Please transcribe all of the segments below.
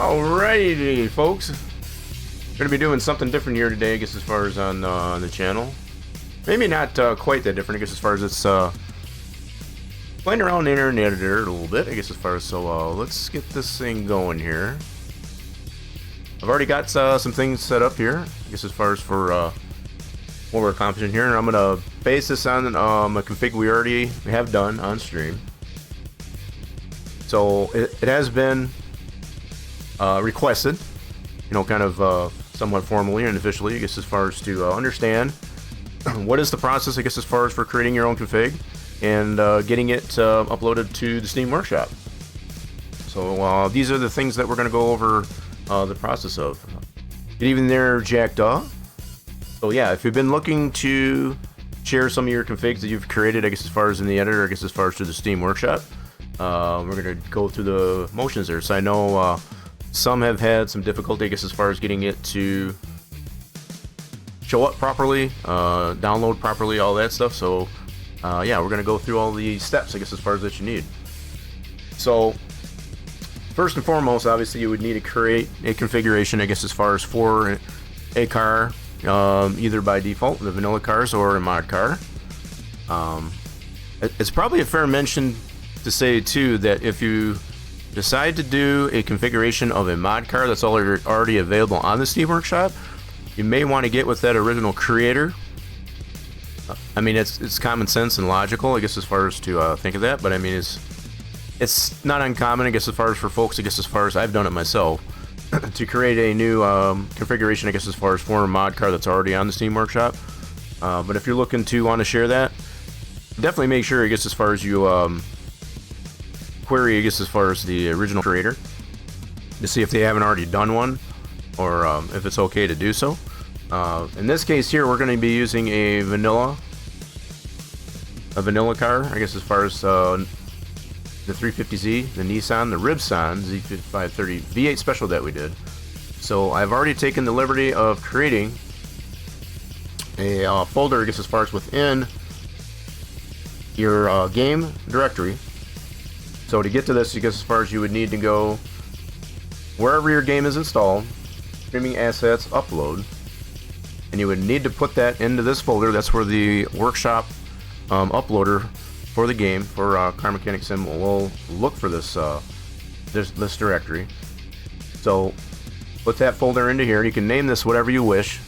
Alrighty, folks. Going to be doing something different here today, I guess, as far as on the channel. Maybe not quite that different, I guess, as far as it's playing around in the editor a little bit, I guess, as far as, so let's get this thing going here. I've already got some things set up here, I guess, as far as for what we're accomplishing here. And I'm going to base this on a config we already have done on stream. So it has been requested, you know, kind of somewhat formally and officially, I guess, as far as to understand what is the process, I guess, as far as for creating your own config and getting it uploaded to the Steam Workshop. So these are the things that we're going to go over the process of. Good evening there, Jack Daw. So yeah, if you've been looking to share some of your configs that you've created, I guess, as far as in the editor, I guess, as far as to the Steam Workshop, we're going to go through the motions there. So I know some have had some difficulty, I guess, as far as getting it to show up properly, download properly, all that stuff. So yeah, we're going to go through all the steps, I guess, as far as that you need. So first and foremost, obviously, you would need to create a configuration, I guess, as far as for a car, either by default, the vanilla cars, or a mod car. It's probably a fair mention to say, too, that if you decide to do a configuration of a mod car that's already available on the Steam Workshop, you may want to get with that original creator. I mean, it's common sense and logical, I guess, as far as to think of that, but I mean, it's not uncommon, I guess, as far as for folks, I guess, as far as I've done it myself, to create a new configuration, I guess, as far as for a mod car that's already on the Steam Workshop. But if you're looking to want to share that, definitely make sure, I guess, as far as you query, I guess, as far as the original creator, to see if they haven't already done one, or if it's okay to do so. In this case here, we're going to be using a vanilla car, I guess, as far as the 350Z, the Nissan, the Ribson Z530 V8 Special that we did. So I've already taken the liberty of creating a folder, I guess, as far as within your game directory. So to get to this, I guess, as far as you would need to go wherever your game is installed, streaming assets, upload, and you would need to put that into this folder. That's where the workshop uploader for the game, for Car Mechanic Sim, will look for this this directory. So put that folder into here. You can name this whatever you wish.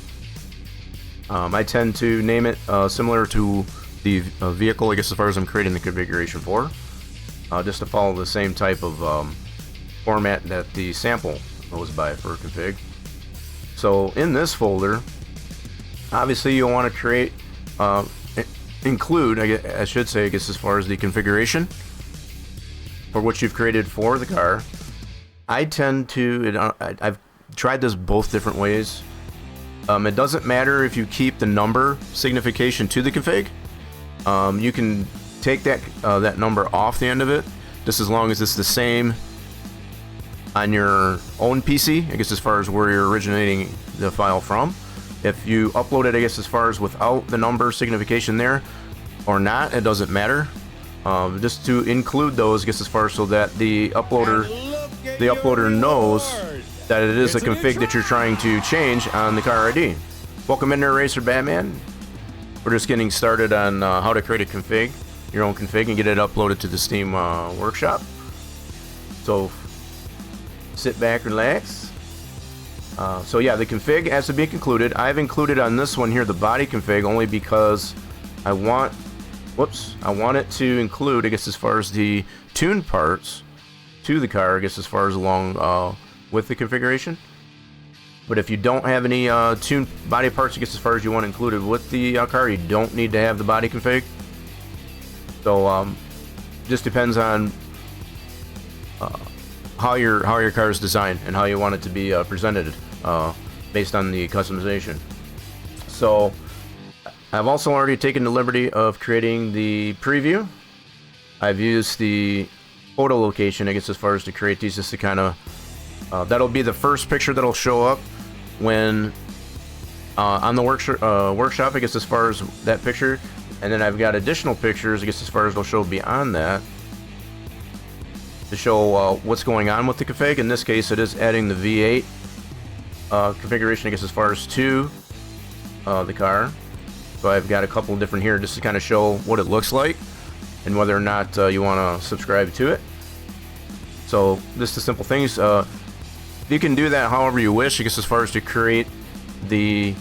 I tend to name it similar to the vehicle, I guess, as far as I'm creating the configuration for. Just to follow the same type of format that the sample goes by for a config. So in this folder, obviously you'll want to create, include, I should say, I guess, as far as the configuration for what you've created for the car. I tend to, I've tried this both different ways. It doesn't matter if you keep the number signification to the config. You can take that number off the end of it, just as long as it's the same on your own PC, I guess, as far as where you're originating the file from. If you upload it, I guess, as far as without the number signification there or not, it doesn't matter. Just to include those, I guess, as far as so that the uploader knows that it is a config that you're trying to change on the car ID. Welcome in there, Racer Batman. We're just getting started on how to create a config, your own config, and get it uploaded to the Steam Workshop. So sit back, relax. So yeah, the config has to be included. I've included on this one here the body config only because I want it to include, I guess, as far as the tuned parts to the car, I guess, as far as along with the configuration. But if you don't have any tuned body parts, I guess, as far as you want included with the car, you don't need to have the body config. So just depends on how your car is designed and how you want it to be presented based on the customization. So I've also already taken the liberty of creating the preview. I've used the photo location, I guess, as far as to create these, just to kind of that'll be the first picture that'll show up when on the workshop, I guess, as far as that picture. And then I've got additional pictures, I guess, as far as they'll show beyond that, to show what's going on with the config. In this case, it is adding the V8 configuration, I guess, as far as to the car. So I've got a couple different here just to kind of show what it looks like and whether or not you want to subscribe to it. So this is simple things. You can do that however you wish, I guess, as far as to create the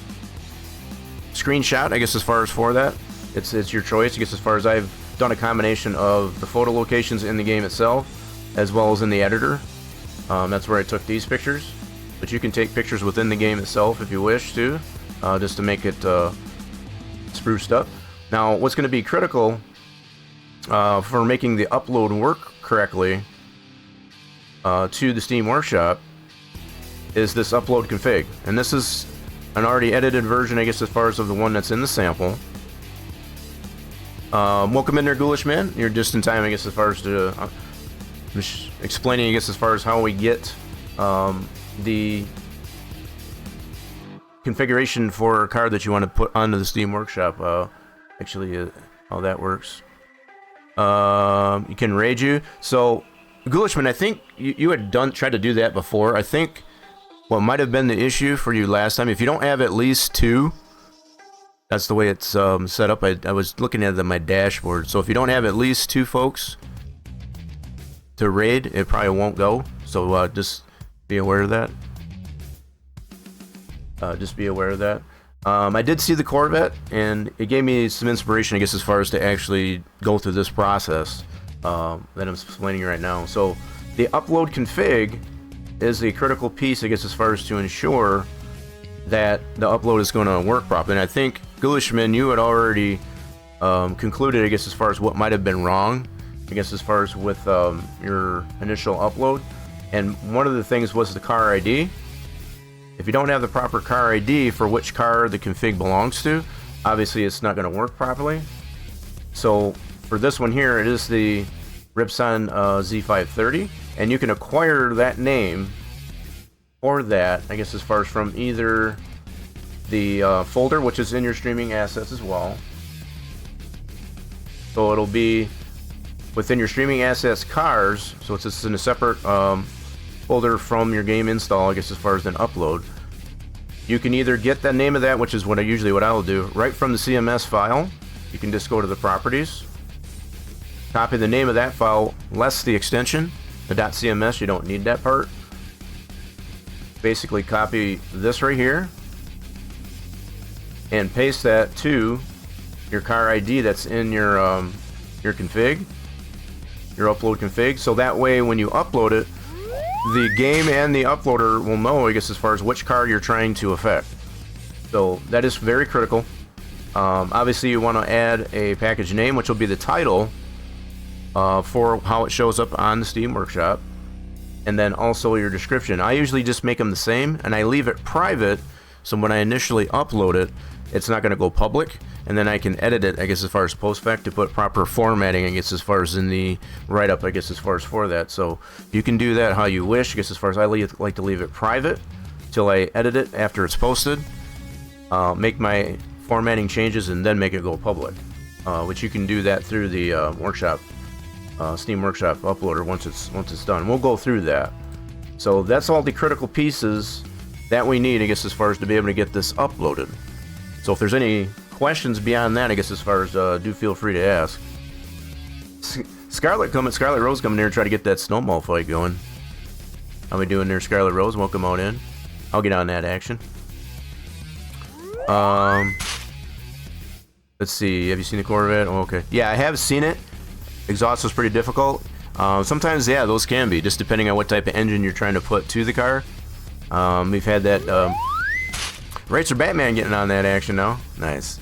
screenshot, I guess, as far as for that. It's your choice. I guess as far as I've done a combination of the photo locations in the game itself as well as in the editor. That's where I took these pictures. But you can take pictures within the game itself if you wish to, just to make it spruced up. Now, what's going to be critical for making the upload work correctly to the Steam Workshop is this upload config. And this is an already edited version, I guess, as far as of the one that's in the sample. Welcome in there, Ghoulish Man. You're just in time, I guess, as far as to explaining, I guess, as far as how we get the configuration for a car that you want to put onto the Steam Workshop. Actually, how that works. You can raid you. So, Ghoulish Man, I think you had tried to do that before. I think what might have been the issue for you last time, if you don't have at least 2. That's the way it's set up. I was looking at it on my dashboard. So if you don't have at least 2 folks to raid, it probably won't go. So just be aware of that. Just be aware of that. I did see the Corvette, and it gave me some inspiration, I guess, as far as to actually go through this process that I'm explaining right now. So the upload config is a critical piece, I guess, as far as to ensure that the upload is going to work properly. And I think, Ghulishman, you had already concluded, I guess, as far as what might have been wrong, I guess, as far as with your initial upload. And one of the things was the car ID. If you don't have the proper car ID for which car the config belongs to, obviously it's not going to work properly. So for this one here, it is the Ripson Z530, and you can acquire that name or that, I guess, as far as from either the folder, which is in your streaming assets as well. So it'll be within your streaming assets cars, so it's just in a separate folder from your game install, I guess, as far as an upload. You can either get the name of that, which is what I will do, right from the CMS file. You can just go to the properties, copy the name of that file, less the extension, the .cms, you don't need that part. Basically copy this right here and paste that to your car ID that's in your config, your upload config. So that way when you upload it, the game and the uploader will know, I guess, as far as which car you're trying to affect. So that is very critical. Obviously you want to add a package name, which will be the title for how it shows up on the Steam Workshop. And then also your description. I usually just make them the same, and I leave it private, so when I initially upload it, it's not going to go public, and then I can edit it, I guess, as far as post-fact to put proper formatting, I guess, as far as in the write-up, I guess, as far as for that. So you can do that how you wish. I guess as far as I like to leave it private till I edit it after it's posted, make my formatting changes, and then make it go public, which you can do that through the workshop. Steam Workshop uploader once it's done. We'll go through that. So that's all the critical pieces that we need, I guess, as far as to be able to get this uploaded. So if there's any questions beyond that, I guess, as far as do feel free to ask. Scarlet Rose coming here to try to get that snowball fight going. How we doing there, Scarlet Rose? Welcome on in. I'll get on that action. Let's see. Have you seen the Corvette? Oh, okay. Yeah, I have seen it. Exhaust was pretty difficult. Sometimes, yeah, those can be, just depending on what type of engine you're trying to put to the car. We've had that. Racer Batman getting on that action now. Nice.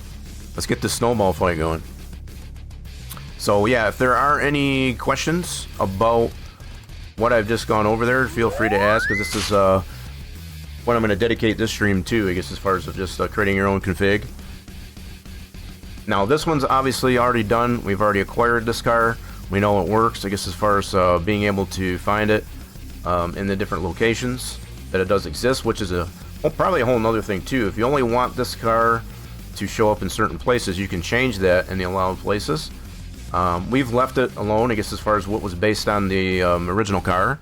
Let's get the snowball fight going. So, yeah, if there are any questions about what I've just gone over there, feel free to ask, because this is what I'm going to dedicate this stream to, I guess, as far as just creating your own config. Now, this one's obviously already done. We've already acquired this car. We know it works, I guess, as far as being able to find it in the different locations that it does exist, which is probably a whole nother thing, too. If you only want this car to show up in certain places, you can change that in the allowed places. We've left it alone, I guess, as far as what was based on the original car.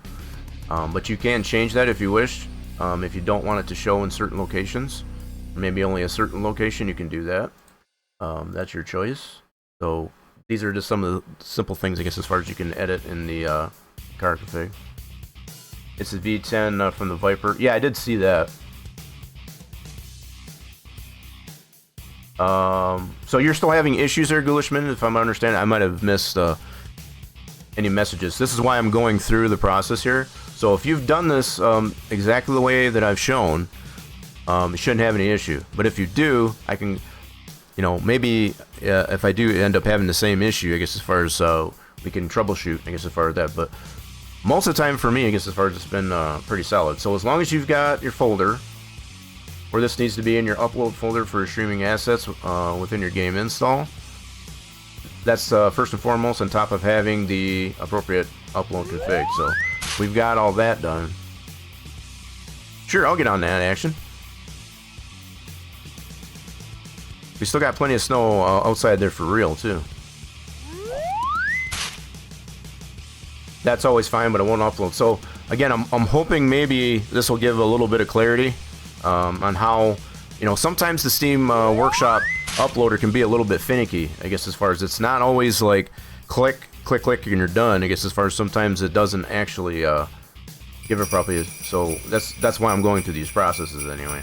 But you can change that if you wish. If you don't want it to show in certain locations, maybe only a certain location, you can do that. That's your choice. So these are just some of the simple things, I guess, as far as you can edit in the car config. It's the V10 from the Viper. Yeah, I did see that. So you're still having issues there, Ghoulish, if I'm understanding. I might have missed any messages. This is why I'm going through the process here. So if you've done this exactly the way that I've shown, you shouldn't have any issue. But if you do, I can, you know, maybe if I do end up having the same issue, I guess, as far as we can troubleshoot, I guess, as far as that. But most of the time for me, I guess, as far as it's been pretty solid. So as long as you've got your folder, where this needs to be in your upload folder for streaming assets within your game install, that's first and foremost, on top of having the appropriate upload config. So we've got all that done. Sure, I'll get on that action. We still got plenty of snow outside there for real too. That's always fine, but it won't upload. So again, I'm hoping maybe this will give a little bit of clarity on how, you know, sometimes the Steam Workshop uploader can be a little bit finicky, I guess, as far as it's not always like click, click, click, and you're done. I guess as far as sometimes it doesn't actually give it properly. So that's why I'm going through these processes anyway.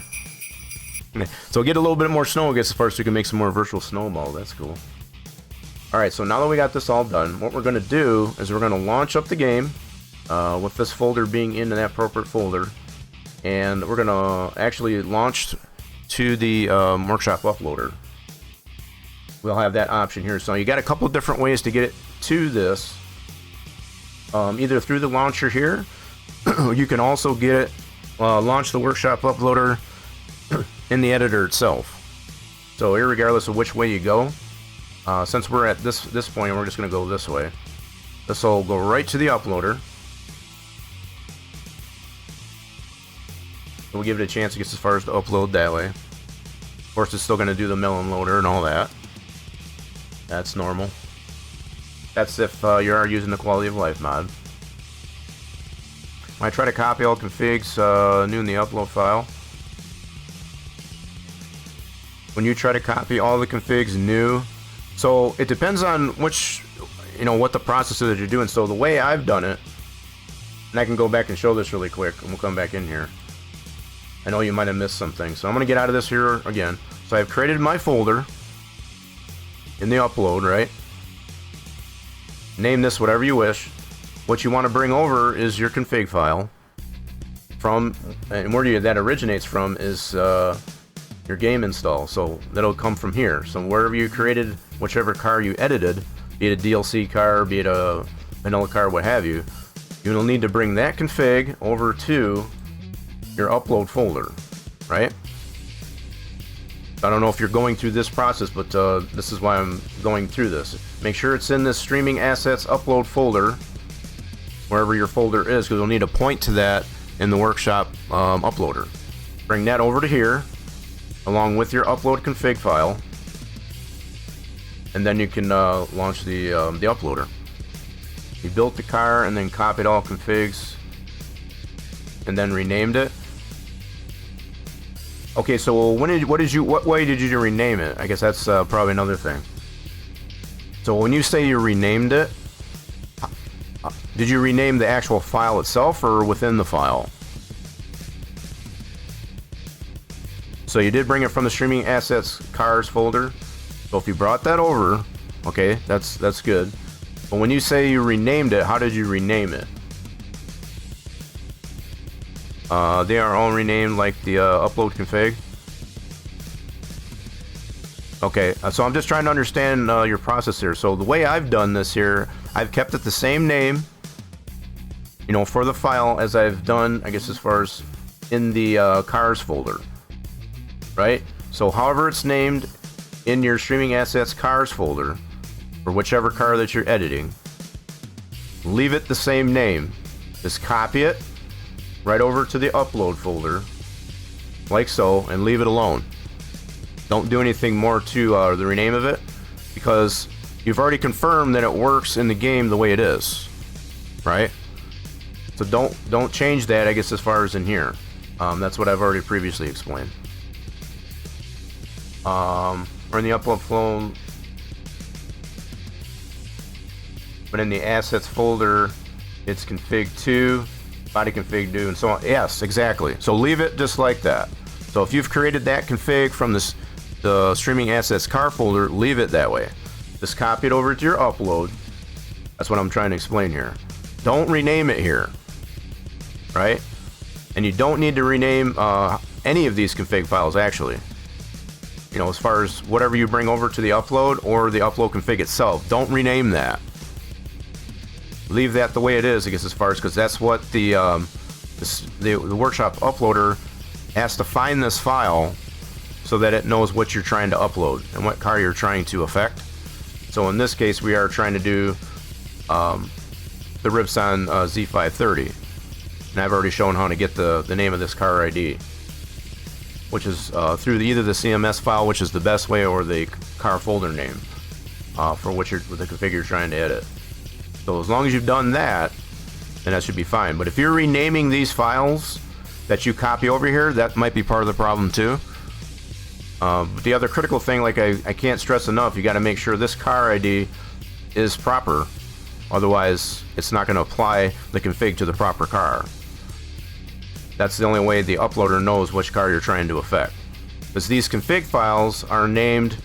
So get a little bit more snow, I guess, as far as we can make some more virtual snowball. That's cool. Alright, so now that we got this all done, what we're going to do is we're going to launch up the game with this folder being in that appropriate folder. And we're going to actually launch to the Workshop uploader. We'll have that option here. So you got a couple different ways to get it to this. Either through the launcher here. You can also get it, launch the Workshop uploader in the editor itself. So irregardless of which way you go, since we're at this point, we're just going to go this way. This will go right to the uploader. We'll give it a chance to get as far as to upload that way. Of course, it's still going to do the melon loader and all that. That's normal. That's if you are using the quality of life mod. When I try to copy all configs new in the upload file. When you try to copy all the configs new, so it depends on which, you know, what the process is that you're doing. So the way I've done it, and I can go back and show this really quick, and we'll come back in here. I know you might have missed something, so I'm going to get out of this here again. So I've created my folder in the upload, right? Name this whatever you wish. What you want to bring over is your config file from, and where that originates from is your game install. So that'll come from here. So wherever you created whichever car you edited, be it a DLC car, be it a vanilla car, what have you, you'll need to bring that config over to your upload folder, right? I don't know if you're going through this process, but this is why I'm going through this. Make sure it's in this streaming assets upload folder, wherever your folder is, because you'll need to point to that in the Workshop uploader. Bring that over to here, along with your upload config file, and then you can launch the uploader. You built the car and then copied all configs, and then renamed it. Okay, so what way did you rename it? I guess that's probably another thing. So when you say you renamed it, did you rename the actual file itself or within the file? So you did bring it from the streaming assets cars folder. So if you brought that over, okay, that's good. But when you say you renamed it, how did you rename it? They are all renamed like the upload config. Okay, so I'm just trying to understand your process here. So the way I've done this here, I've kept it the same name, you know, for the file as I've done, I guess, as far as in the cars folder, right? So however it's named in your streaming assets cars folder, for whichever car that you're editing, leave it the same name. Just copy it right over to the upload folder, like so, and leave it alone. Don't do anything more to the rename of it, because you've already confirmed that it works in the game the way it is, right? So don't change that, I guess, as far as in here. That's what I've already previously explained. Or in the upload flow, but in the assets folder, it's config 2, body config do, and so on. Yes, exactly. So leave it just like that. So if you've created that config from the streaming assets car folder, leave it that way. Just copy it over to your upload. That's what I'm trying to explain here. Don't rename it here, right? And you don't need to rename any of these config files, actually. You know, as far as whatever you bring over to the upload or the upload config itself, don't rename that. Leave that the way it is, I guess, as far as, because that's what the workshop uploader has to find this file so that it knows what you're trying to upload and what car you're trying to affect. So in this case, we are trying to do the Ripson Z530, and I've already shown how to get the name of this car ID, which is through either the CMS file, which is the best way, or the car folder name for the config you're trying to edit. So as long as you've done that, then that should be fine. But if you're renaming these files that you copy over here, that might be part of the problem too. But the other critical thing, like I can't stress enough, you got to make sure this car ID is proper. Otherwise, it's not going to apply the config to the proper car. That's the only way the uploader knows which car you're trying to affect. Because these config files are named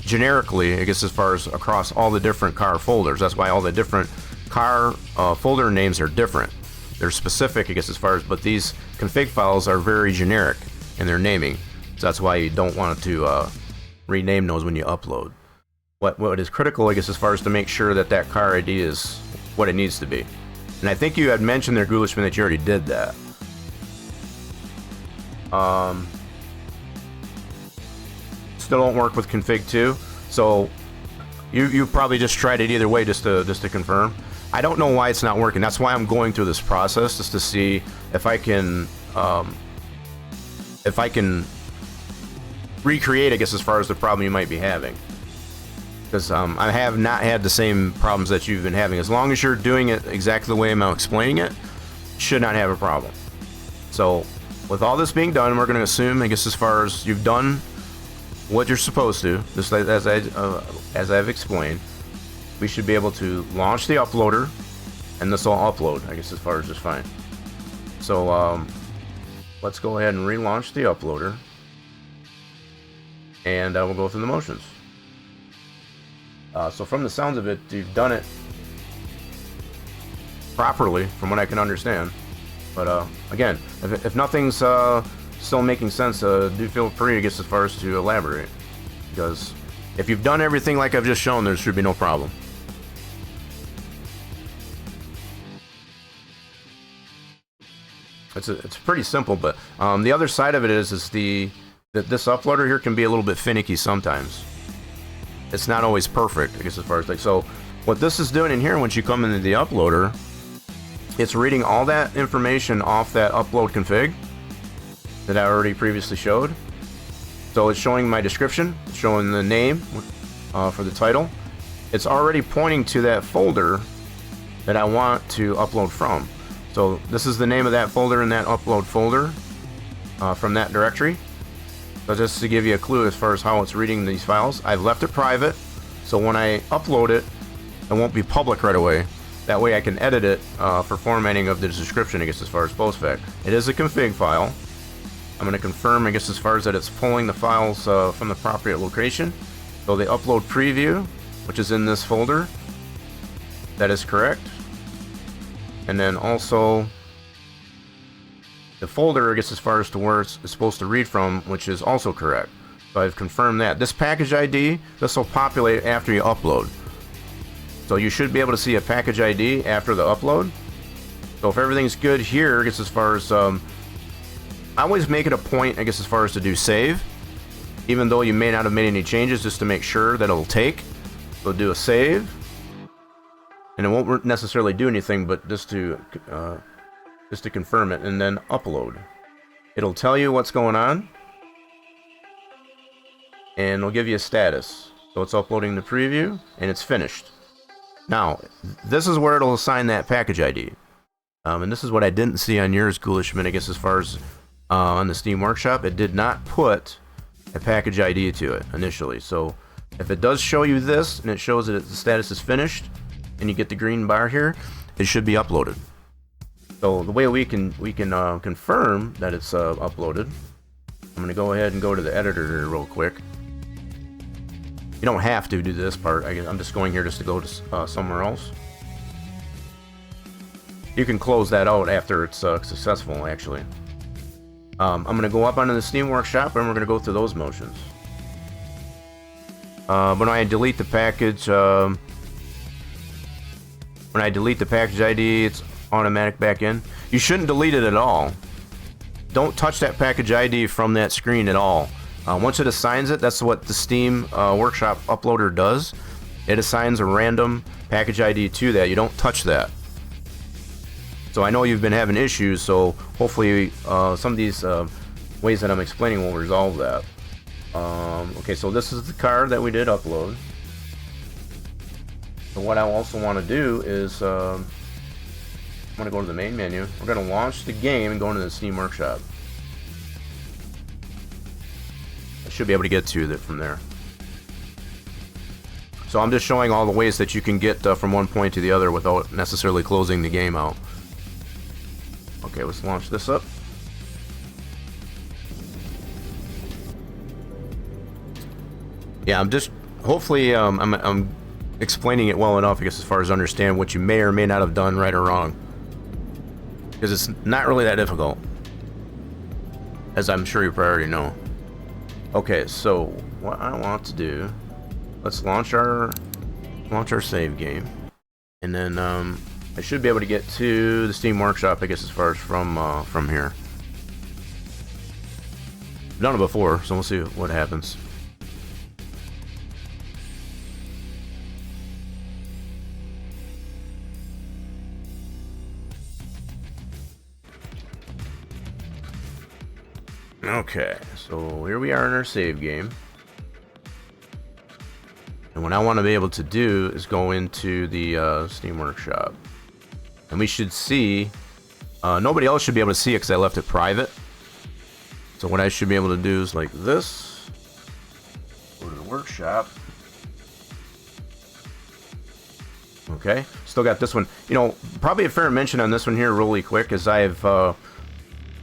generically, I guess, as far as across all the different car folders. That's why all the different car folder names are different. They're specific, I guess, as far as, but these config files are very generic in their naming. So that's why you don't want to rename those when you upload. What is critical, I guess, as far as to make sure that that car ID is what it needs to be. And I think you had mentioned there, Ghulishman, that you already did that. Still don't work with config 2, so you probably just tried it either way just to confirm. I don't know why it's not working. That's why I'm going through this process, just to see if I can recreate, I guess, as far as the problem you might be having. Because I have not had the same problems that you've been having. As long as you're doing it exactly the way I'm explaining it, should not have a problem. So with all this being done, we're going to assume, I guess, as far as you've done what you're supposed to, just as I've explained, we should be able to launch the uploader, and this will upload, I guess, as far as just fine. So let's go ahead and relaunch the uploader, and we'll go through the motions. So from the sounds of it, you've done it properly, from what I can understand. But again, if nothing's still making sense, do feel free, I guess, as far as to elaborate, because if you've done everything like I've just shown, there should be no problem. It's pretty simple, but the other side of it is that this uploader here can be a little bit finicky sometimes. It's not always perfect, I guess, as far as, like, so what this is doing in here, once you come into the uploader, it's reading all that information off that upload config that I already previously showed. So it's showing my description, it's showing the name for the title. It's already pointing to that folder that I want to upload from. So this is the name of that folder in that upload folder from that directory. So just to give you a clue as far as how it's reading these files, I've left it private, so when I upload it, it won't be public right away. That way I can edit it for formatting of the description, I guess, as far as post-fact. It is a config file. I'm going to confirm, I guess, as far as that it's pulling the files from the appropriate location. So the upload preview, which is in this folder, that is correct. And then also the folder, I guess, as far as to where it's supposed to read from, which is also correct. So I've confirmed that. This package ID, this will populate after you upload. So you should be able to see a package ID after the upload. So if everything's good here, I guess, as far as I always make it a point, I guess, as far as to do save, even though you may not have made any changes, just to make sure that it'll take. So do a save, and it won't necessarily do anything, but just to confirm it, and then upload. It'll tell you what's going on, and it'll give you a status. So it's uploading the preview, and it's finished. Now, this is where it'll assign that package ID. And this is what I didn't see on yours, Ghoulishman, I guess, as far as on the Steam Workshop. It did not put a package ID to it initially. So if it does show you this, and it shows that the status is finished, and you get the green bar here, it should be uploaded. So the way we can confirm that it's uploaded, I'm going to go ahead and go to the editor here real quick. You don't have to do this part. I'm just going here just to go to somewhere else. You can close that out after it's successful, actually. I'm going to go up onto the Steam Workshop, and we're going to go through those motions. When I delete the package, ID, it's automatic back in. You shouldn't delete it at all. Don't touch that package ID from that screen at all. Once it assigns it, that's what the Steam Workshop uploader does. It assigns a random package ID to that. You don't touch that. So I know you've been having issues, so hopefully some of these ways that I'm explaining will resolve that. Okay, so this is the car that we did upload. So what I also want to do is I'm going to go to the main menu. We're going to launch the game and go into the Steam Workshop. I should be able to get to it from there. So I'm just showing all the ways that you can get from one point to the other without necessarily closing the game out. Okay, let's launch this up. Yeah, I'm just hopefully I'm explaining it well enough, I guess, as far as understand what you may or may not have done right or wrong, because it's not really that difficult, as I'm sure you probably already know. Okay, so what I want to do, let's launch our save game, and then I should be able to get to the Steam Workshop, I guess, as far as from here. I've done it before, so we'll see what happens. Okay, so here we are in our save game. And what I want to be able to do is go into the Steam Workshop. And we should see, nobody else should be able to see it because I left it private. So what I should be able to do is like this. Go to the workshop. Okay, still got this one. You know, probably a fair mention on this one here really quick is I've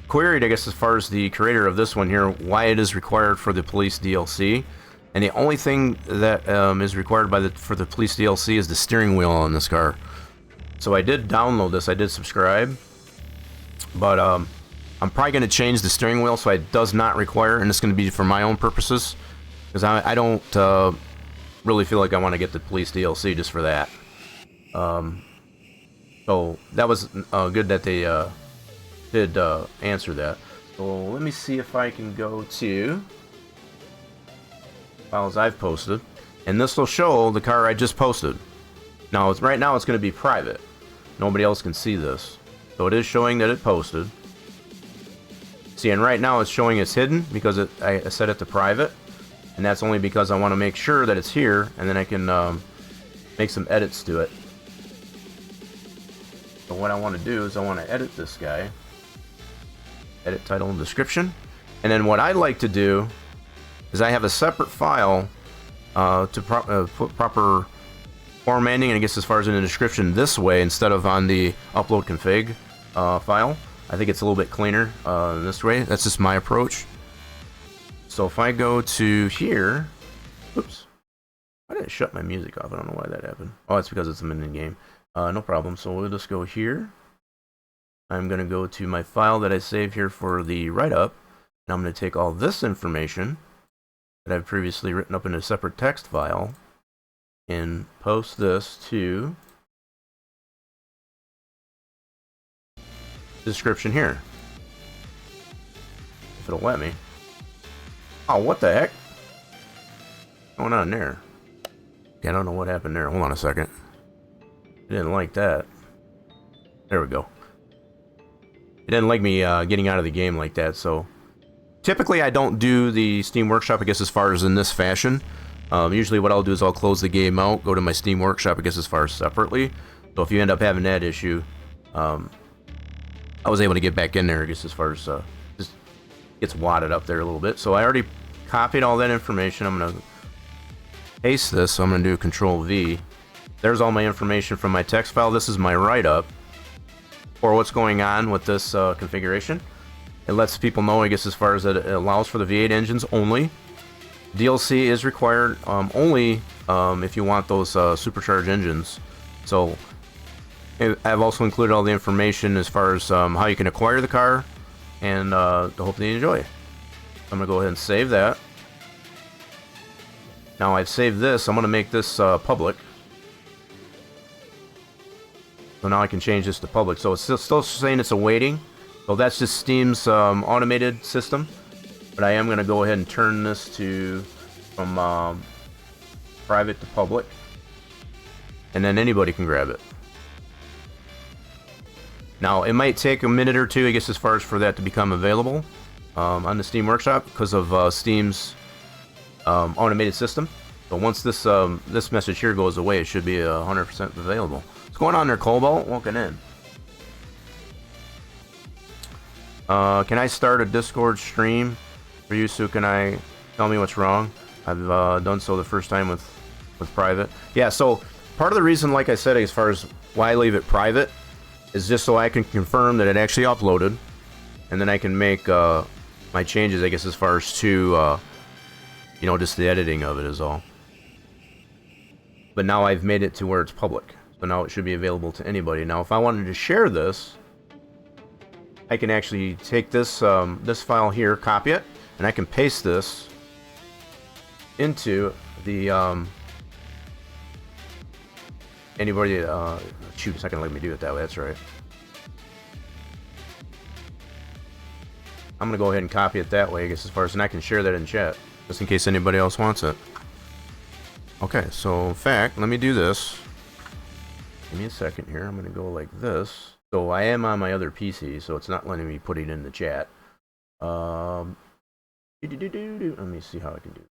queried, I guess, as far as the creator of this one here, why it is required for the police DLC. And the only thing that is required for the police DLC is the steering wheel on this car. So I did download this, I did subscribe, but I'm probably going to change the steering wheel so it does not require, and it's going to be for my own purposes, because I don't really feel like I want to get the police DLC just for that. So that was good that they did answer that. So let me see if I can go to files I've posted, and this will show the car I just posted. Now, right now it's going to be private. Nobody else can see this. So it is showing that it posted. See, and right now it's showing it's hidden because I set it to private, and that's only because I want to make sure that it's here, and then I can make some edits to it. So what I want to do is I want to edit this guy. Edit title and description. And then what I'd like to do is I have a separate file to put proper formatting, and I guess as far as in the description this way instead of on the upload config file. I think it's a little bit cleaner this way. That's just my approach. So if I go to here, oops, why did it shut my music off? I don't know why that happened. Oh, it's because it's a minute game. No problem. So we'll just go here. I'm going to go to my file that I saved here for the write-up, and I'm going to take all this information that I've previously written up in a separate text file and post this to the description here. If it'll let me. Oh, what the heck? What's going on there? Yeah, I don't know what happened there. Hold on a second. I didn't like that. There we go. It didn't like me getting out of the game like that, so typically I don't do the Steam Workshop, I guess, as far as in this fashion. Usually what I'll do is I'll close the game out, go to my Steam Workshop, I guess as far as separately. So if you end up having that issue, I was able to get back in there, I guess as far as just gets wadded up there a little bit. So I already copied all that information. I'm going to paste this, so I'm going to do Control V. There's all my information from my text file. This is my write-up for what's going on with this configuration. It lets people know, I guess, as far as that it allows for the V8 engines only. DLC is required only if you want those supercharged engines. So I've also included all the information as far as how you can acquire the car, and hope that you enjoy. I'm going to go ahead and save that. Now I've saved this. I'm going to make this public. So now I can change this to public. So it's still saying it's awaiting. So that's just Steam's automated system. But I am going to go ahead and turn this from private to public. And then anybody can grab it. Now, it might take a minute or two, I guess, as far as for that to become available on the Steam Workshop because of Steam's automated system. But once this this message here goes away, it should be 100% available. What's going on there, Cobalt? Welcome in. Can I start a Discord stream for you, so can I tell me what's wrong? I've done so the first time with private. Yeah, so part of the reason, like I said, as far as why I leave it private, is just so I can confirm that it actually uploaded, and then I can make my changes, I guess, as far as to, you know, just the editing of it is all. But now I've made it to where it's public, so now it should be available to anybody. Now, if I wanted to share this, I can actually take this this file here, copy it, and I can paste this into the anybody. Shoot, it's not gonna let me do it that way. That's right. I'm gonna go ahead and copy it that way, I guess, as far as, and I can share that in chat just in case anybody else wants it. Okay, so in fact, let me do this. Give me a second here. I'm gonna go like this. So I am on my other PC, so it's not letting me put it in the chat. Let me see how I can do it.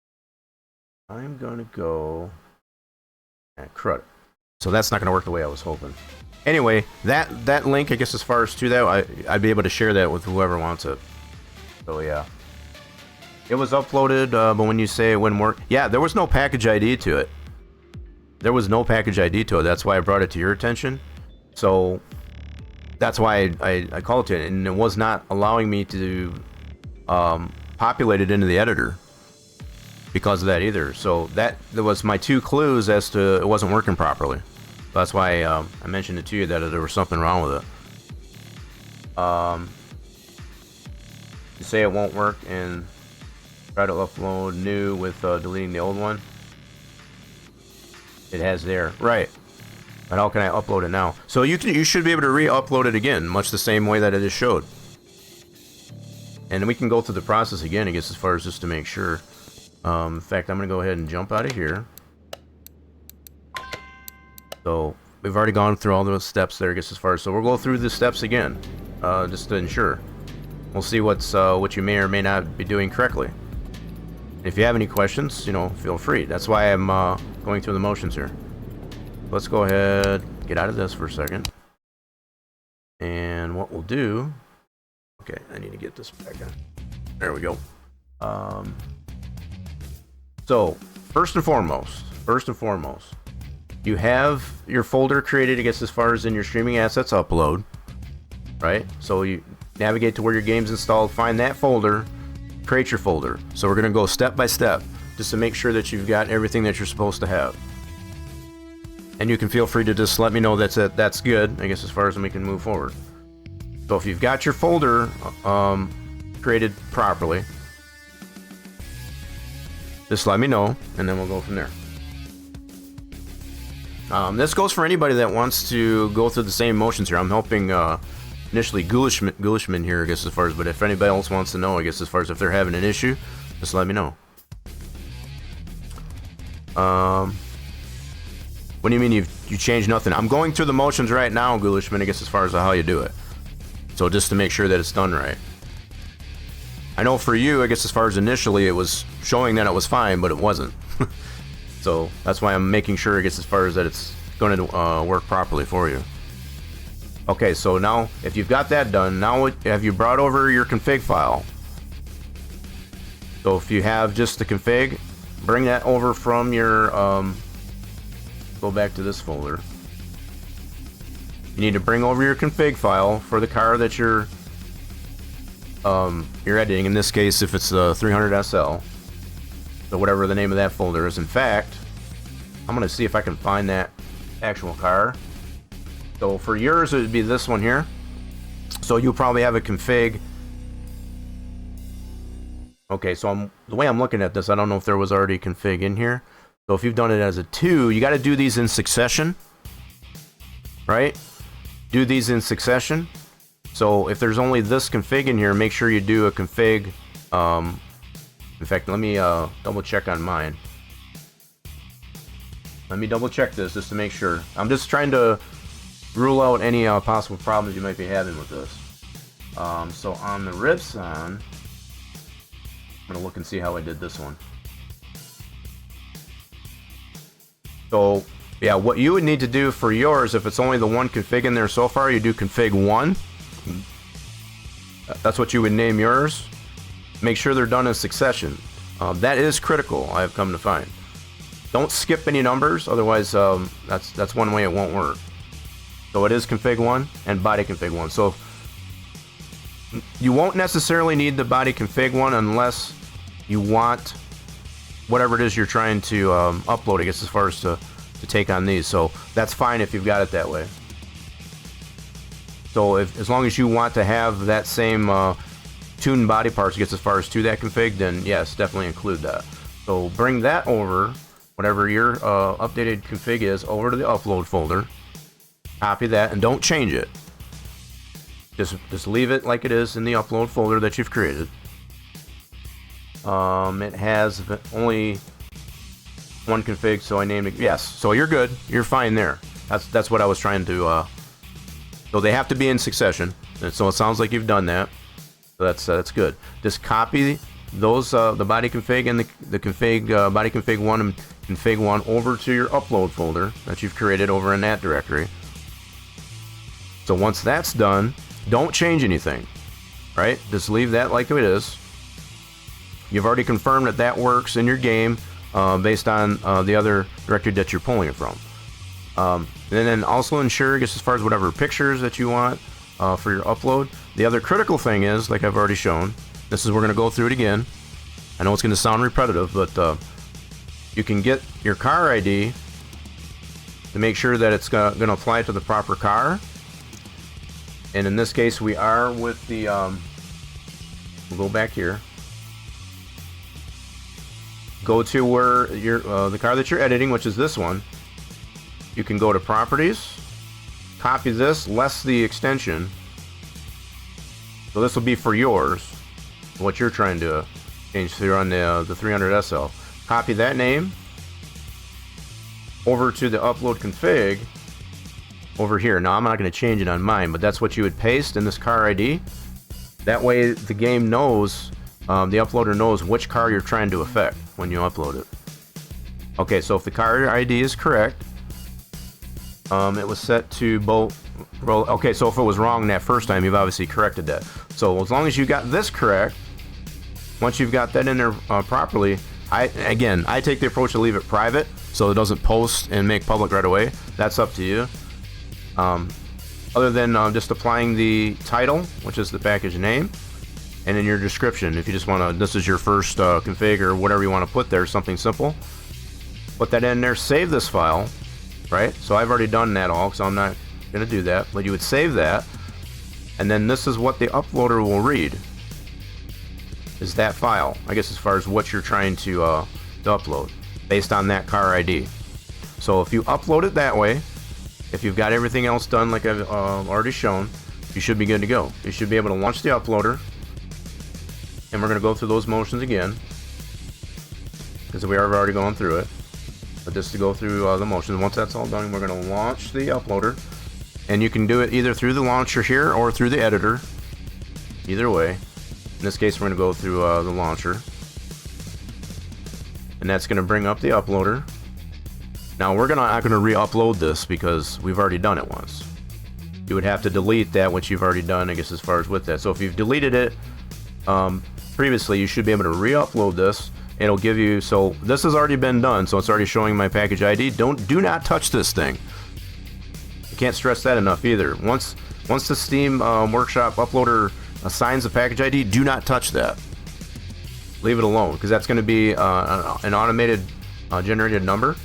I'm gonna go and crud. So that's not gonna work the way I was hoping. Anyway, that link, I guess, as far as to that, I'd be able to share that with whoever wants it. So yeah, it was uploaded, but when you say it wouldn't work, yeah, there was no package ID to it. There was no package ID to it. That's why I brought it to your attention. So that's why I called it, and it was not allowing me to populate it into the editor because of that either. So there was my two clues as to it wasn't working properly. That's why I mentioned it to you that there was something wrong with it. You say it won't work and try to upload new with deleting the old one. It has there, right? But how can I upload it now? So you should be able to re-upload it again, much the same way that it just showed. And we can go through the process again, I guess, as far as just to make sure. In fact, I'm gonna go ahead and jump out of here. So we've already gone through all those steps there, I guess, as far as, so we'll go through the steps again, just to ensure. We'll see what you may or may not be doing correctly. If you have any questions, you know, feel free. That's why I'm going through the motions here. Let's go ahead, get out of this for a second. And what we'll do, okay, I need to get this back on. There we go. So first and foremost, you have your folder created, I guess, as far as in your streaming assets upload, right? So you navigate to where your game's installed, find that folder, create your folder. So we're gonna go step by step just to make sure that you've got everything that you're supposed to have. And you can feel free to just let me know that's good, I guess, as far as we can move forward. So if you've got your folder created properly, just let me know, and then we'll go from there. This goes for anybody that wants to go through the same motions here. I'm helping initially Ghulishman here, I guess, as far as, but if anybody else wants to know, I guess, as far as if they're having an issue, just let me know. What do you mean you changed nothing? I'm going through the motions right now, Ghulishman, I guess, as far as how you do it. So just to make sure that it's done right. I know for you, I guess, as far as initially, it was showing that it was fine, but it wasn't. So that's why I'm making sure it gets as far as that it's going to work properly for you. Okay, so now if you've got that done, now have you brought over your config file? So if you have just the config, bring that over from your, go back to this folder. You need to bring over your config file for the car that you're editing. In this case, if it's the 300 SL, so whatever the name of that folder is. In fact, I'm going to see if I can find that actual car. So for yours, it would be this one here. So you'll probably have a config. Okay, so the way I'm looking at this, I don't know if there was already config in here. So if you've done it as a 2, you got to do these in succession, right? Do these in succession. So if there's only this config in here, make sure you do a config. In fact, let me double check on mine. Let me double check this just to make sure. I'm just trying to rule out any possible problems you might be having with this. So on the Ripson, I'm gonna look and see how I did this one. So yeah, what you would need to do for yours, if it's only the one config in there so far, you do config 1. That's what you would name yours. Make sure they're done in succession. That is critical, I have come to find. Don't skip any numbers, otherwise that's one way it won't work. So it is config 1 and body config 1. So you won't necessarily need the body config 1 unless you want whatever it is you're trying to upload, I guess, as far as to take on these. So that's fine if you've got it that way. So as long as you want to have that same tuned body parts, gets as far as to that config, then yes, definitely include that. So bring that over, whatever your updated config is, over to the upload folder. Copy that and don't change it. Just leave it like it is in the upload folder that you've created. It has only one config, so I named it. Yes, so you're good. You're fine there. That's what I was trying to. So they have to be in succession. And so it sounds like you've done that. So that's good. Just copy those the body config and the config body config 1 and config 1 over to your upload folder that you've created over in that directory. So once that's done, don't change anything, right? Just leave that like it is. You've already confirmed that that works in your game based on the other directory that you're pulling it from. And then also ensure, just as far as whatever pictures that you want for your upload. The other critical thing is, like I've already shown, this is, we're going to go through it again. I know it's going to sound repetitive, but you can get your car ID to make sure that it's going to apply to the proper car. And in this case, we are with the, we'll go back here. Go to where the car that you're editing, which is this one. You can go to properties, copy this, less the extension. So this will be for yours, what you're trying to change here on the 300 SL. Copy that name over to the upload config over here. Now I'm not going to change it on mine, but that's what you would paste in this car ID. That way the game knows, the uploader knows which car you're trying to affect when you upload it. Okay, so if the car ID is correct, it was set to both. Okay, so if it was wrong that first time, you've obviously corrected that. So as long as you got this correct, once you've got that in there properly, I take the approach to leave it private so it doesn't post and make public right away. That's up to you. Other than just applying the title, which is the package name, and in your description, if you just want to, this is your first config or whatever you want to put there, something simple. Put that in there, save this file, right? So I've already done that all, so I'm not going to do that, but you would save that, and then this is what the uploader will read, is that file, I guess, as far as what you're trying to upload, based on that car ID. So if you upload it that way, if you've got everything else done like I've already shown, you should be good to go. You should be able to launch the uploader, and we're going to go through those motions again, because we are already going through it. But just to go through the motions, once that's all done, we're going to launch the uploader, and you can do it either through the launcher here or through the editor, either way. In this case, we're going to go through the launcher, and that's going to bring up the uploader. Now we're not gonna re-upload this because we've already done it once. You would have to delete that which you've already done, I guess, as far as with that. So if you've deleted it previously, you should be able to re-upload this. It'll give you, so this has already been done, so it's already showing my package ID. Do not touch this thing. I can't stress that enough either. Once the Steam Workshop uploader assigns the package ID, do not touch that. Leave it alone, because that's going to be an automated generated number.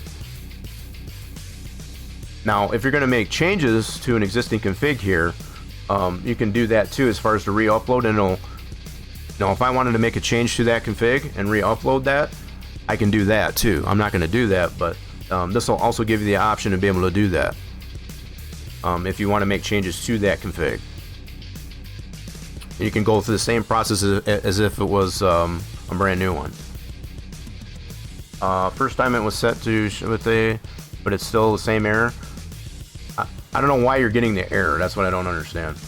Now, if you're going to make changes to an existing config here, you can do that too, as far as the re-upload, and it'll. Now, if I wanted to make a change to that config and re-upload that, I can do that too. I'm not going to do that, but this will also give you the option to be able to do that if you want to make changes to that config. You can go through the same process as if it was a brand new one. First time it was set to but it's still the same error. I don't know why you're getting the error. That's what I don't understand.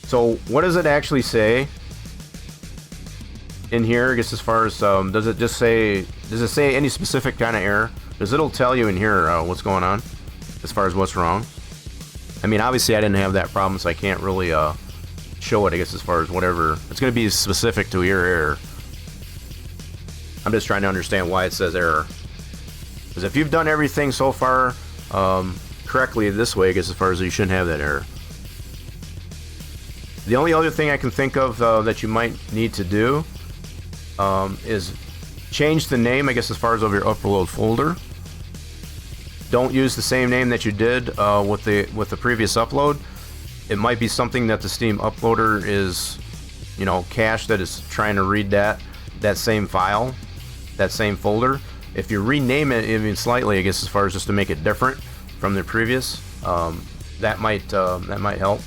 So what does it actually say in here? I guess as far as does it say any specific kind of error? Because it'll tell you in here what's going on as far as what's wrong. I mean, obviously I didn't have that problem, so I can't really show it, I guess, as far as whatever. It's going to be specific to your error. I'm just trying to understand why it says error. Because if you've done everything so far correctly this way, I guess as far as you shouldn't have that error. The only other thing I can think of that you might need to do is change the name, I guess, as far as of your upload folder. Don't use the same name that you did with the previous upload. It might be something that the Steam uploader is, you know, cached, that is trying to read that same file, that same folder. If you rename it even slightly, I guess, as far as just to make it different from the previous, that might help.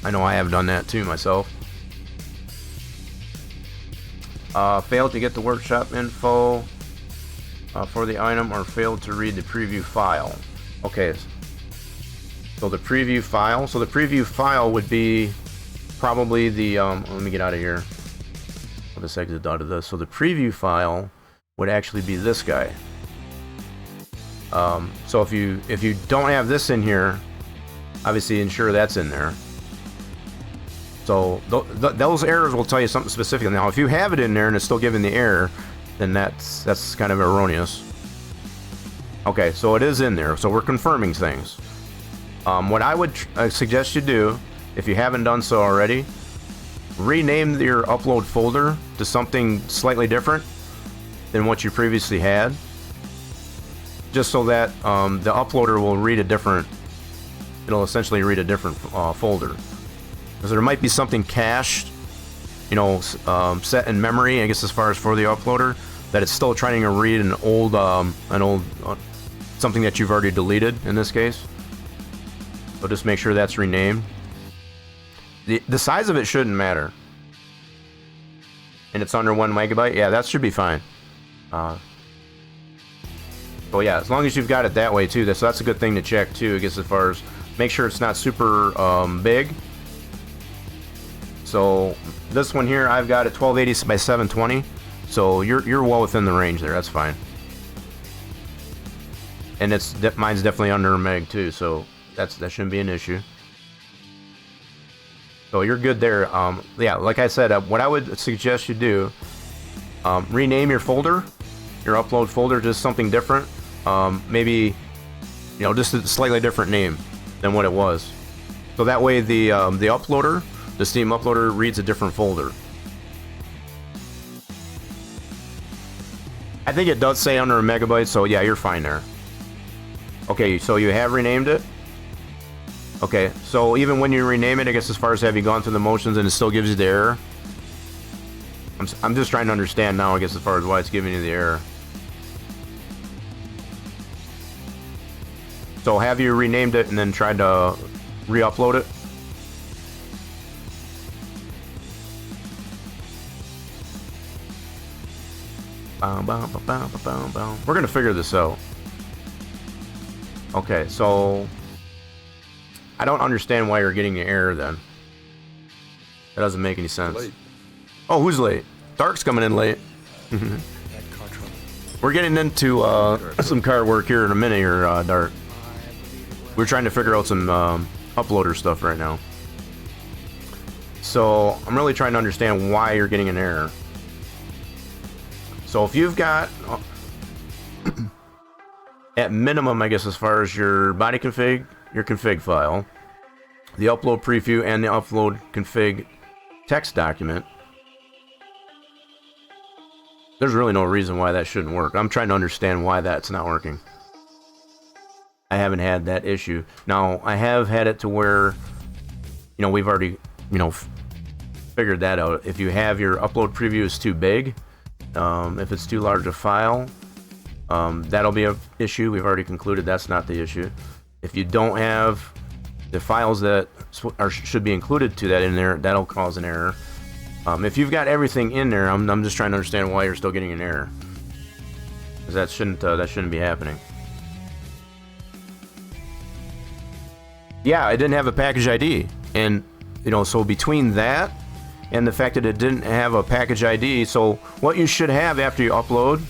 I know I have done that too myself. Failed to get the workshop info for the item, or failed to read the preview file. Okay, so the preview file would be probably the let me get out of here. I'll just exit out of this. So the preview file would actually be this guy. So if you don't have this in here, obviously ensure that's in there. So those errors will tell you something specific. Now, if you have it in there and it's still giving the error, then that's kind of erroneous. Okay, so it is in there. So we're confirming things. What I would suggest you do, if you haven't done so already, rename your upload folder to something slightly different than what you previously had, just so that the uploader will read a different. It'll essentially read a different folder. Because there might be something cached, you know, set in memory, I guess, as far as for the uploader, that it's still trying to read an old something that you've already deleted in this case. So just make sure that's renamed. The size of it shouldn't matter, and it's under 1 megabyte. Yeah, that should be fine. But yeah, as long as you've got it that way too, that's a good thing to check too, I guess, as far as make sure it's not super big. So this one here, I've got it 1280 by 720, so you're well within the range there. That's fine. And mine's definitely under a meg too, so that shouldn't be an issue. So you're good there. Yeah, like I said, what I would suggest you do, rename your folder, your upload folder, just something different. Maybe, you know, just a slightly different name than what it was. So that way the uploader, the Steam uploader, reads a different folder. I think it does say under a megabyte, so yeah, you're fine there. Okay, so you have renamed it. Okay, so even when you rename it, I guess, as far as have you gone through the motions and it still gives you the error? I'm just trying to understand now, I guess, as far as why it's giving you the error. So have you renamed it and then tried to re-upload it? We're gonna figure this out. Okay, so I don't understand why you're getting the error then. That doesn't make any sense. Late. Oh, who's late? Dark's coming in late. Had car trouble. We're getting into some car work here in a minute here, Dart. We're trying to figure out some uploader stuff right now. So I'm really trying to understand why you're getting an error. So if you've got, at minimum, I guess, as far as your body config, your config file, the upload preview, and the upload config text document, there's really no reason why that shouldn't work. I'm trying to understand why that's not working. I haven't had that issue. Now, I have had it to where, we've already, figured that out. If you have your upload preview is too big, if it's too large a file, that'll be an issue. We've already concluded that's not the issue. If you don't have the files that should be included to that in there, that'll cause an error. If you've got everything in there, I'm just trying to understand why you're still getting an error, because that shouldn't be happening. Yeah, it didn't have a package ID, and so between that and the fact that it didn't have a package ID, so what you should have after you upload,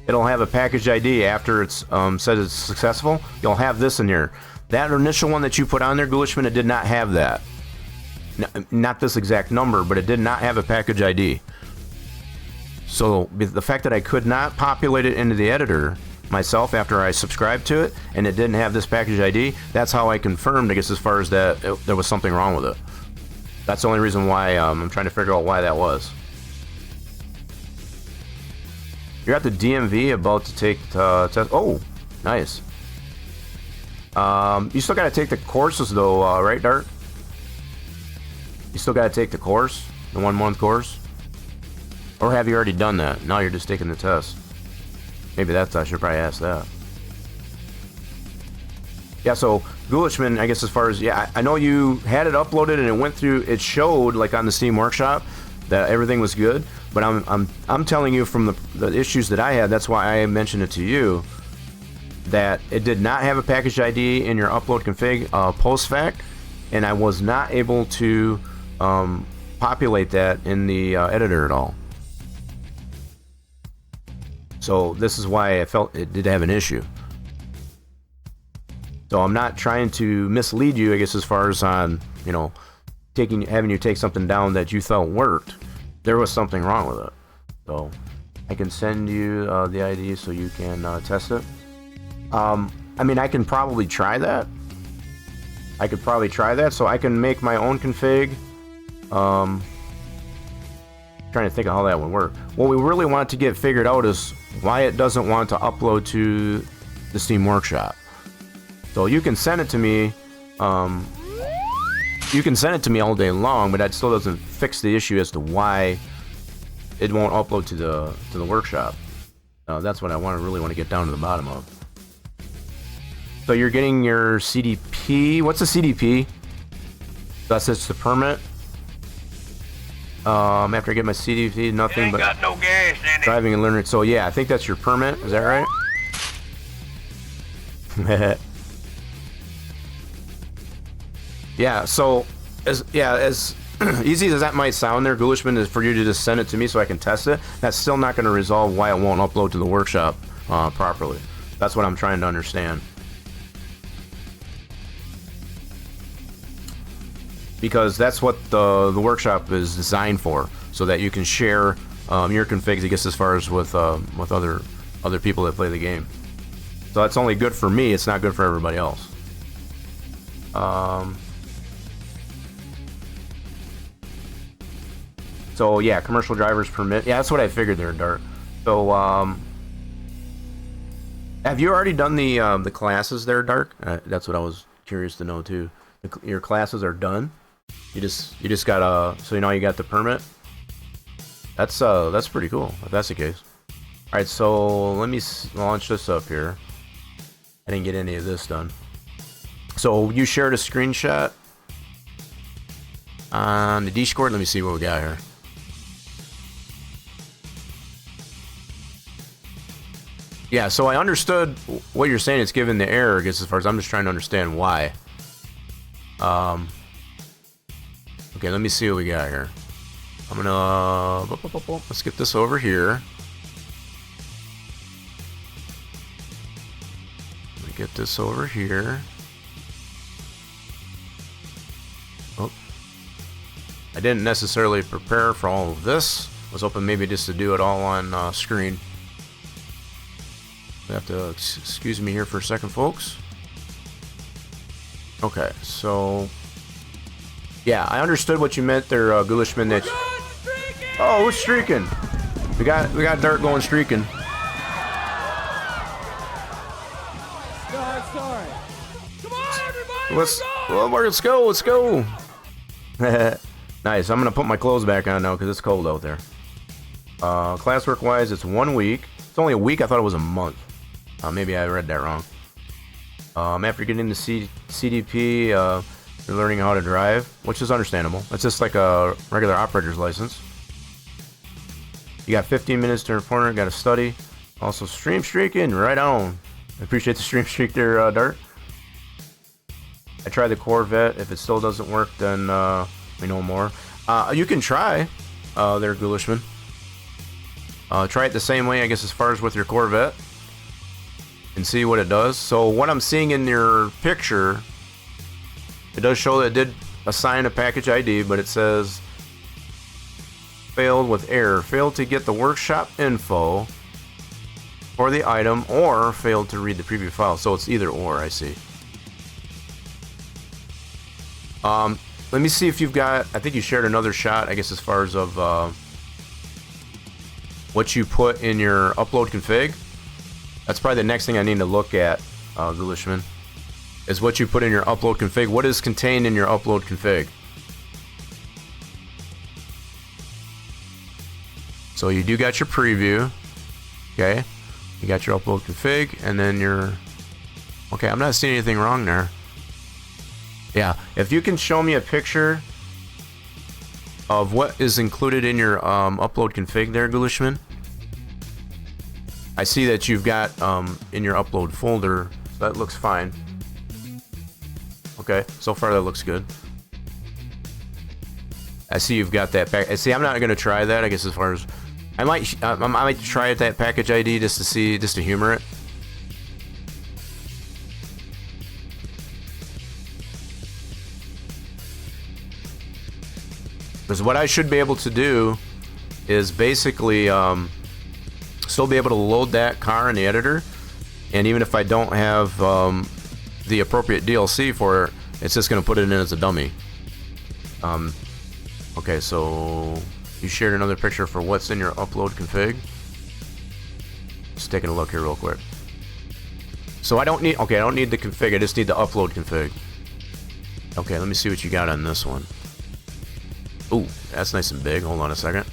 it'll have a package ID after it's says it's successful. You'll have this in here. That initial one that you put on there, Ghoulish, it did not have that. Not this exact number, but it did not have a package ID. So the fact that I could not populate it into the editor myself after I subscribed to it, and it didn't have this package ID, that's how I confirmed, I guess, as far as that there was something wrong with it. That's the only reason why I'm trying to figure out why that was. You're at the DMV about to take the test. Oh, nice. You still got to take the courses though, right, Dart? You still got to take the course, the 1 month course? Or have you already done that? Now you're just taking the test. Maybe I should probably ask that. Yeah, so Ghoulishman, I guess as far as, I know you had it uploaded and it went through, it showed like on the Steam Workshop that everything was good, but I'm telling you from the issues that I had, that's why I mentioned it to you, that it did not have a package ID in your upload config post fact, and I was not able to populate that in the editor at all. So this is why I felt it did have an issue. So I'm not trying to mislead you, I guess, as far as on, having you take something down that you felt worked. There was something wrong with it. So I can send you the ID so you can test it. I can probably try that. So I can make my own config. Trying to think of how that would work. What we really want to get figured out is why it doesn't want to upload to the Steam Workshop. So you can send it to me. You can send it to me all day long, but that still doesn't fix the issue as to why it won't upload to the workshop. That's what I really want to get down to the bottom of. So you're getting your CDP. What's a CDP? That's just the permit. After I get my CDP, nothing but got no gas in it. Driving and learning. So yeah, I think that's your permit. Is that right? Yeah. So as easy as that might sound, there, Ghoulishman, is for you to just send it to me so I can test it. That's still not going to resolve why it won't upload to the workshop properly. That's what I'm trying to understand. Because that's what the workshop is designed for, so that you can share your configs, I guess, as far as with other people that play the game. So that's only good for me. It's not good for everybody else. So yeah, commercial drivers permit. Yeah, that's what I figured there, Dart. So have you already done the classes there, Dark? That's what I was curious to know too. Your classes are done. You just got so you got the permit. That's pretty cool if that's the case. All right, so let me launch this up here. I didn't get any of this done. So you shared a screenshot on the Discord. Let me see what we got here. Yeah, so I understood what you're saying. It's given the error, I guess, as far as I'm just trying to understand why. Okay, let me see what we got here. I'm gonna let's get this over here. get this over here. Oh, I didn't necessarily prepare for all of this. I was hoping maybe just to do it all on screen. You have to excuse me here for a second, folks. Okay, so yeah, I understood what you meant there, Ghoulishman. That we're streaking. We got Dart going streaking. Sorry. Come on, everybody! Let's go. Nice. I'm gonna put my clothes back on now because it's cold out there. Classwork wise, it's 1 week. It's only a week. I thought it was a month. Maybe I read that wrong. After getting the CDP, you're learning how to drive, which is understandable. It's just like a regular operator's license. You got 15 minutes to report. Got to study. Also, streaking. Right on. I appreciate the stream streak there, Dart. I tried the Corvette. If it still doesn't work, then we know more. You can try there, Ghoulishman. Try it the same way, I guess, as far as with your Corvette, and see what it does. So what I'm seeing in your picture, it does show that it did assign a package ID, but it says failed with error. Failed to get the workshop info for the item, or failed to read the preview file. So it's either or, I see. Let me see if you've got, I think you shared another shot, I guess, as far as of what you put in your upload config. That's probably the next thing I need to look at, Ghoulishman, is what you put in your upload config. What is contained in your upload config? So you do got your preview, okay? You got your upload config, and then your... Okay, I'm not seeing anything wrong there. Yeah, if you can show me a picture of what is included in your upload config there, Ghoulishman. I see that you've got in your upload folder, so that looks fine. Okay, so far that looks good. I see you've got that pack. See, I'm not gonna try that. I guess as far as I might try at that package ID just to see, just to humor it. Because what I should be able to do is basically still be able to load that car in the editor, and even if I don't have the appropriate DLC for it, it's just going to put it in as a dummy. Okay, so you shared another picture for what's in your upload config. Just taking a look here real quick. So I don't need, okay, I don't need the config, I just need the upload config. Okay, let me see what you got on this one. Ooh, that's nice and big. Hold on a second.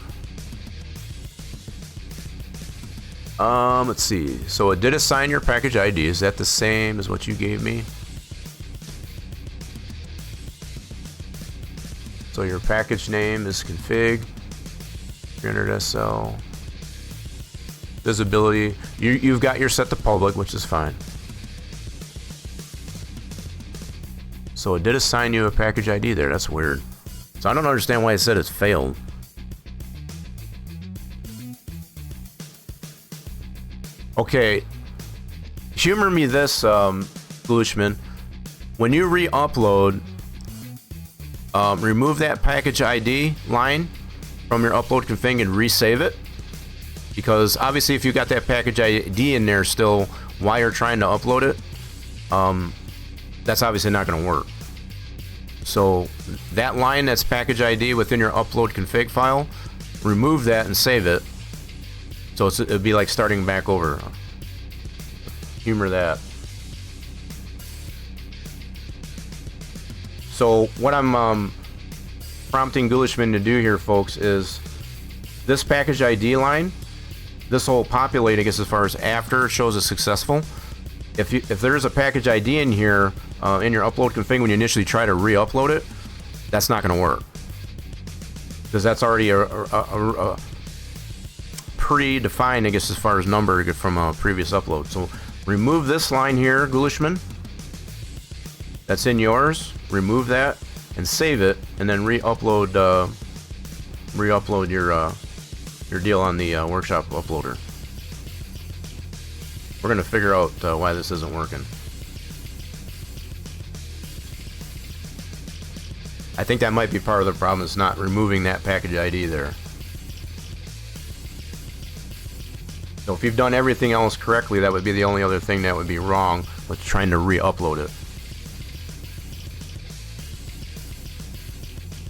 Let's see. So it did assign your package ID. Is that the same as what you gave me? So your package name is config 300SL. Visibility. You've got your set to public, which is fine. So it did assign you a package ID there. That's weird. So I don't understand why it said it's failed. Okay, humor me this, Ghoulishman. When you re-upload, remove that package ID line from your upload config and resave it. Because obviously if you got that package ID in there still while you're trying to upload it, that's obviously not going to work. So that line that's package ID within your upload config file, remove that and save it. So it'd be like starting back over. Humor that. So what I'm prompting Ghoulishman to do here, folks, is this package ID line, this will populate, I guess, as far as after it shows it's successful. If there's a package ID in here in your upload config when you initially try to re-upload it, that's not going to work, because that's already a predefined, I guess, as far as number from a previous upload. So remove this line here, Ghoulishman. That's in yours. Remove that and save it, and then re-upload your deal on the workshop uploader. We're gonna figure out why this isn't working. I think that might be part of the problem, is not removing that package ID there. So if you've done everything else correctly, that would be the only other thing that would be wrong with trying to re-upload it.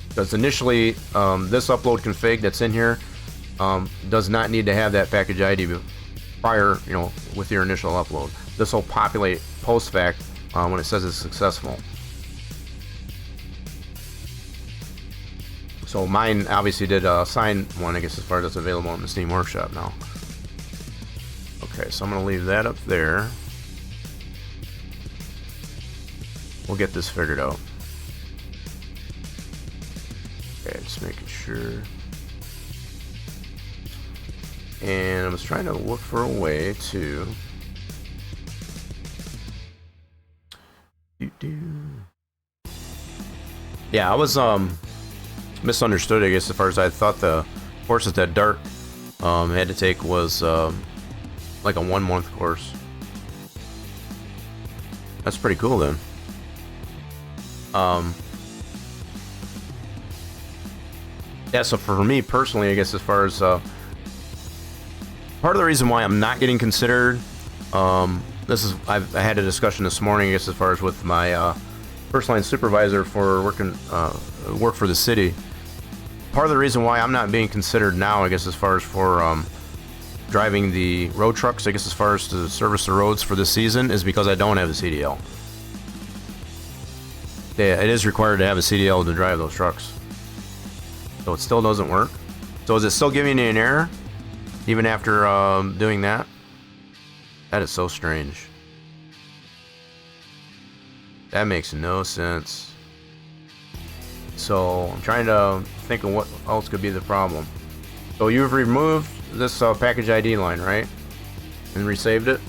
Because initially, this upload config that's in here does not need to have that package ID prior, you know, with your initial upload. This will populate post-fact when it says it's successful. So mine obviously did sign one, I guess, as far as it's available in the Steam Workshop now. Okay, so I'm going to leave that up there. We'll get this figured out. Okay, just making sure. And I was trying to look for a way to... Yeah, I was misunderstood, I guess, as far as I thought the courses that Dart had to take was like a 1 month course. That's pretty cool then. Yeah, so for me personally, I guess, as far as part of the reason why I'm not getting considered, this is, I had a discussion this morning, I guess, as far as with my first line supervisor for work for the city. Part of the reason why I'm not being considered now, I guess, as far as for driving the road trucks, I guess, as far as to service the roads for this season, is because I don't have a CDL. Yeah, it is required to have a CDL to drive those trucks. So it still doesn't work. So is it still giving me an error even after doing that? That is so strange. That makes no sense. So I'm trying to think of what else could be the problem. So you've removed this package ID line, right? And resaved it.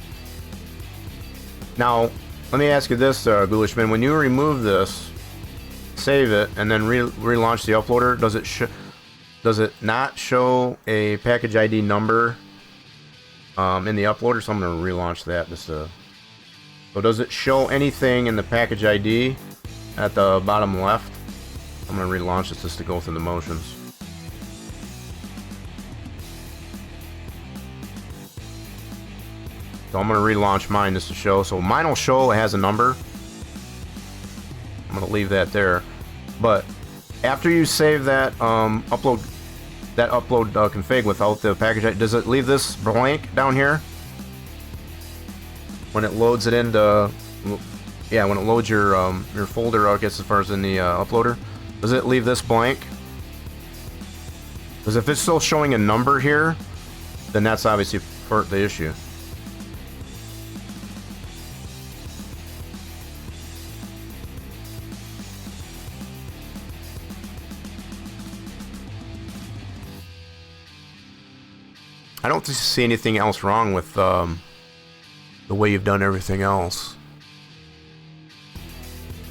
Now, let me ask you this, Ghoulishman. When you remove this, save it, and then relaunch the uploader, does it not show a package ID number in the uploader? So I'm going to relaunch that. So does it show anything in the package ID at the bottom left? I'm going to relaunch this just to go through the motions. So I'm going to relaunch mine just to show. So mine will show it has a number. I'm going to leave that there. But after you save that upload config without the package, does it leave this blank down here? When it loads it into, yeah, when it loads your folder, I guess, as far as in the uploader, does it leave this blank? Because if it's still showing a number here, then that's obviously the issue. I don't see anything else wrong with the way you've done everything else.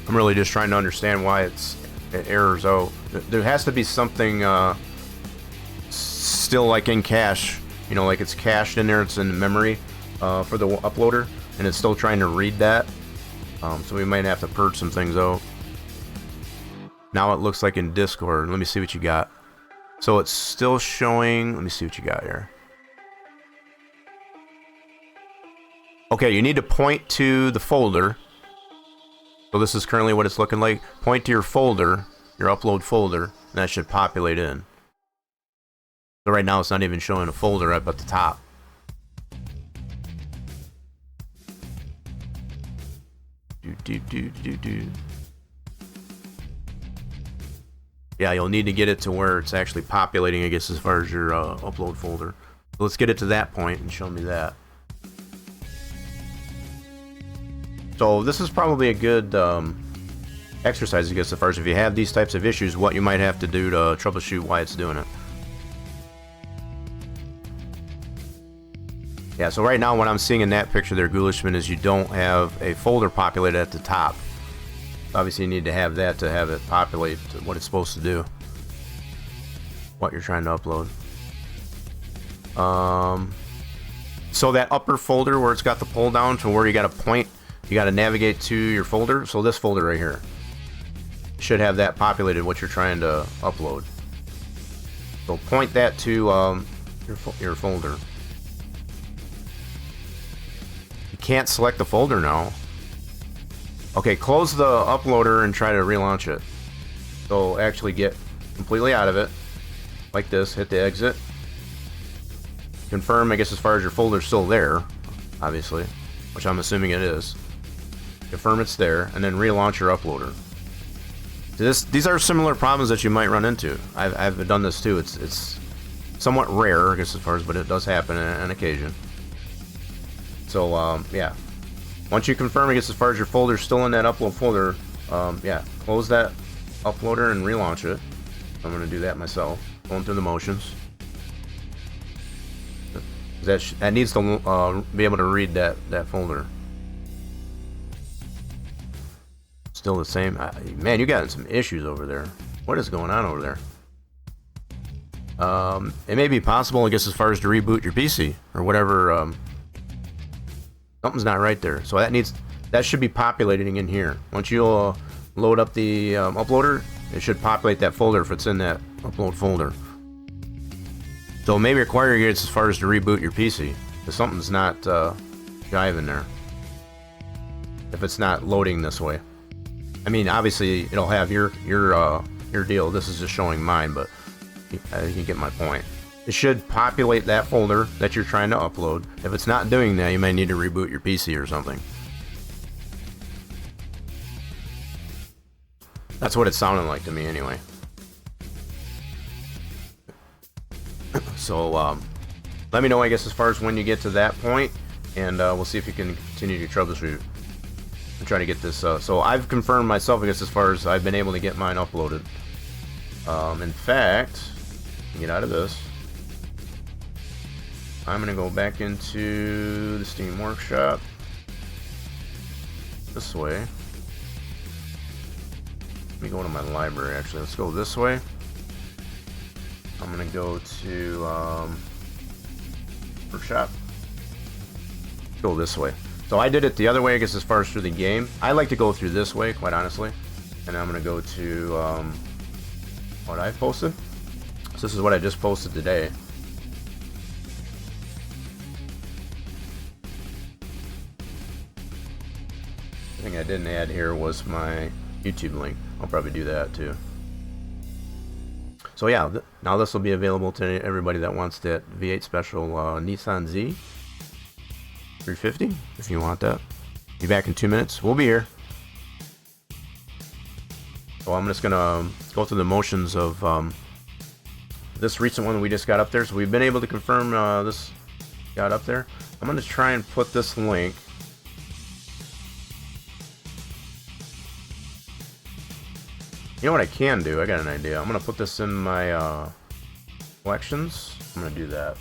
I'm really just trying to understand why it errors out. There has to be something still like in cache, you know, like it's cached in there, it's in memory for the uploader, and it's still trying to read that. So we might have to purge some things out. Now it looks like in Discord. Let me see what you got. So it's still showing. Let me see what you got here. Okay, you need to point to the folder. So this is currently what it's looking like. Point to your folder, your upload folder, and that should populate in. So right now it's not even showing a folder up at the top. Yeah, you'll need to get it to where it's actually populating, I guess, as far as your upload folder. So let's get it to that point and show me that. So this is probably a good exercise, I guess, as far as if you have these types of issues, what you might have to do to troubleshoot why it's doing it. Yeah, so right now what I'm seeing in that picture there, Ghoulishman, is you don't have a folder populated at the top. Obviously you need to have that to have it populate what it's supposed to do, what you're trying to upload. So that upper folder where it's got the pull down to where you got to point, you got to navigate to your folder. So this folder right here should have that populated, what you're trying to upload. So point that to your folder. You can't select the folder now. Okay, close the uploader and try to relaunch it. So actually get completely out of it, like this, hit the exit. Confirm, I guess, as far as your folder's still there, obviously, which I'm assuming it is. Confirm it's there, and then relaunch your uploader. These are similar problems that you might run into. I've done this too. It's somewhat rare, I guess, as far as, but it does happen on occasion. So yeah, once you confirm, I guess, as far as your folder's still in that upload folder, yeah, close that uploader and relaunch it. I'm going to do that myself, going through the motions. That needs to be able to read that folder. Still the same. Man, you got some issues over there. What is going on over there? It may be possible, I guess, as far as to reboot your PC or whatever. Something's not right there. So that should be populating in here. Once you load up the uploader, it should populate that folder if it's in that upload folder. So it may require you as far as to reboot your PC, because something's not jiving there. If it's not loading this way. I mean, obviously it'll have your deal. This is just showing mine, but you get my point. It should populate that folder that you're trying to upload. If it's not doing that, you may need to reboot your PC or something. That's what it sounded like to me anyway. So let me know, I guess, as far as when you get to that point, and we'll see if you can continue to troubleshoot. I'm trying to get this. So I've confirmed myself, I guess, as far as I've been able to get mine uploaded. In fact, get out of this. I'm gonna go back into the Steam Workshop this way. Let me go to my library. Actually, let's go this way. I'm gonna go to Workshop. Go this way. So I did it the other way, I guess, as far as through the game. I like to go through this way, quite honestly. And I'm gonna go to what I posted. So this is what I just posted today. The thing I didn't add here was my YouTube link. I'll probably do that too. So yeah, now this will be available to everybody that wants that V8 special Nissan Z 350, if you want that. Be back in 2 minutes. We'll be here. So I'm just gonna go through the motions of this recent one that we just got up there. So we've been able to confirm this got up there. I'm gonna try and put this link. You know what I can do? I got an idea. I'm gonna put this in my collections. I'm gonna do that.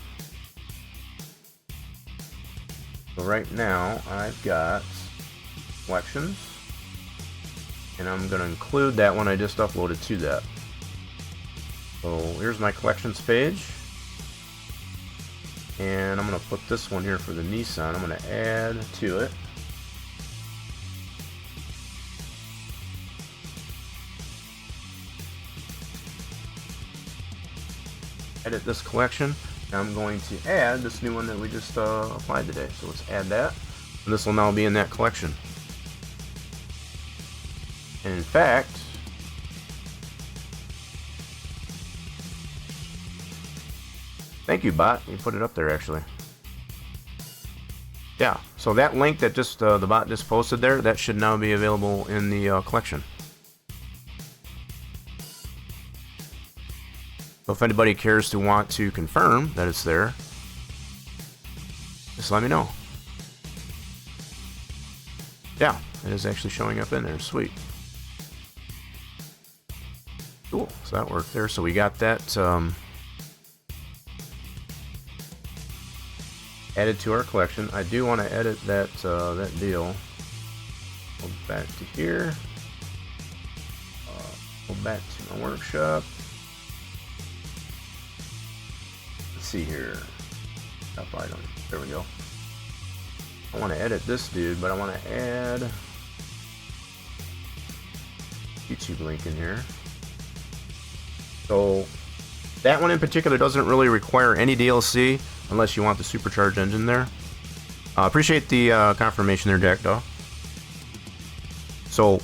So right now I've got collections, and I'm gonna include that one I just uploaded to that. So here's my collections page, and I'm gonna put this one here for the Nissan. I'm gonna add to it. Edit this collection. Now I'm going to add this new one that we just applied today. So let's add that, and this will now be in that collection. And in fact, thank you, bot. You put it up there actually. Yeah. So that link that just the bot just posted there, that should now be available in the collection. So if anybody cares to want to confirm that it's there, just let me know. Yeah, it is actually showing up in there. Sweet. Cool. So that worked there. So we got that added to our collection. I do want to edit that that deal. Go back to here. Go back to my workshop. See here, top item. There we go. I want to edit this dude, but I want to add YouTube link in here. So that one in particular doesn't really require any DLC unless you want the supercharged engine there. Appreciate the confirmation there, Jack Daw. So,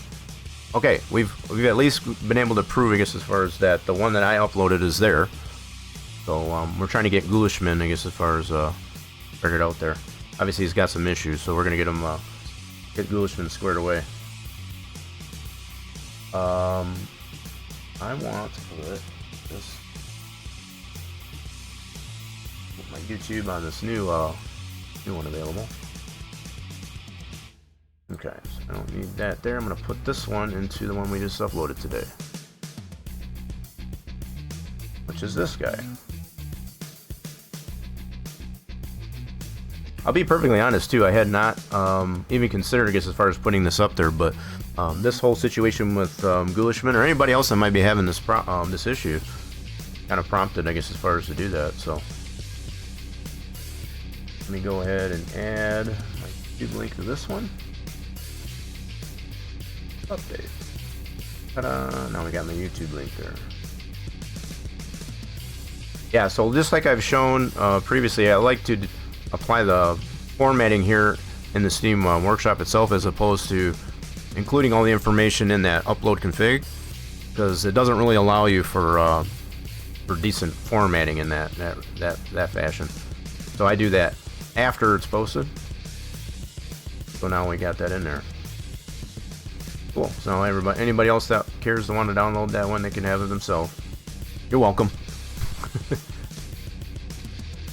okay, we've at least been able to prove, I guess, as far as that the one that I uploaded is there. So we're trying to get Ghulishman, I guess, as far as figured out there. Obviously, he's got some issues, so we're gonna get him get Ghulishman squared away. I want to put this. Put my YouTube on this new one available. Okay, so I don't need that there. I'm gonna put this one into the one we just uploaded today, which is this guy. I'll be perfectly honest too, I had not even considered, I guess, as far as putting this up there, but this whole situation with Ghulishman or anybody else that might be having this this issue kind of prompted, I guess, as far as to do that. So let me go ahead and add my YouTube link to this one. Update. Ta-da! Now we got my YouTube link there. Yeah, so just like I've shown previously, I like to apply the formatting here in the Steam Workshop itself as opposed to including all the information in that upload config, because it doesn't really allow you for decent formatting in that fashion. So I do that after it's posted. So now we got that in there. Cool. So now anybody else that cares to want to download that one, they can have it themselves. You're welcome.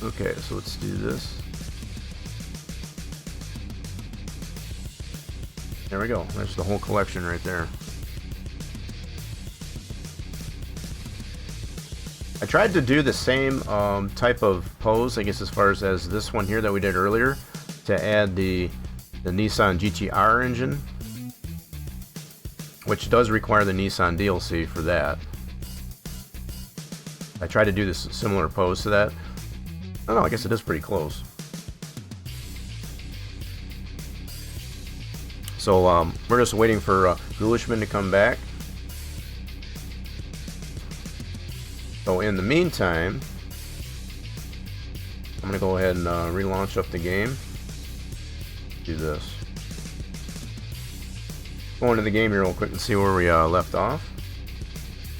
Okay, so let's do this. There we go. That's the whole collection right there. I tried to do the same type of pose, I guess, as far as this one here that we did earlier, to add the Nissan GT-R engine, which does require the Nissan DLC for that. I tried to do this similar pose to that. I don't know, I guess it is pretty close. So we're just waiting for Ghulishman to come back. So in the meantime, I'm gonna go ahead and relaunch up the game. Do this. Go into the game here real quick and see where we left off.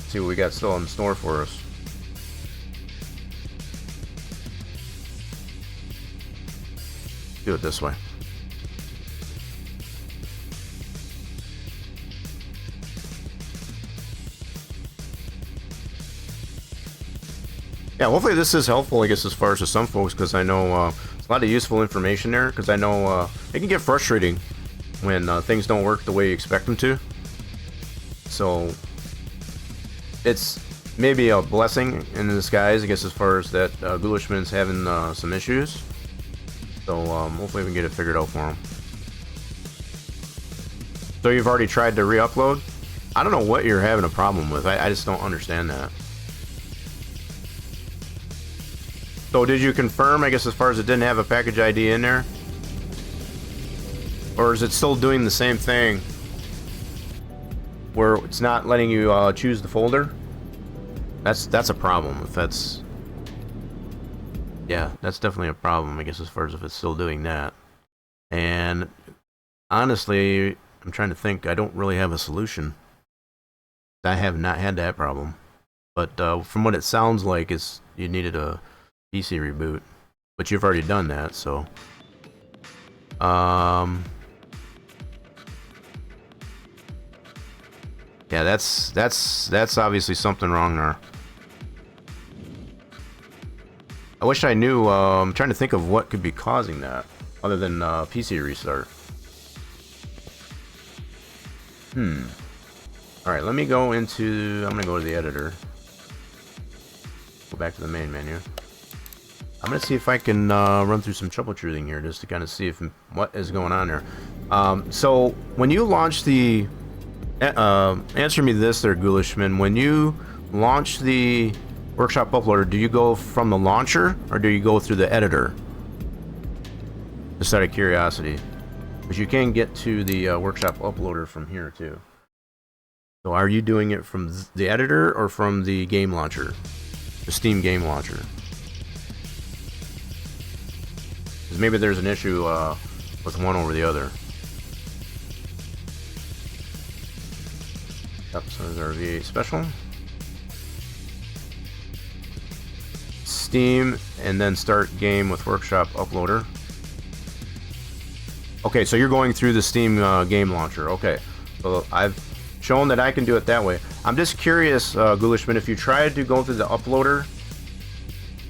See what we got still in store for us. Do it this way. Yeah, hopefully this is helpful, I guess, as far as to some folks, because I know there's a lot of useful information there, because I know it can get frustrating when things don't work the way you expect them to. So it's maybe a blessing in disguise, I guess, as far as that Ghulishman's having some issues. So hopefully we can get it figured out for him. So you've already tried to re-upload? I don't know what you're having a problem with. I just don't understand that. So did you confirm, I guess, as far as it didn't have a package ID in there? Or is it still doing the same thing where it's not letting you choose the folder? That's a problem. If that's... Yeah, that's definitely a problem, I guess, as far as if it's still doing that. And honestly, I'm trying to think. I don't really have a solution. I have not had that problem. But from what it sounds like, is you needed a PC reboot. But you've already done that, so... Yeah, that's obviously something wrong there. I wish I knew. I'm trying to think of what could be causing that, other than PC restart. All right, let me go into. I'm gonna go to the editor. Go back to the main menu. I'm gonna see if I can run through some troubleshooting here, just to kind of see if what is going on there. So when you launch the answer me this there, Ghulishman. When you launch the Workshop Uploader, do you go from the launcher or do you go through the editor? Just out of curiosity, because you can get to the Workshop Uploader from here too. So are you doing it from the editor or from the game launcher? The Steam game launcher? Because maybe there's an issue with one over the other. Yep, so there's our V8 special. Steam, and then start game with Workshop Uploader. Okay, so you're going through the Steam game launcher. Okay, so I've shown that I can do it that way. I'm just curious, Ghoulishman, if you tried to go through the uploader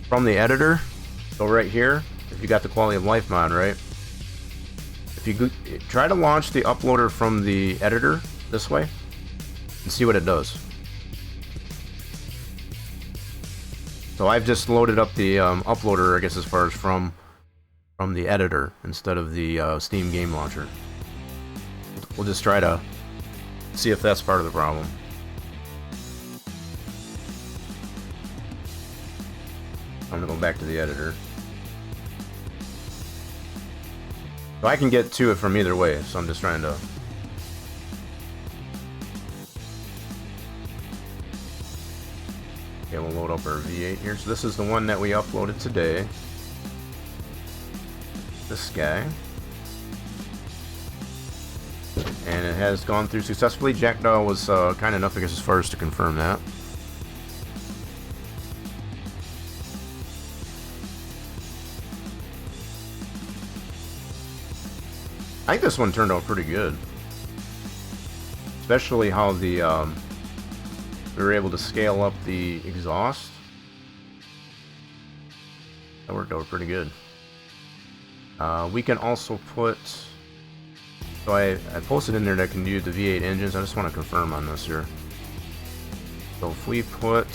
from the editor, so right here, if you got the quality of life mod, right? If you try to launch the uploader from the editor this way, and see what it does. So I've just loaded up the uploader, I guess, as far as from the editor instead of the Steam game launcher. We'll just try to see if that's part of the problem. I'm gonna go back to the editor. So I can get to it from either way, so I'm just trying to... Okay, we'll load up our V8 here. So this is the one that we uploaded today. This guy. And it has gone through successfully. Jackdaw was kind enough, I guess, as far as to confirm that. I think this one turned out pretty good. Especially how the we were able to scale up the exhaust. That worked out pretty good. We can also put... So I posted in there that I can use the V8 engines. I just want to confirm on this here. So if we put...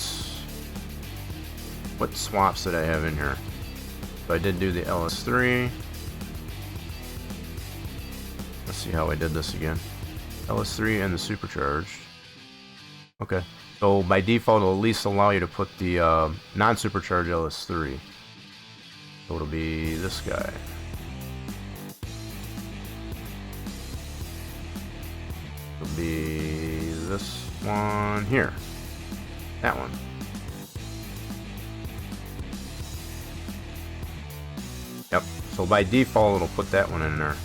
What swaps did I have in here? So I did do the LS3. Let's see how I did this again. LS3 and the supercharged. Okay. So by default, it'll at least allow you to put the non-supercharged LS3. So it'll be this guy. It'll be this one here. That one. Yep. So by default, it'll put that one in there.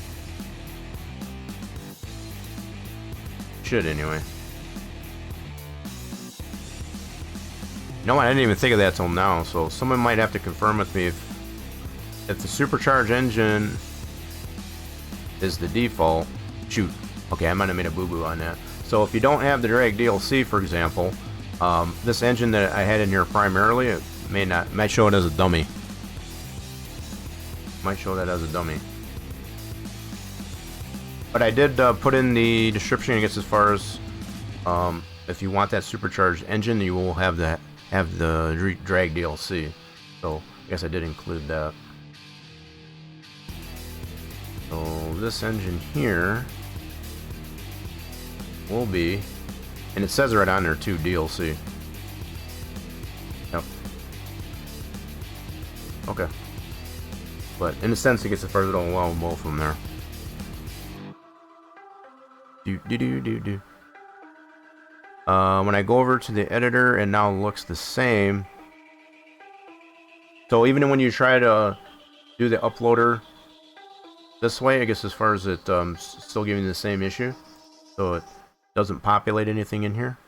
Should anyway. You know what? I didn't even think of that till now. So someone might have to confirm with me if the supercharged engine is the default. Shoot. Okay, I might have made a boo-boo on that. So if you don't have the drag DLC, for example, this engine that I had in here primarily, it might show it as a dummy. Might show that as a dummy. But I did put in the description, I guess, as far as if you want that supercharged engine, you will have the drag DLC. So I guess I did include that. So this engine here will be, and it says right on there too, DLC. Yep. Okay. But in a sense, I guess as far as it'll allow both of them there. When I go over to the editor, it now looks the same. So even when you try to do the uploader this way, I guess as far as it still giving you the same issue. So it doesn't populate anything in here.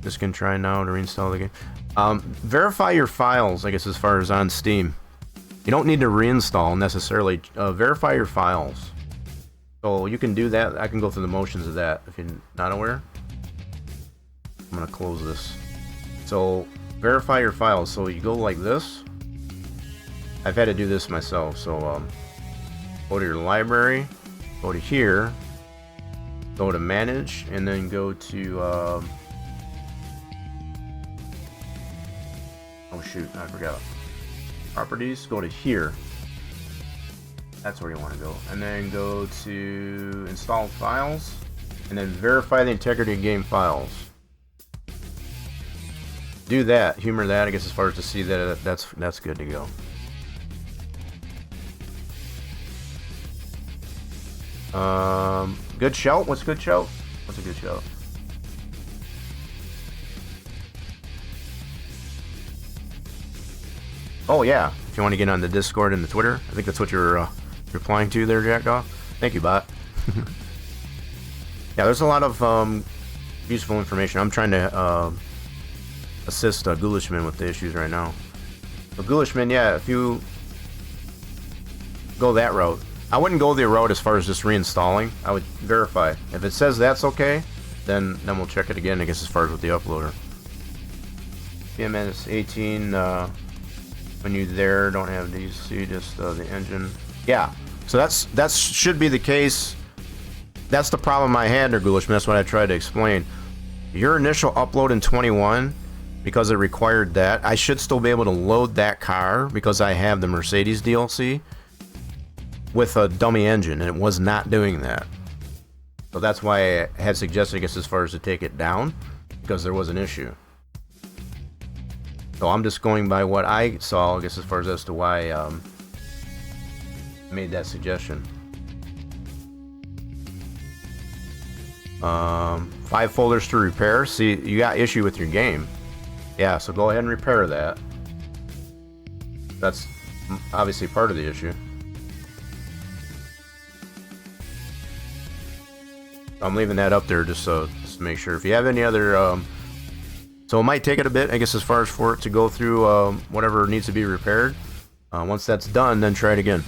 Just gonna try now to reinstall the game. Verify your files, I guess, as far as on Steam. You don't need to reinstall necessarily. Verify your files. So you can do that. I can go through the motions of that if you're not aware. I'm gonna close this. So verify your files. So you go like this. I've had to do this myself. So go to your library, go to here, go to manage, and then go to oh shoot, I forgot. Properties, go to here. That's where you want to go. And then go to install files, and then verify the integrity of game files. Do that, humor that, I guess, as far as to see that that's good to go. Good shout. What's good shout? What's a good shout? Oh yeah, if you want to get on the Discord and the Twitter, I think that's what you're replying to there, Jackdaw. Thank you, bot. Yeah, there's a lot of useful information. I'm trying to assist Ghoulishman with the issues right now. But Ghoulishman, yeah, if you go that route, I wouldn't go the route as far as just reinstalling. I would verify. If it says that's okay, then we'll check it again, I guess, as far as with the uploader. PMS 18, when you're there, don't have DC, just the engine. Yeah, so that should be the case. That's the problem I had there, Ghoulish. That's what I tried to explain. Your initial upload in 21, because it required that, I should still be able to load that car because I have the Mercedes DLC with a dummy engine, and it was not doing that. So that's why I had suggested, I guess, as far as to take it down, because there was an issue. So I'm just going by what I saw, I guess, as far as to why I made that suggestion. 5 folders to repair. See, you got issue with your game. Yeah, so go ahead and repair that. That's obviously part of the issue. I'm leaving that up there just to make sure. If you have any other, so it might take it a bit, I guess, as far as for it to go through whatever needs to be repaired. Once that's done, then try it again.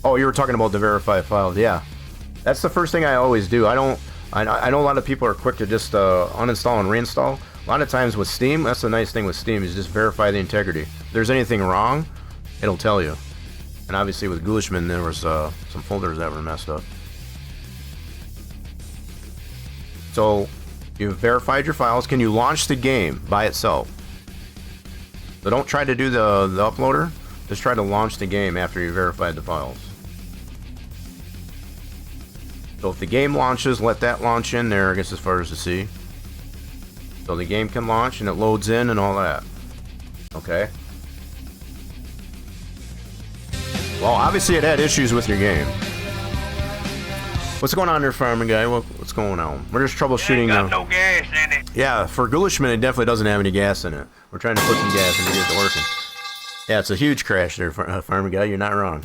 Oh, you were talking about the verify files. Yeah, that's the first thing I always do. I know a lot of people are quick to just uninstall and reinstall. A lot of times with Steam, that's the nice thing with Steam, is just verify the integrity. If there's anything wrong, it'll tell you. And obviously with Ghoulishman, there was some folders that were messed up. So you've verified your files. Can you launch the game by itself? So don't try to do the uploader. Just try to launch the game after you verified the files. So if the game launches, let that launch in there, I guess, as far as to see. So the game can launch and it loads in and all that. Okay. Well, obviously it had issues with your game. What's going on there, Farming Guy? What's going on? We're just troubleshooting. It ain't got no gas in it. Yeah, for Ghoulishman, it definitely doesn't have any gas in it. We're trying to put some gas in to get it working. Yeah, it's a huge crash there, Farming Guy. You're not wrong.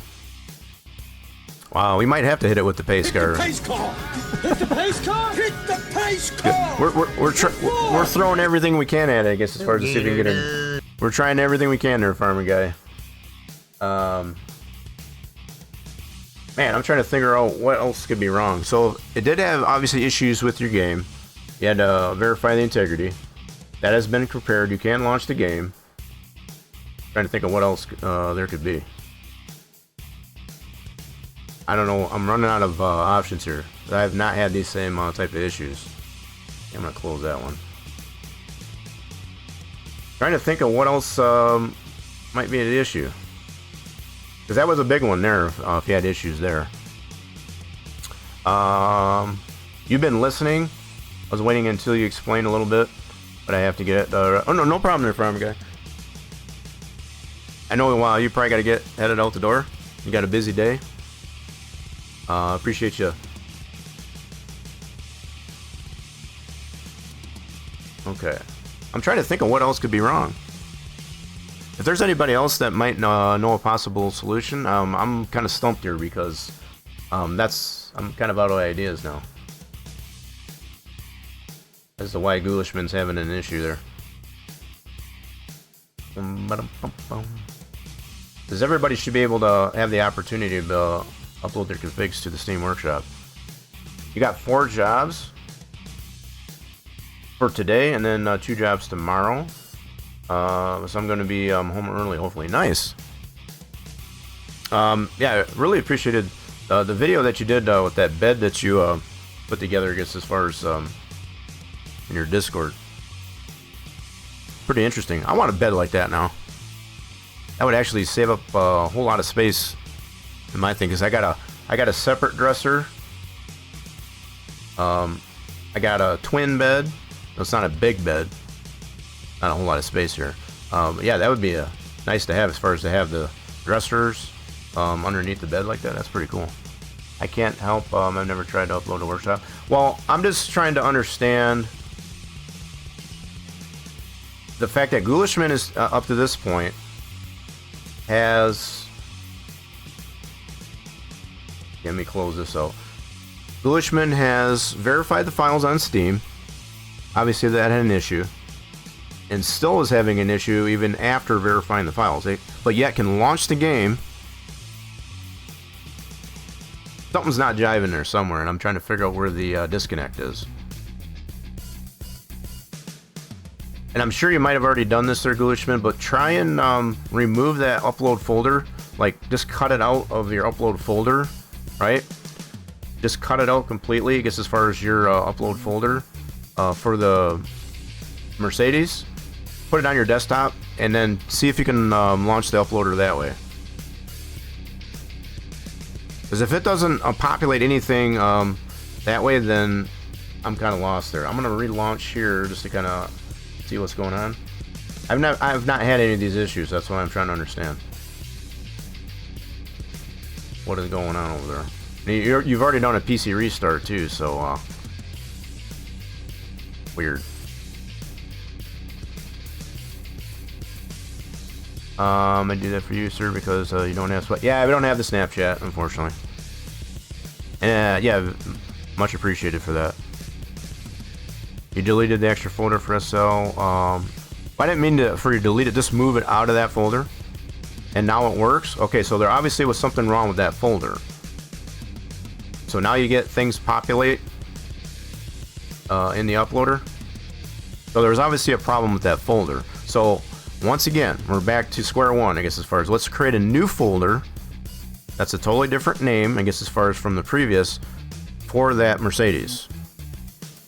Wow, we might have to hit it with the pace car. Hit the pace car! Hit the pace car! Hit the pace car! We're throwing everything we can at it, I guess, as far as to see if we can get in. We're trying everything we can there, Farming Guy. Man, I'm trying to figure out what else could be wrong. So it did have obviously issues with your game. You had to verify the integrity. That has been prepared. You can launch the game. Trying to think of what else there could be. I don't know. I'm running out of options here. I have not had these same type of issues. I'm gonna close that one. Trying to think of what else might be an issue. Because that was a big one there, if you had issues there. You've been listening. I was waiting until you explained a little bit, but I have to get... oh, no problem there, Farmer Guy. I know, wow, you probably got to get headed out the door. You got a busy day. Appreciate you. Okay. I'm trying to think of what else could be wrong. If there's anybody else that might know a possible solution, I'm kind of stumped here because I'm kind of out of ideas now. As to why Ghoulishman's having an issue there. Because everybody should be able to have the opportunity to upload their configs to the Steam Workshop. You got 4 jobs for today, and then 2 jobs tomorrow. So I'm going to be home early, hopefully. Nice. Yeah, I really appreciated the video that you did with that bed that you put together, I guess, as far as in your Discord. Pretty interesting. I want a bed like that now. That would actually save up a whole lot of space in my thing, because I got a separate dresser. I got a twin bed. It's not a big bed. Not a whole lot of space here. Yeah, that would be nice to have, as far as to have the dressers underneath the bed like that. That's pretty cool. I can't help, I've never tried to upload a workshop. Well, I'm just trying to understand the fact that Ghoulishmen is, up to this point, has... Let me close this out. Ghoulishmen has verified the files on Steam. Obviously that had an issue. And still is having an issue even after verifying the files. But yet can launch the game. Something's not jiving there somewhere, and I'm trying to figure out where the disconnect is. And I'm sure you might have already done this there, Ghoulishmen, but try and remove that upload folder. Like, just cut it out of your upload folder, right? Just cut it out completely, I guess, as far as your upload folder for the Mercedes. Put it on your desktop, and then see if you can launch the uploader that way. Because if it doesn't populate anything that way, then I'm kind of lost there. I'm going to relaunch here just to kind of see what's going on. I've not had any of these issues. That's why I'm trying to understand what is going on over there. You've already done a PC restart too, so weird. I do that for you, sir, because you don't have... Yeah, we don't have the Snapchat, unfortunately. And yeah, much appreciated for that. You deleted the extra folder for SL. I didn't mean for you to delete it. Just move it out of that folder. And now it works. Okay, so there obviously was something wrong with that folder. So now you get things populate in the uploader. So there was obviously a problem with that folder. So once again, we're back to square one, I guess, as far as let's create a new folder. That's a totally different name, I guess, as far as from the previous, for that Mercedes.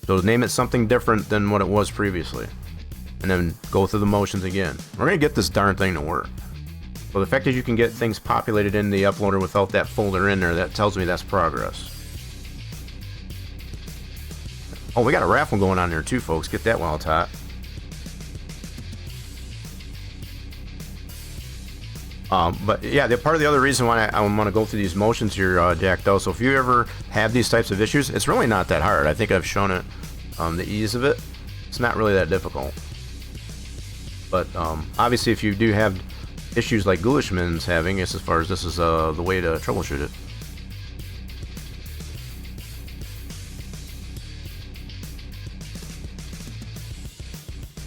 So name it something different than what it was previously. And then go through the motions again. We're going to get this darn thing to work. So the fact that you can get things populated in the uploader without that folder in there, that tells me that's progress. Oh, we got a raffle going on there too, folks. Get that while it's hot. But yeah, part of the other reason why I want to go through these motions here, Jack, though, so if you ever have these types of issues, it's really not that hard. I think I've shown it, the ease of it. It's not really that difficult. But obviously, if you do have issues like Ghoulisman's having, as far as this is the way to troubleshoot it.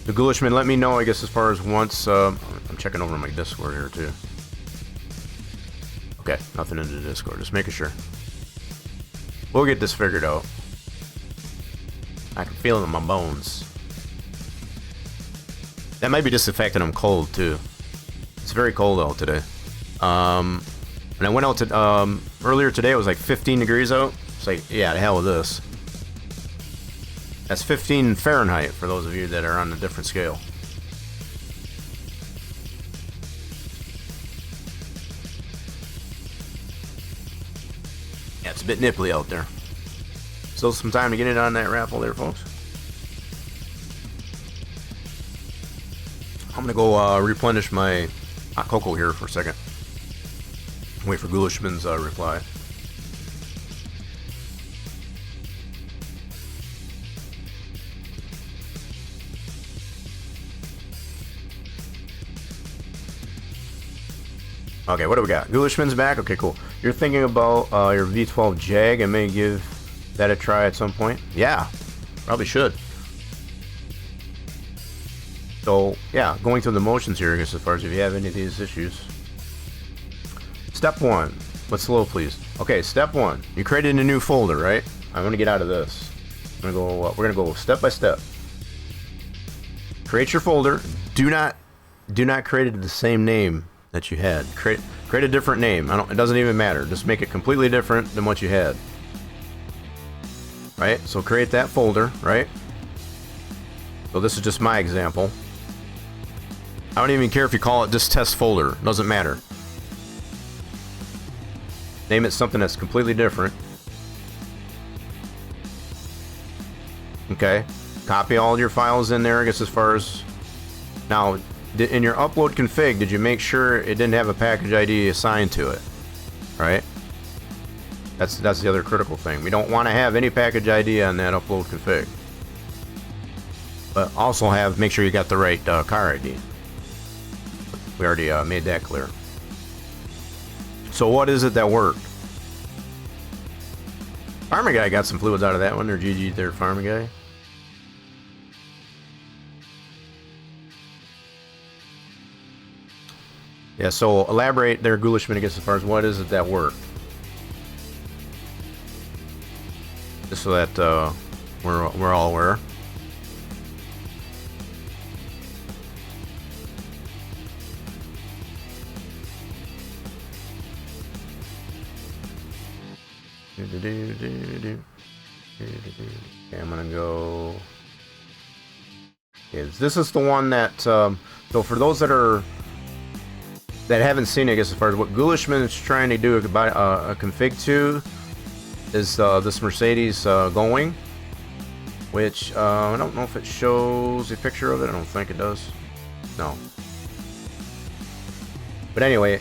The Ghoulisman, let me know, I guess, as far as once... I'm checking over my Discord here, too. Okay, nothing in the Discord, just making sure. We'll get this figured out. I can feel it in my bones. That might be just the fact that I'm cold, too. It's very cold out today. And I went out to... earlier today, it was like 15 degrees out. It's like, yeah, the hell with this. That's 15 Fahrenheit, for those of you that are on a different scale. Yeah, it's a bit nipply out there. Still some time to get it on that raffle there, folks. I'm gonna go replenish my hot cocoa here for a second. Wait for Ghoulisman's reply. Okay, what do we got? Ghoulisman's back? Okay, cool. You're thinking about your V12 Jag and may give that a try at some point? Yeah, probably should. So, yeah, going through the motions here, I guess, as far as if you have any of these issues. Step one. Let's slow, please. Okay, step one. You created a new folder, right? I'm going to get out of this. We're going to go step by step. Create your folder. Do not create it the same name that you had. Create a different name. It doesn't even matter. Just make it completely different than what you had. Right? So create that folder, right? So this is just my example. I don't even care if you call it just test folder. Doesn't matter. Name it something that's completely different. Okay. Copy all your files in there, I guess, as far as... Now, in your upload config, did you make sure it didn't have a package ID assigned to it? Right? That's the other critical thing. We don't want to have any package ID on that upload config. But also make sure you got the right car ID. We already made that clear. So what is it that worked? Farming Guy got some fluids out of that one. Or GG there, Farming Guy. Yeah, so elaborate there, Ghoulishman, I guess, as far as what is it that worked. Just so that we're all aware. Okay, I'm gonna go. Okay, this is the one that. So for those that haven't seen it, I guess, as far as what Ghoulishman is trying to do about a config to is this Mercedes going, which I don't know if it shows a picture of it. I don't think it does. No. But anyway,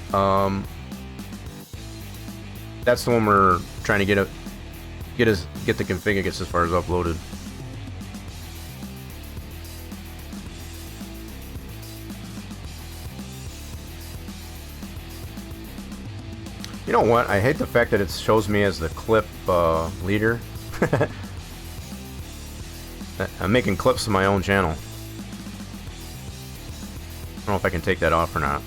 that's the one we're trying to get the config, I guess, as far as uploaded. You know what? I hate the fact that it shows me as the clip leader. I'm making clips of my own channel. I don't know if I can take that off or not.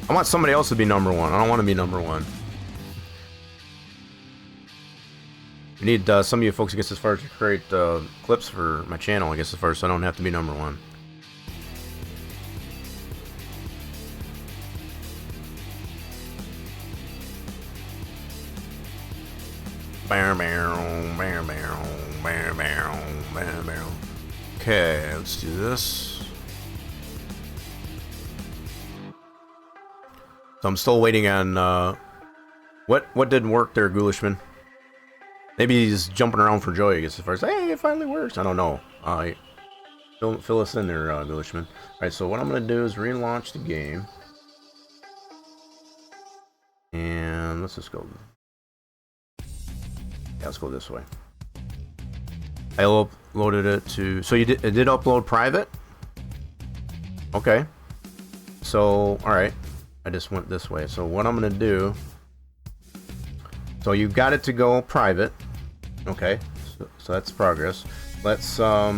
I want somebody else to be number one. I don't want to be number one. We need some of you folks, I guess, as far as to create clips for my channel, I guess, as far as so I don't have to be number one. Okay, let's do this. So I'm still waiting on what didn't work there, Ghoulishman. Maybe he's jumping around for joy, I guess, as far as, hey, it finally works. I don't know. Fill us in there, Ghoulishman. Alright, so what I'm going to do is relaunch the game. And let's just go. Yeah, let's go this way. I uploaded it to... So it did upload private? Okay. So, alright. I just went this way. So what I'm going to do... So you got it to go private. Okay. So that's progress. Let's... So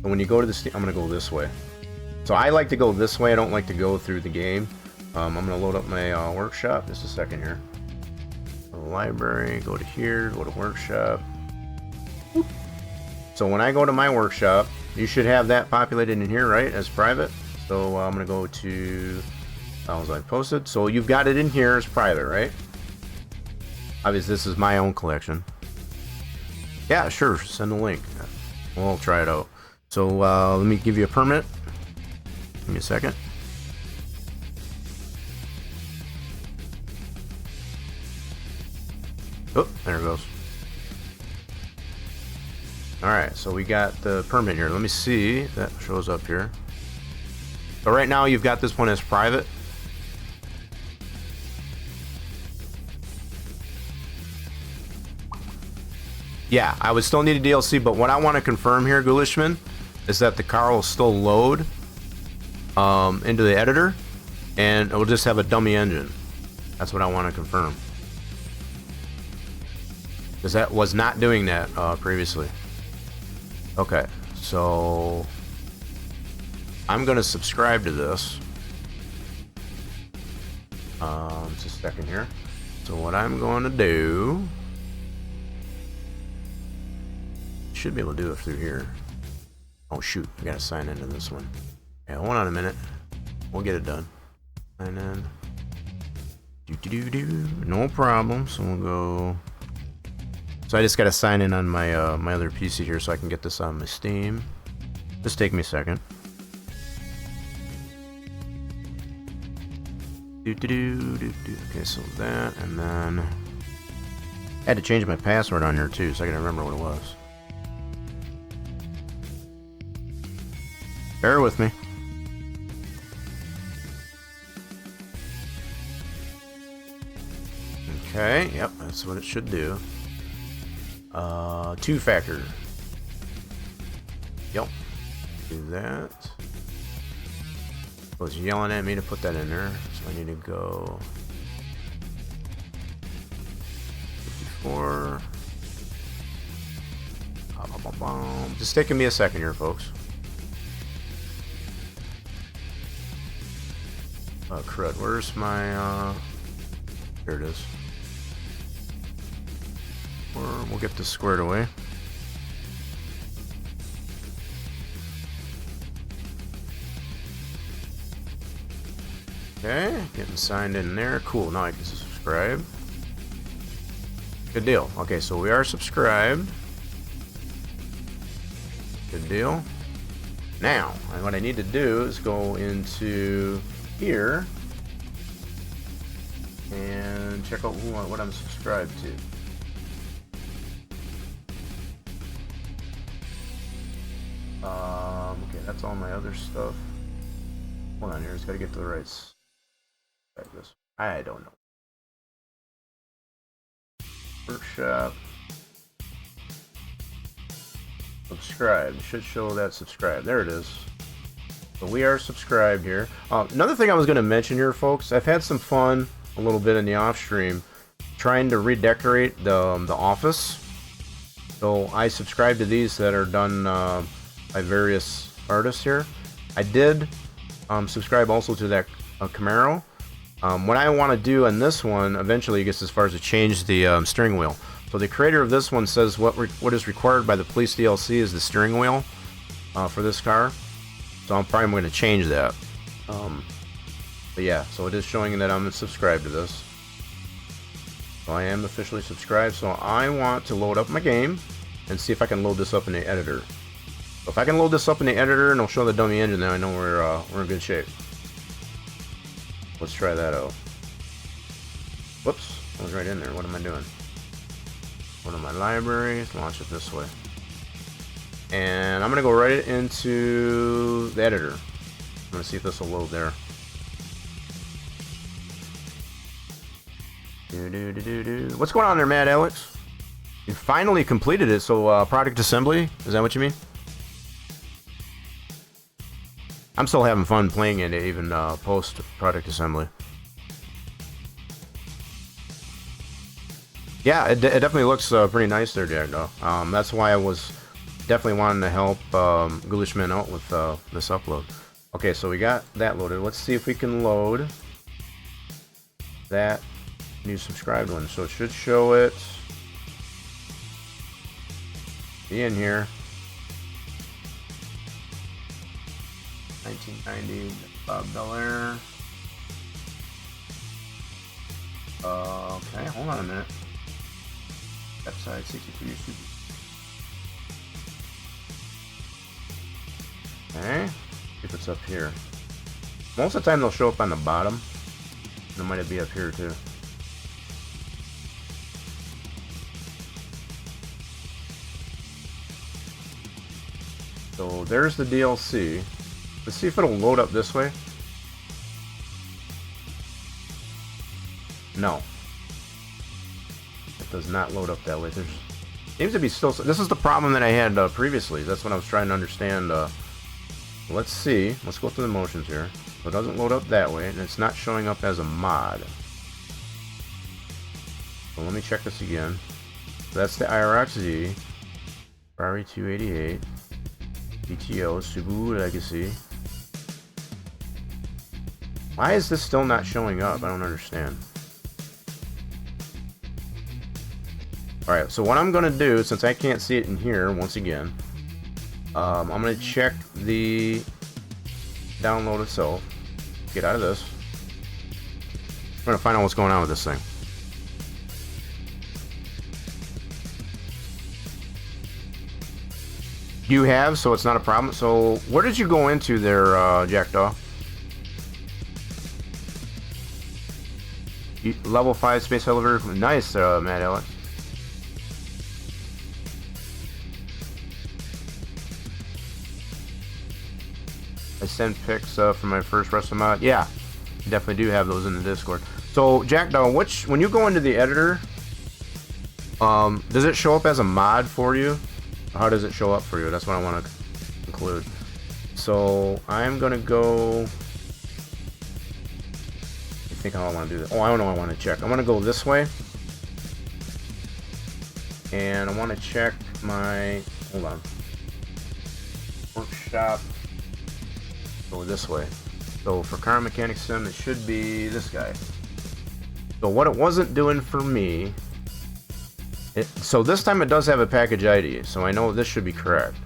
when you go to the... I'm going to go this way. So I like to go this way. I don't like to go through the game. I'm going to load up my workshop. Just a second here. Library, go to here, go to workshop. Whoop. So when I go to my workshop, you should have that populated in here, right, as private. So I'm gonna go to files I posted. So you've got it in here as private, right? Obviously this is my own collection. Yeah, sure, send a link. We'll try it out. So let me give you a permit. Give me a second. Oh, there it goes. Alright, so we got the permit here. Let me see if that shows up here. So right now you've got this one as private. Yeah, I would still need a DLC, but what I want to confirm here, Ghoulishman, is that the car will still load into the editor, and it will just have a dummy engine. That's what I want to confirm. Because that was not doing that previously. Okay, so I'm going to subscribe to this. Just a second here. So what I'm going to do... Should be able to do it through here. Oh shoot, I gotta sign into this one. Yeah, hold on a minute. We'll get it done. Sign in. No problem. So we'll go... So I just gotta sign in on my my other PC here so I can get this on my Steam. Just take me a second. Okay, so that, and then I had to change my password on here too, so I gotta remember what it was. Bear with me. Okay, yep, that's what it should do. Two-factor. Yep. Do that. Was yelling at me to put that in there, so I need to go 54. Just taking me a second here, folks. Crud, where's my here it is. We'll get this squared away. Okay, getting signed in there. Cool, now I can subscribe. Good deal. Okay, so we are subscribed. Good deal. Now, what I need to do is go into here and check out what I'm subscribed to. Okay, that's all my other stuff. Hold on here, it's got to get to the right side. Like this. I don't know. Workshop. Subscribe. Should show that subscribe. There it is. So we are subscribed here. Another thing I was going to mention here, folks, I've had some fun a little bit in the off stream trying to redecorate the office. So I subscribe to these that are done by various artists here. I did subscribe also to that Camaro. What I want to do on this one eventually gets as far as to change the steering wheel. So the creator of this one says what is required by the police DLC is the steering wheel for this car. So I'm probably going to change that. But yeah, so it is showing that I'm subscribed to this. So I am officially subscribed. So I want to load up my game and see if I can load this up in the editor. So if I can load this up in the editor and it'll show the dummy engine, then I know we're in good shape. Let's try that out. Whoops, I was right in there. What am I doing? Go to my library, launch it this way. And I'm going to go right into the editor. I'm going to see if this will load there. What's going on there, Mad Alex? You finally completed it, so product assembly? Is that what you mean? I'm still having fun playing it, even post product assembly. Yeah, it definitely looks pretty nice there, Jack, though. That's why I was definitely wanting to help Ghoulish Man out with this upload. Okay, so we got that loaded. Let's see if we can load that new subscribed one. So it should show it. Be in here. 1990 Bel Air. Okay, hold on a minute. Left side 63 super. Okay, if it's up here. Most of the time they'll show up on the bottom. It might be up here too. So there's the DLC. Let's see if it'll load up this way. No. It does not load up that way. There seems to be still... This is the problem that I had previously. That's what I was trying to understand. Let's see. Let's go through the motions here. So it doesn't load up that way, and it's not showing up as a mod. So let me check this again. So that's the IRXZ. Ferrari 288. GTO. Subaru Legacy. Why is this still not showing up? I don't understand. Alright, so what I'm going to do, since I can't see it in here, once again, I'm going to check the download itself. Get out of this. I'm going to find out what's going on with this thing. You have, so it's not a problem. So, where did you go into there, Jackdaw? Level 5 space elevator. Nice, Matt Alex. I send pics from my first restomod. Yeah, definitely do have those in the Discord. So Jackdaw, when you go into the editor, does it show up as a mod for you? How does it show up for you? That's what I want to include. So I'm gonna go. I think how I want to do this. Oh, I don't know. I want to check. I want to go this way, and I want to check my. Hold on. Workshop. Go this way. So for Car Mechanic Sim, it should be this guy. So what it wasn't doing for me. So this time it does have a package ID, so I know this should be correct.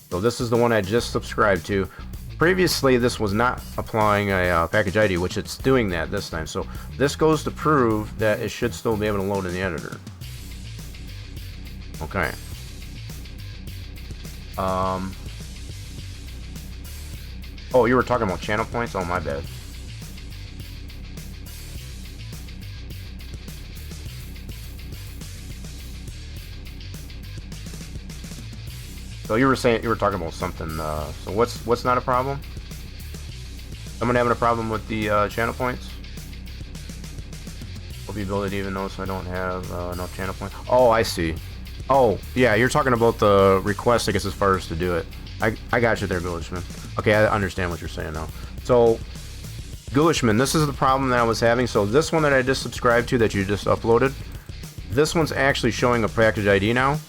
So this is the one I just subscribed to. Previously, this was not applying a package ID, which it's doing that this time. So this goes to prove that it should still be able to load in the editor. Okay. Oh, you were talking about channel points? Oh, my bad. So you were saying you were talking about something. So what's not a problem? Someone having a problem with the channel points? Hope you build it even though so I don't have enough channel points. Oh, I see. Oh, yeah, you're talking about the request, I guess, as far as to do it. I got you there, Ghoulish. Okay, I understand what you're saying now. So, Ghoulish, this is the problem that I was having. So this one that I just subscribed to that you just uploaded, this one's actually showing a package ID now,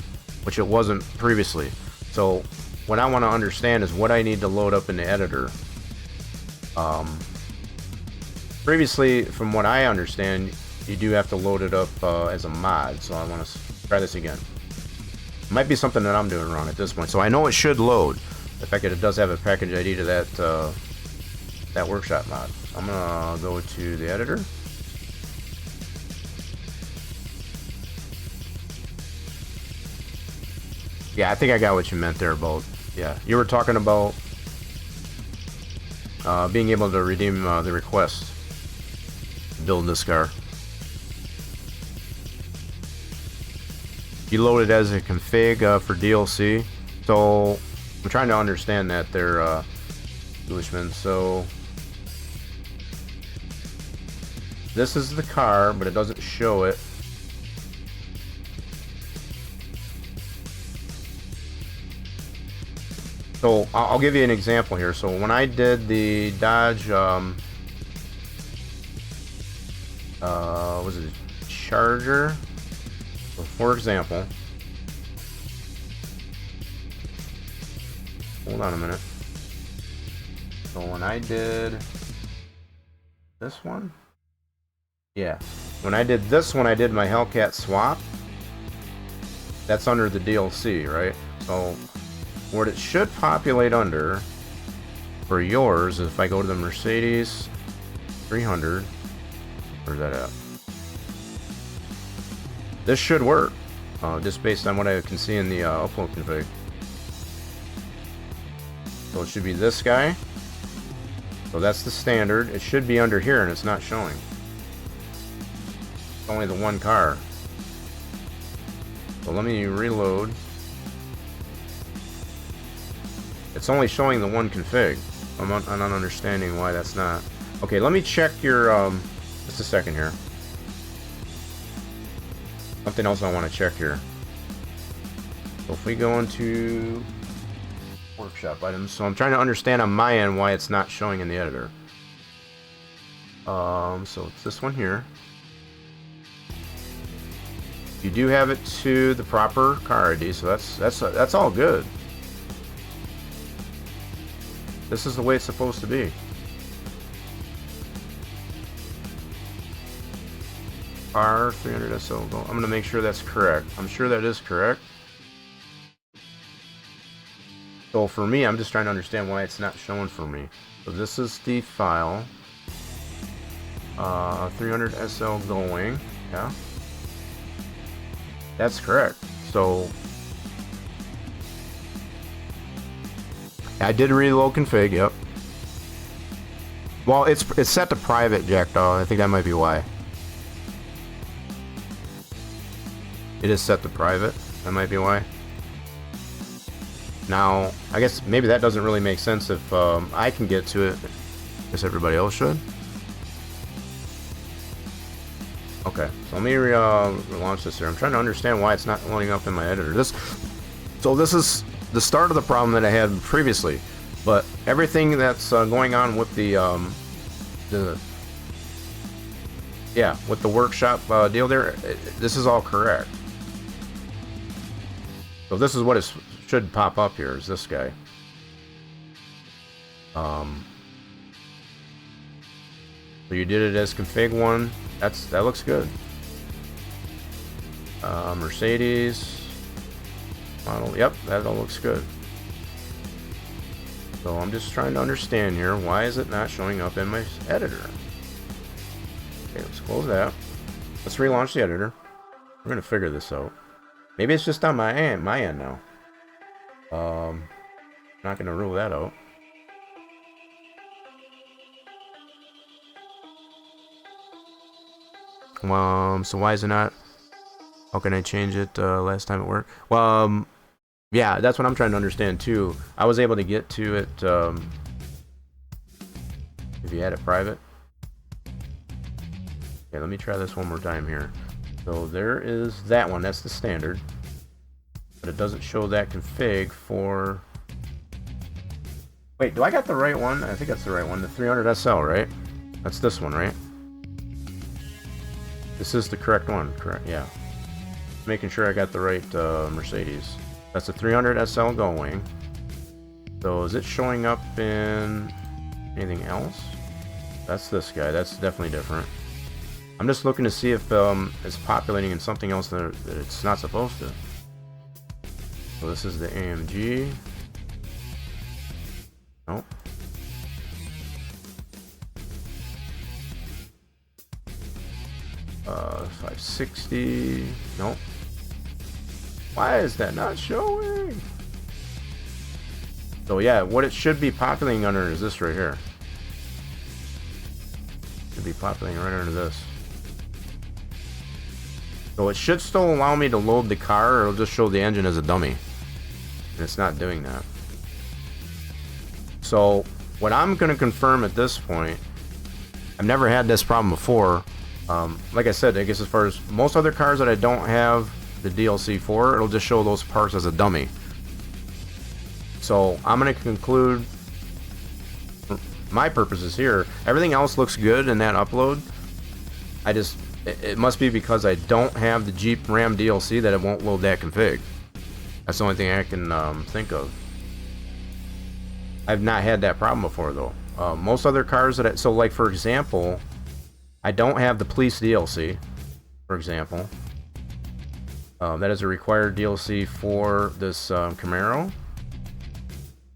which it wasn't previously. So what I want to understand is what I need to load up in the editor. Previously, from what I understand, you do have to load it up as a mod. So I want to try this again. Might be something that I'm doing wrong at this point. So I know it should load. The fact that it does have a package ID to that that workshop mod. I'm gonna go to the editor. Yeah, I think I got what you meant there about. Yeah, you were talking about being able to redeem the request. Build this car. You load it as a config for DLC. So I'm trying to understand that there, Englishman. So this is the car, but it doesn't show it. So I'll give you an example here. So when I did the Dodge, was it a Charger? So for example, hold on a minute. So when I did this one, yeah, when I did this one, I did my Hellcat swap. That's under the DLC, right? So what it should populate under for yours is if I go to the Mercedes 300, where's that at? This should work, just based on what I can see in the upload config. So it should be this guy. So that's the standard. It should be under here, and it's not showing. It's only the one car. So let me reload. It's only showing the one config. I'm not understanding why that's not. Okay, let me check your, just a second here. Something else I want to check here. So if we go into workshop items, so I'm trying to understand on my end why it's not showing in the editor. So it's this one here. You do have it to the proper car ID, so that's all good. This is the way it's supposed to be. R300 SL. I'm going to make sure that's correct. I'm sure that is correct. So for me, I'm just trying to understand why it's not showing for me. So this is the file. 300 SL going. Yeah. That's correct. So I did reload config. Yep. Well, it's set to private, Jackdaw. I think that might be why. It is set to private. That might be why. Now, I guess maybe that doesn't really make sense if I can get to it. I guess everybody else should. Okay, so let me relaunch this here. I'm trying to understand why it's not loading up in my editor. So this is the start of the problem that I had previously, but everything that's going on with the with the workshop deal there, this is all correct. So this is what it should pop up here, is this guy. So you did it as config 1. That looks good. Mercedes model. Yep, that all looks good. So I'm just trying to understand here, why is it not showing up in my editor? Okay, let's close that. Let's relaunch the editor. We're gonna figure this out. Maybe it's just on my end now. Not gonna rule that out. So why is it not? How can I change it last time it worked? Well, yeah, that's what I'm trying to understand too. I was able to get to it if you had it private. Okay, let me try this one more time here. So there is that one, that's the standard. But it doesn't show that config for... Wait, do I got the right one? I think that's the right one, the 300 SL, right? That's this one, right? This is the correct one, correct? Yeah. Making sure I got the right Mercedes. That's a 300 SL going. So is it showing up in anything else? That's this guy. That's definitely different. I'm just looking to see if it's populating in something else that it's not supposed to. So this is the AMG. Nope. Uh, 560. Nope. Why is that not showing? So yeah, what it should be populating under is this right here. Should be populating right under this. So it should still allow me to load the car, or it'll just show the engine as a dummy. And it's not doing that. So what I'm going to confirm at this point, I've never had this problem before. Like I said, I guess as far as most other cars that I don't have the DLC for, it'll just show those parts as a dummy. So I'm going to conclude, for my purposes here, everything else looks good in that upload. It must be because I don't have the Jeep Ram DLC that it won't load that config. That's the only thing I can think of. I've not had that problem before though. Most other cars that so like for example, I don't have the police DLC, for example. That is a required DLC for this Camaro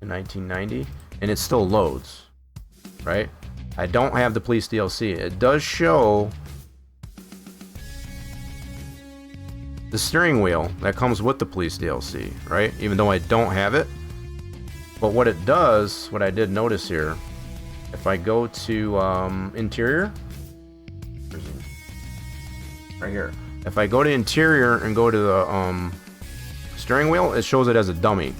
in 1990, and it still loads, right? I don't have the police DLC. It does show the steering wheel that comes with the police DLC, right? Even though I don't have it. But what it does, what I did notice here, if I go to interior, right here. If I go to interior and go to the steering wheel, it shows it as a dummy.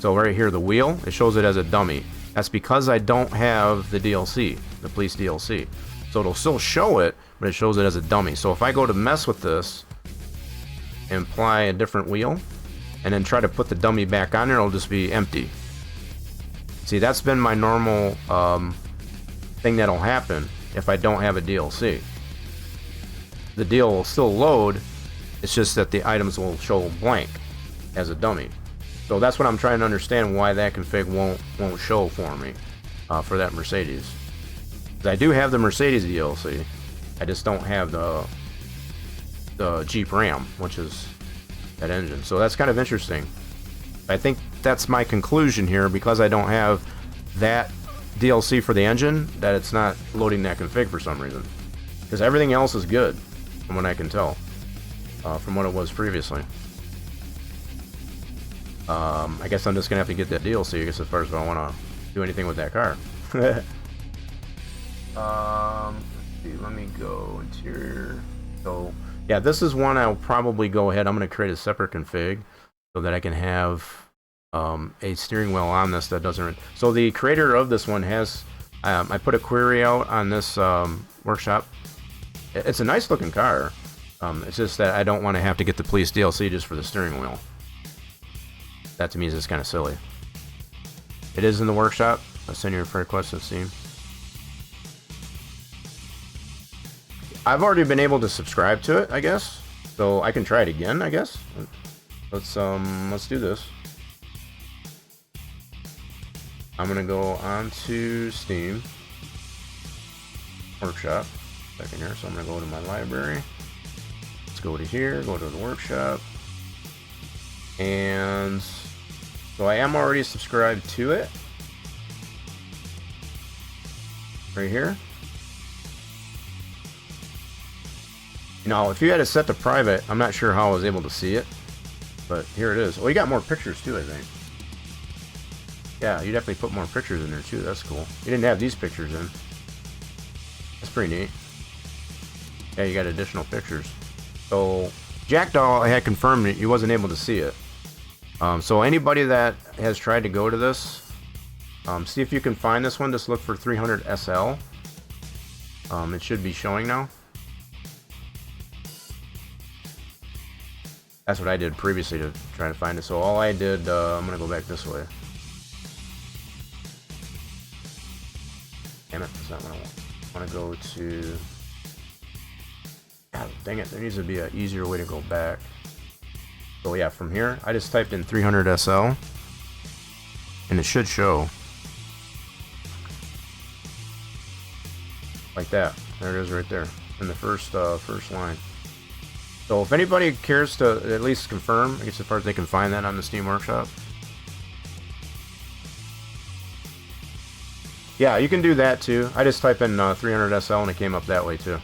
So right here, the wheel, it shows it as a dummy. That's because I don't have the DLC, the police DLC. So it'll still show it, but it shows it as a dummy. So if I go to mess with this and apply a different wheel, and then try to put the dummy back on there, it'll just be empty. See, that's been my normal thing that'll happen if I don't have a DLC. The deal will still load, it's just that the items will show blank as a dummy. So that's what I'm trying to understand, why that config won't show for me for that Mercedes. 'Cause I do have the Mercedes DLC, I just don't have the Jeep Ram, which is that engine. So that's kind of interesting. I think that's my conclusion here, because I don't have that DLC for the engine, that it's not loading that config for some reason. Because everything else is good, from what I can tell, from what it was previously. I guess I'm just gonna have to get that DLC, I guess, as far as if I want to do anything with that car. Let's see, let me go interior. So yeah, this is one I'll probably go ahead. I'm going to create a separate config so that I can have a steering wheel on this that doesn't. So the creator of this one has. I put a query out on this workshop. It's a nice looking car. It's just that I don't want to have to get the police DLC just for the steering wheel. That to me is just kind of silly. It is in the workshop. I'll send you a friend request to Steam. I've already been able to subscribe to it, I guess. So I can try it again, I guess. Let's do this. I'm gonna go on to Steam Workshop. Second here, so I'm gonna go to my library. Let's go to here, go to the workshop. And so I am already subscribed to it. Right here. Now, if you had it set to private, I'm not sure how I was able to see it. But here it is. Oh, you got more pictures too, I think. Yeah, you definitely put more pictures in there too. That's cool. You didn't have these pictures in. That's pretty neat. Yeah, you got additional pictures. So, Jackdaw, I had confirmed that you wasn't able to see it. So anybody that has tried to go to this, see if you can find this one. Just look for 300 SL. It should be showing now. That's what I did previously to try to find it. So all I did, I'm gonna go back this way. Damn it, that's not what I want. I want to go to... God dang it, there needs to be an easier way to go back. So yeah, from here, I just typed in 300 SL. And it should show. Like that. There it is right there. In the first line. So if anybody cares to at least confirm, I guess as far as they can find that on the Steam Workshop. Yeah, you can do that too. I just type in 300 SL and it came up that way too.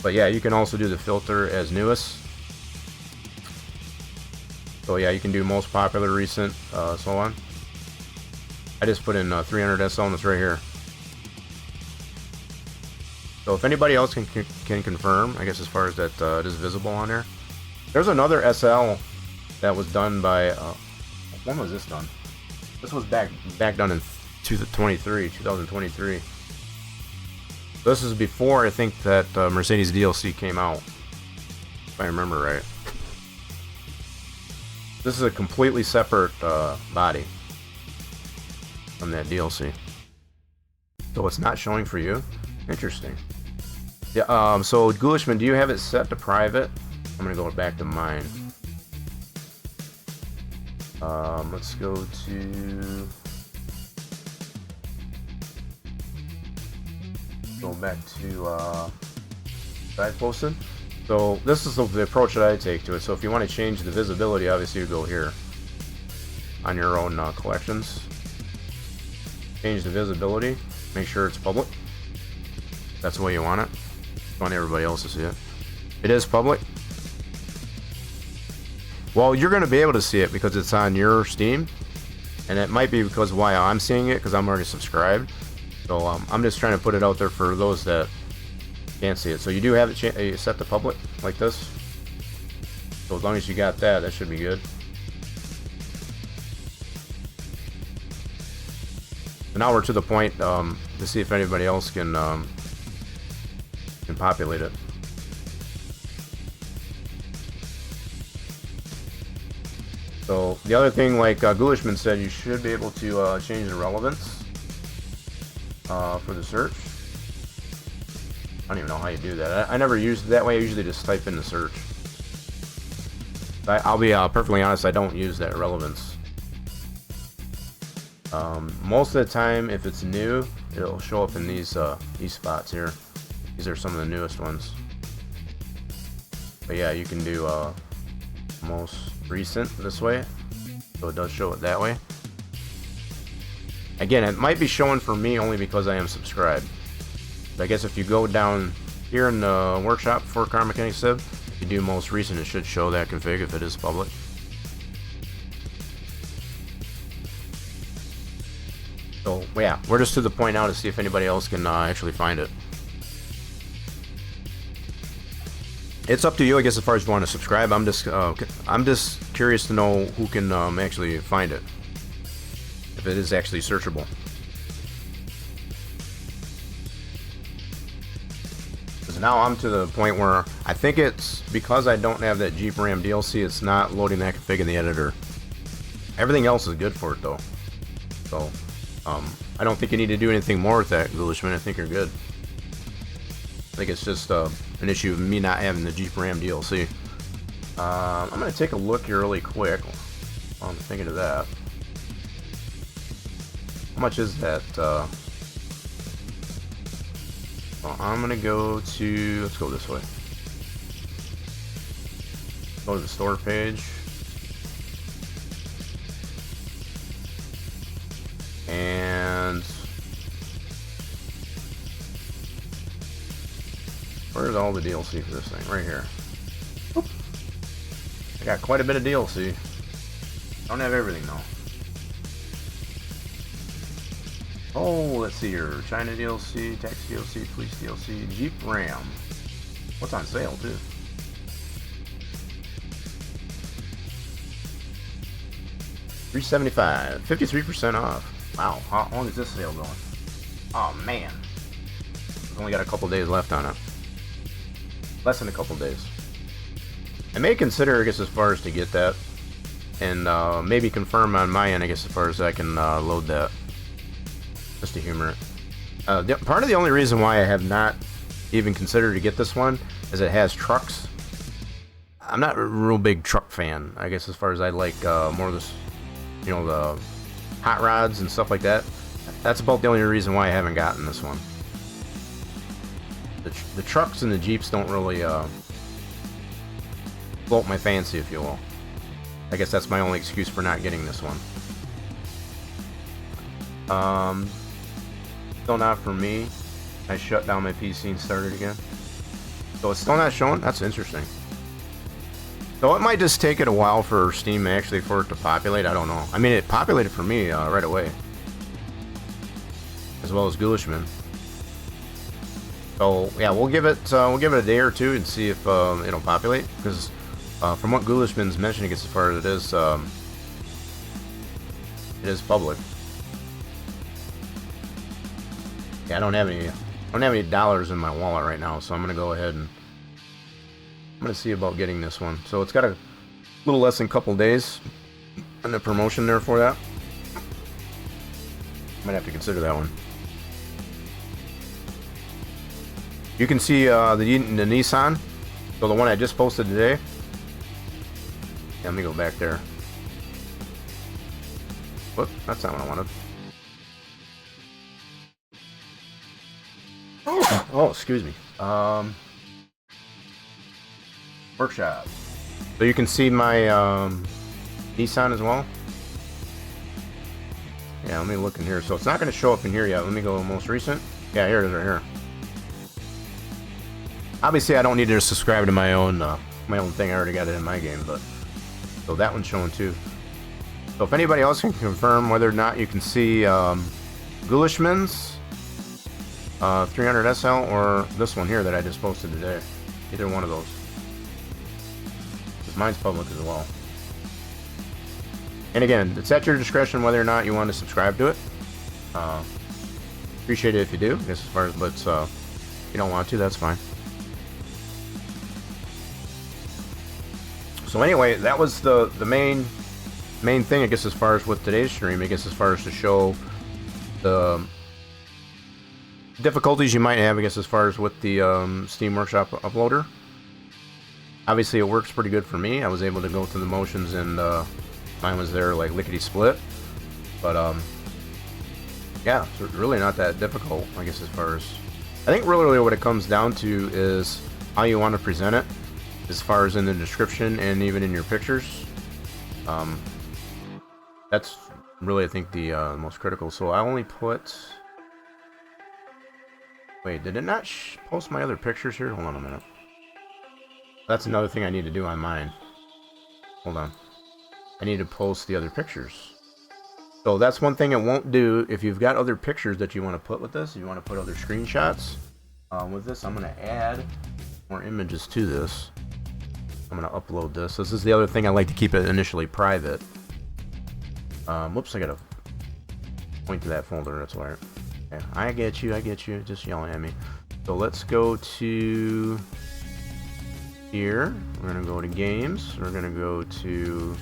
But yeah, you can also do the filter as newest. So yeah, you can do most popular, recent, so on. I just put in 300 SL and it's right here. So if anybody else can confirm, I guess as far as that it is visible on there. There's another SL that was done by, when was this done? This was back done in 2023. This is before I think that Mercedes DLC came out, if I remember right. This is a completely separate body from that DLC. So it's not showing for you? Interesting. Yeah, so Ghoulishman, do you have it set to private? I'm gonna go back to mine. Let's go to... Go back to I posted. So this is the approach that I take to it. So if you want to change the visibility, obviously you go here on your own collections. Change the visibility. Make sure it's public. That's the way you want it. You want everybody else to see it. It is public. Well, you're going to be able to see it because it's on your Steam, and it might be because why I'm seeing it because I'm already subscribed. So I'm just trying to put it out there for those that can't see it. So you do have it set to public like this. So as long as you got that, that should be good. So now we're to the point to see if anybody else can populate it. So the other thing, like Ghoulishman said, you should be able to change the relevance for the search. I don't even know how you do that. I never use it that way. I usually just type in the search. I'll be perfectly honest, I don't use that relevance. Most of the time, if it's new, it'll show up in these spots here. These are some of the newest ones. But yeah, you can do most recent this way, so it does show it that way. Again, it might be showing for me only because I am subscribed. But I guess if you go down here in the workshop for Car Mechanic Sib, if you do most recent, it should show that config if it is public. So yeah, we're just to the point now to see if anybody else can actually find it. It's up to you, I guess, as far as you want to subscribe. I'm just curious to know who can actually find it, if it is actually searchable. Because now I'm to the point where I think it's because I don't have that Jeep Ram DLC, it's not loading that config in the editor. Everything else is good for it though. So I don't think you need to do anything more with that, Ghoulish. I think you're good. I think it's just an issue of me not having the Jeep Ram DLC. I'm going to take a look here really quick while I'm thinking of that. How much is that? Well, I'm going to go to... Let's go this way. Go to the store page. And... where's all the DLC for this thing? Right here. Oop. I got quite a bit of DLC. Don't have everything though. Oh, let's see here. China DLC, Taxi DLC, Police DLC, Jeep Ram. What's on sale too? $375, 53% off. Wow, how long is this sale going? Oh man, I've only got a couple days left on it. Less than a couple days. I may consider, I guess, as far as to get that, and maybe confirm on my end, I guess, as far as I can load that, just to humor it. Part of the only reason why I have not even considered to get this one is it has trucks. I'm not a real big truck fan, I guess, as far as I like more of this, you know, the hot rods and stuff like that. That's about the only reason why I haven't gotten this one. The trucks and the Jeeps don't really float my fancy, if you will. I guess that's my only excuse for not getting this one. Still not for me. I shut down my PC and started again. So it's still not showing? That's interesting. So it might just take it a while for Steam actually for it to populate. I don't know. I mean, it populated for me right away. As well as Ghoulishman. So yeah, we'll give it a day or two and see if it'll populate. Because from what Ghoulishman's mentioning, as far as it is public. Yeah, I don't have any dollars in my wallet right now, so I'm gonna go ahead and I'm gonna see about getting this one. So it's got a little less than a couple days in the promotion there for that. Might have to consider that one. You can see the Nissan, so the one I just posted today. Yeah, let me go back there. Whoop, that's not what I wanted. Oh, excuse me. Workshop. So you can see my Nissan as well. Yeah, let me look in here. So it's not going to show up in here yet. Let me go most recent. Yeah, here it is right here. Obviously, I don't need to subscribe to my own thing. I already got it in my game, but so that one's showing too. So if anybody else can confirm whether or not you can see Ghoulishman's 300 SL or this one here that I just posted today, either one of those. Because mine's public as well. And again, it's at your discretion whether or not you want to subscribe to it. Appreciate it if you do. I guess as far as, but if you don't want to, that's fine. So anyway, that was the main thing, I guess, as far as with today's stream. I guess as far as to show the difficulties you might have, I guess, as far as with the Steam Workshop uploader. Obviously, it works pretty good for me. I was able to go through the motions, and mine was there like lickety-split. But yeah, it's really not that difficult, I guess, as far as... I think really what it comes down to is how you want to present it, as far as in the description and even in your pictures. That's really, I think, the most critical. So I only put... Wait, did it not post my other pictures here? Hold on a minute. That's another thing I need to do on mine. Hold on. I need to post the other pictures. So that's one thing it won't do. If you've got other pictures that you want to put with this, you want to put other screenshots with this, I'm going to add more images to this. I'm gonna upload this. This is the other thing I like to keep it initially private. Whoops, I gotta point to that folder. That's why. Okay, I get you. Just yelling at me. So let's go to here. We're gonna go to games. We're gonna go to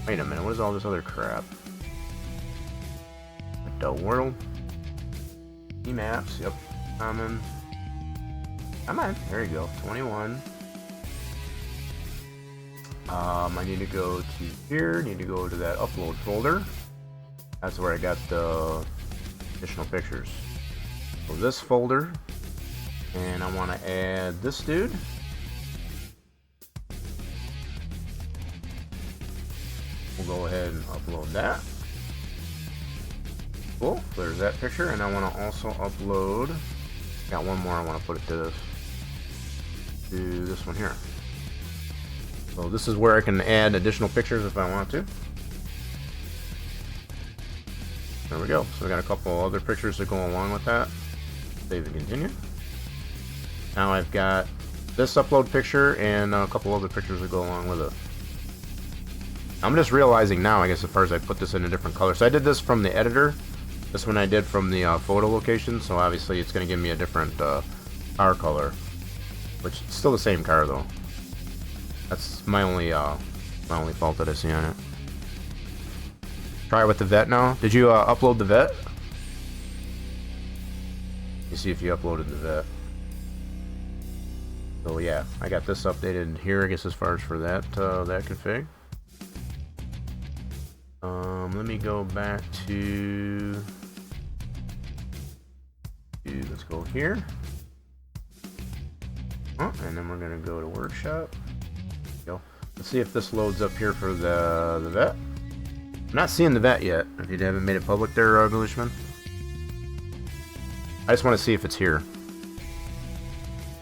wait a minute, what is all this other crap? The world. Maps, yep. Common. Come on, there you go. 21. I need to go to here, need to go to that upload folder. That's where I got the additional pictures. So this folder, and I want to add this dude. We'll go ahead and upload that. Cool, there's that picture, and I want to also upload, got one more I want to put it to this one here. So this is where I can add additional pictures if I want to. There we go. So we got a couple other pictures that go along with that. Save and continue. Now I've got this upload picture and a couple other pictures that go along with it. I'm just realizing now, I guess, as far as I put this in a different color. So I did this from the editor. This one I did from the photo location. So obviously it's going to give me a different car color, which is still the same car though. That's my only fault that I see on it. Try it with the vet now. Did you upload the vet? You see if you uploaded the vet. So yeah, I got this updated here, I guess, as far as for that that config. Let me go back to let's go here. Oh, and then we're gonna go to workshop. Go. Let's see if this loads up here for the vet. I'm not seeing the vet yet. If you haven't made it public there, Galishman. I just want to see if it's here.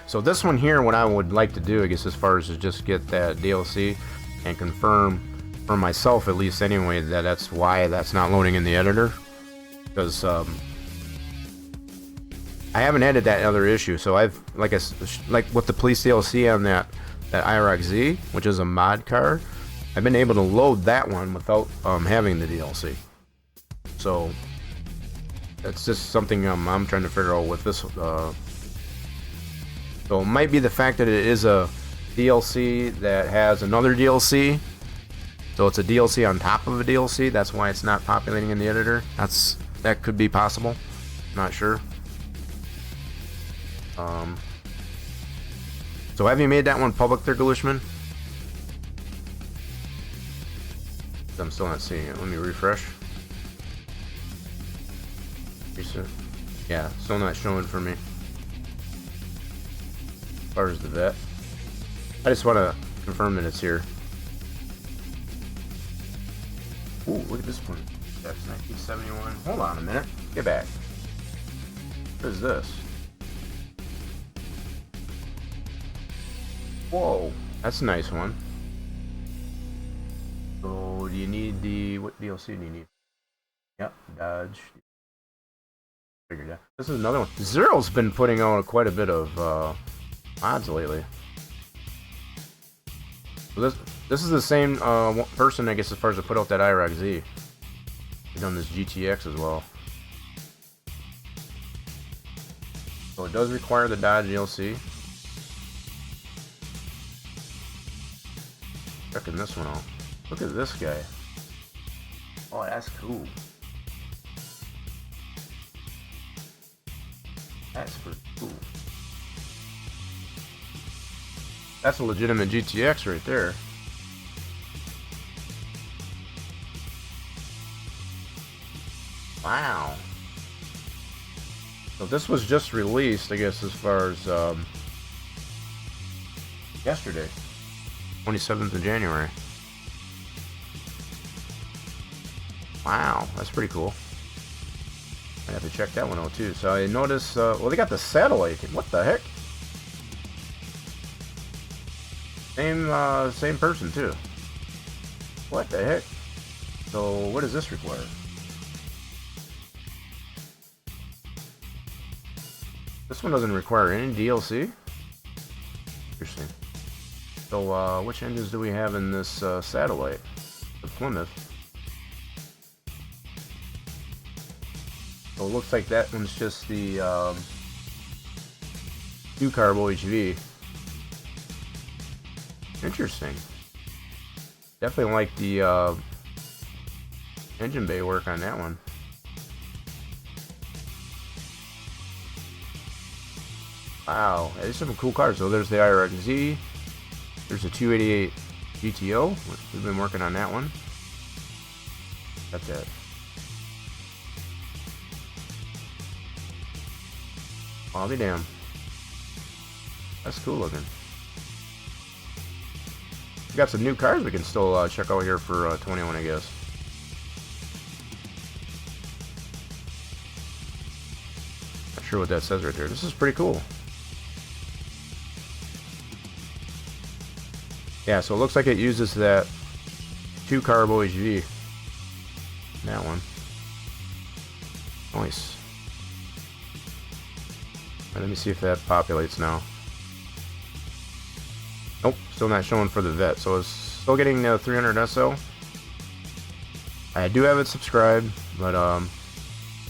So this one here, what I would like to do, I guess, as far as is just get that DLC and confirm for myself, at least anyway, that that's why that's not loading in the editor, because I haven't added that other issue. So I've like with the police DLC on that IROC-Z, which is a mod car, I've been able to load that one without having the DLC. So that's just something I'm trying to figure out with this. So it might be the fact that it is a DLC that has another DLC. So it's a DLC on top of a DLC. That's why it's not populating in the editor. That could be possible. Not sure. So have you made that one public there, Galishman? I'm still not seeing it. Let me refresh. Reset. Yeah, still not showing for me. As far as the vet, I just want to confirm that it's here. Ooh, look at this one. That's 1971. Hold on a minute. Get back. What is this? Whoa, that's a nice one. So, do you need what DLC do you need? Yep, Dodge. Figured out. This is another one. Zero's been putting out quite a bit of mods lately. So this is the same person, I guess, as far as to put out that IROC-Z. He's done this GTX as well. So it does require the Dodge DLC. Checking this one out. Look at this guy. Oh, that's cool. That's pretty cool. That's a legitimate GTX right there. Wow. So this was just released, I guess, as far as yesterday, 27th of January. Wow, that's pretty cool. I have to check that one out too. So I noticed, well, they got the satellite. What the heck? Same person too. What the heck? So what does this require? This one doesn't require any DLC. Interesting. So, which engines do we have in this satellite? The Plymouth. So it looks like that one's just the 2-carb OHV. Interesting. Definitely like the engine bay work on that one. Wow, there's some cool cars. So there's the IRXZ. There's a 288 GTO. We've been working on that one. Got that. I'll be damned. That's cool looking. We got some new cars we can still check out here for 21, I guess. Not sure what that says right there. This is pretty cool. Yeah, so it looks like it uses that 2-carb OHV. That one. Nice. Right, let me see if that populates now. Nope, still not showing for the vet. So it's still getting the 300 SL. I do have it subscribed, but I'm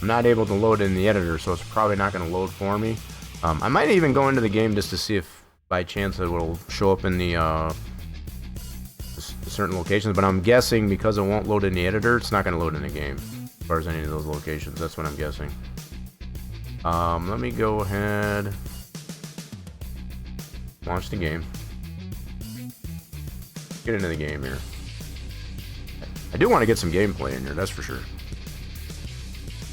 not able to load it in the editor, so it's probably not going to load for me. I might even go into the game just to see if by chance it will show up in the certain locations, but I'm guessing because it won't load in the editor, it's not going to load in the game as far as any of those locations. That's what I'm guessing. Let me go ahead, launch the game, get into the game here. I do want to get some gameplay in here, that's for sure.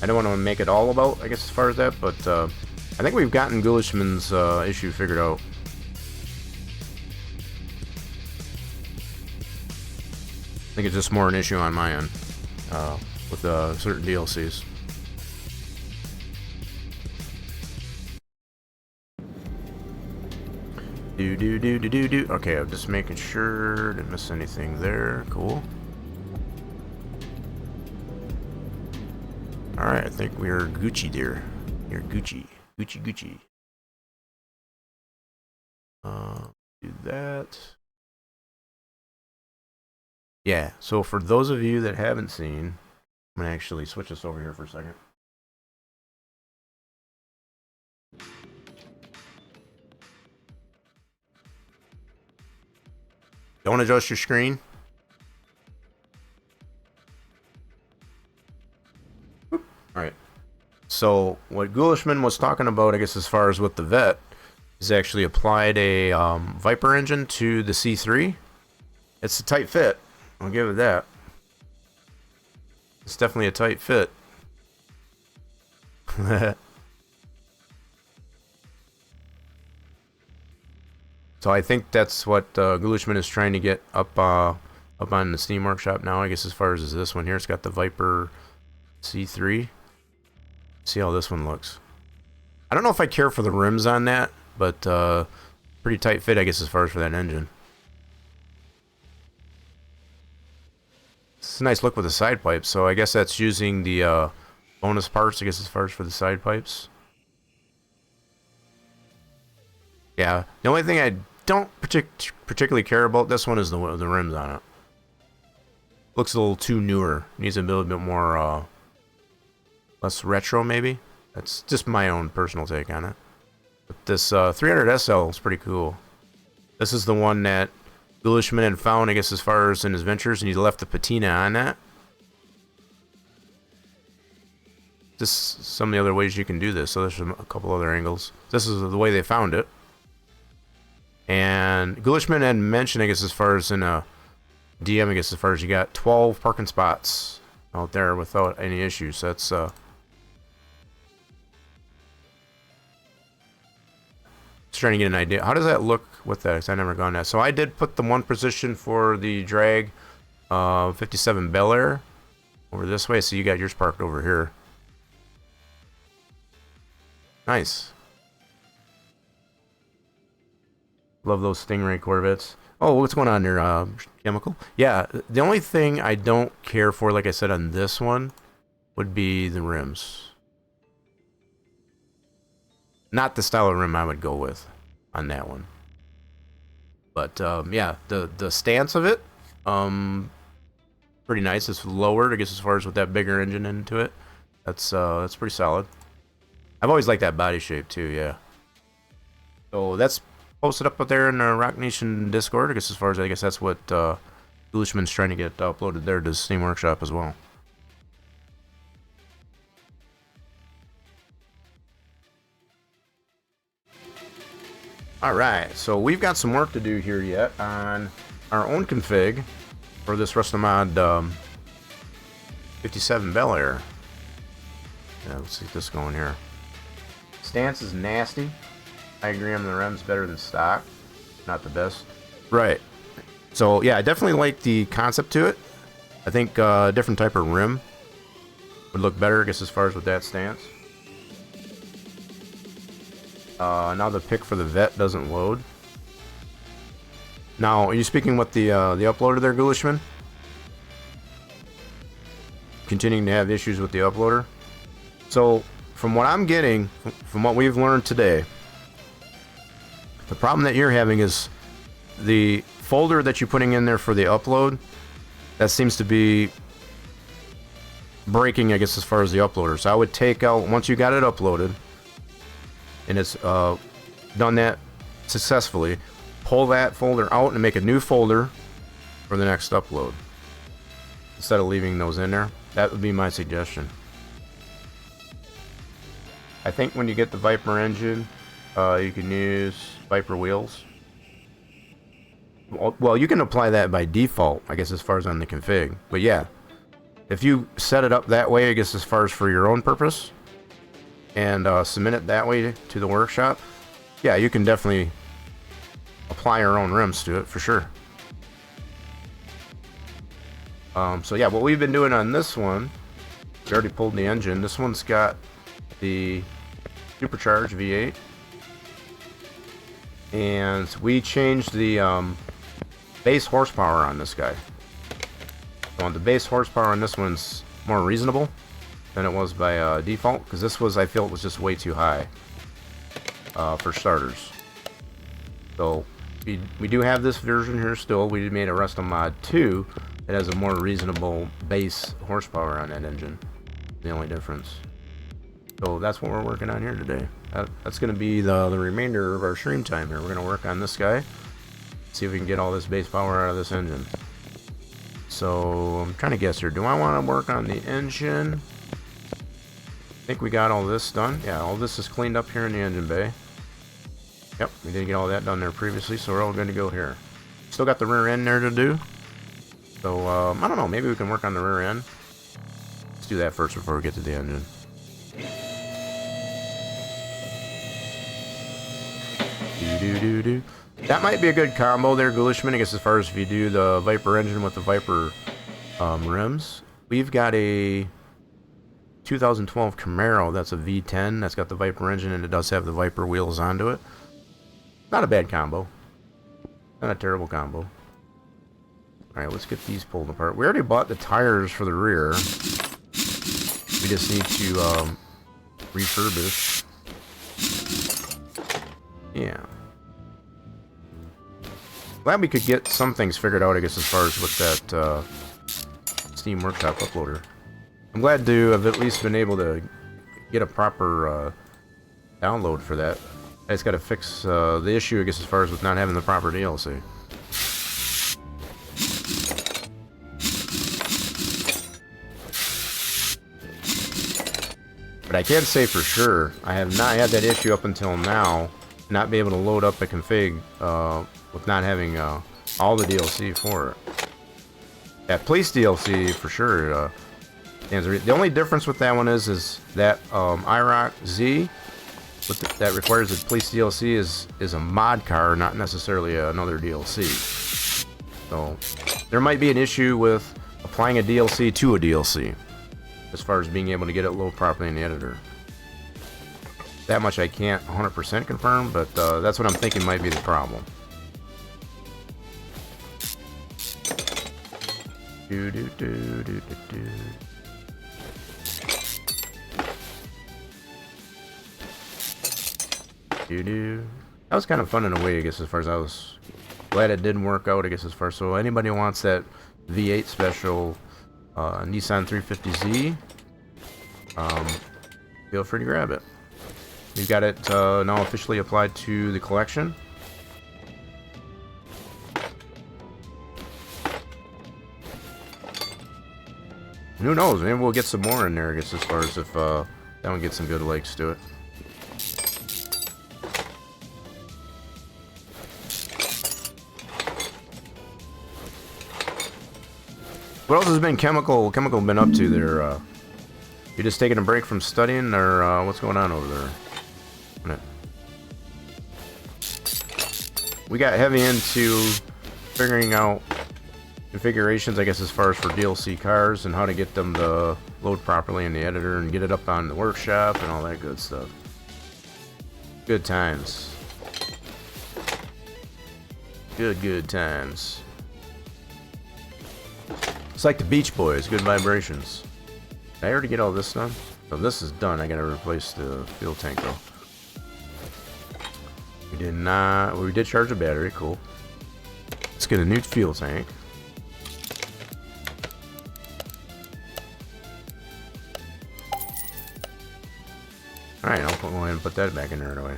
I don't want to make it all about, I guess, as far as that, but I think we've gotten Ghulishman's issue figured out. I think it's just more an issue on my end with certain DLCs. Do. Okay, I'm just making sure didn't miss anything there. Cool. All right, I think we are Gucci there. You're Gucci. Gucci. Do that. Yeah, so for those of you that haven't seen, I'm gonna actually switch this over here for a second. Don't adjust your screen. Alright. So what Ghulishman was talking about, I guess as far as with the vet, is actually applied a Viper engine to the C3. It's a tight fit. I'll give it that. It's definitely a tight fit. So I think that's what Ghulishman is trying to get up on the Steam Workshop now. I guess as far as this one here, it's got the Viper C3. See how this one looks. I don't know if I care for the rims on that, but pretty tight fit, I guess, as far as for that engine. It's a nice look with the side pipes, so I guess that's using the bonus parts, I guess, as far as for the side pipes. Yeah, the only thing I don't particularly care about this one is the rims on it. Looks a little too newer. Needs a little bit more less retro, maybe. That's just my own personal take on it. But this 300 SL is pretty cool. This is the one that Ghulishman had found, I guess, as far as in his ventures, and he left the patina on that. Just some of the other ways you can do this. So there's a couple other angles. This is the way they found it. And Ghulishman had mentioned, I guess, as far as in a DM, I guess, as far as you got 12 parking spots out there without any issues. So that's just trying to get an idea. How does that look with that? Because I've never gone that. So I did put the one position for the drag 57 Bel Air over this way. So you got yours parked over here. Nice. Love those Stingray Corvettes. Oh, what's going on there, Chemical? Yeah, the only thing I don't care for, like I said, on this one, would be the rims. not the style of rim I would go with on that one. But yeah, the stance of it, pretty nice. It's lowered, I guess, as far as with that bigger engine into it. That's pretty solid. I've always liked that body shape too. Yeah. So that's posted up there in the Rock Nation Discord. I guess as far as I guess that's what Ghoulish trying to get uploaded there to Steam Workshop as well. Alright, so we've got some work to do here yet on our own config for this restomod 57 Bel Air. Yeah, let's get this going here. Stance is nasty. I agree on the rims better than stock. Not the best. Right. So yeah, I definitely like the concept to it. I think a different type of rim would look better, I guess, as far as with that stance. Now the pick for the vet doesn't load. Now, are you speaking with the uploader there, Ghoulishman? Continuing to have issues with the uploader. So, from what I'm getting, from what we've learned today, the problem that you're having is the folder that you're putting in there for the upload, that seems to be breaking, I guess, as far as the uploader. So I would take out, once you got it uploaded, and it's done that successfully, pull that folder out and make a new folder for the next upload instead of leaving those in there. That would be my suggestion. I think when you get the Viper engine, you can use Viper wheels. Well, you can apply that by default, I guess, as far as on the config. But yeah, if you set it up that way, I guess, as far as for your own purpose, and submit it that way to the workshop, yeah, you can definitely apply your own rims to it for sure. So yeah, what we've been doing on this one, we already pulled the engine. This one's got the supercharged V8, and we changed the base horsepower on this guy. So the base horsepower on this one's more reasonable than it was by default, because this was, I feel, it was just way too high for starters. So we do have this version here still. We made a restomod 2 that has a more reasonable base horsepower on that engine. The only difference. So that's what we're working on here today. That's going to be the remainder of our stream time here. We're going to work on this guy, see if we can get all this base power out of this engine. So I'm trying to guess here. Do I want to work on the engine? I think we got all this done. Yeah, all this is cleaned up here in the engine bay. Yep, we did get all that done there previously, so we're all good to go here. Still got the rear end there to do. So, I don't know, maybe we can work on the rear end. Let's do that first before we get to the engine. That might be a good combo there, Ghoulishman, I guess, as far as if you do the Viper engine with the Viper rims. We've got a 2012 Camaro that's a V10 that's got the Viper engine, and it does have the Viper wheels onto it. Not a bad combo. Not a terrible combo. Alright, let's get these pulled apart. We already bought the tires for the rear. We just need to refurbish. Yeah. Glad we could get some things figured out, I guess, as far as with that Steam Workshop uploader. I'm glad to have at least been able to get a proper download for that. I just got to fix the issue, I guess, as far as with not having the proper DLC. But I can say for sure, I have not had that issue up until now, not be able to load up a config with not having all the DLC for it. That police DLC for sure. The only difference with that one is that IROC Z, that requires the police DLC is a mod car, not necessarily another DLC. So there might be an issue with applying a DLC to a DLC, as far as being able to get it loaded properly in the editor. That much I can't 100% confirm, but that's what I'm thinking might be the problem. Doo-doo. That was kind of fun in a way, I guess, as far as I was glad it didn't work out, I guess, as far as... So anybody wants that V8 special Nissan 350Z, feel free to grab it. We've got it now officially applied to the collection. And who knows, maybe we'll get some more in there, I guess, as far as if that one gets some good legs to it. What else has been Chemical been up to there? You just taking a break from studying, or what's going on over there? We got heavy into figuring out configurations, I guess, as far as for DLC cars and how to get them to load properly in the editor and get it up on the workshop and all that good stuff. Good times. Good times. It's like the Beach Boys, good vibrations. Did I already get all this done? So this is done. I gotta replace the fuel tank though. We did not. Well, we did charge the battery. Cool. Let's get a new fuel tank. Alright, I'll go ahead and put that back in there right away.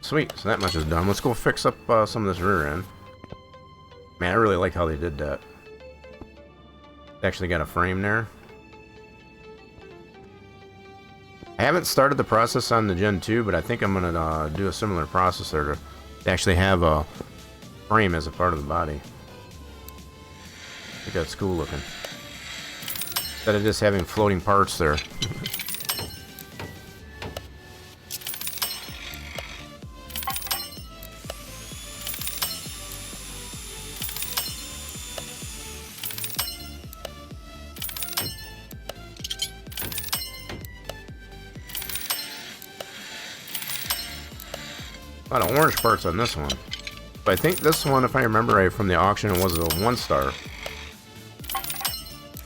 Sweet. So that much is done. Let's go fix up some of this rear end. Man, I really like how they did that. Actually got a frame there. I haven't started the process on the Gen 2, but I think I'm gonna do a similar process there to actually have a frame as a part of the body. I think that's cool looking. Instead of just having floating parts there. A lot of orange parts on this one. But I think this one, if I remember right from the auction, it was a 1-star. It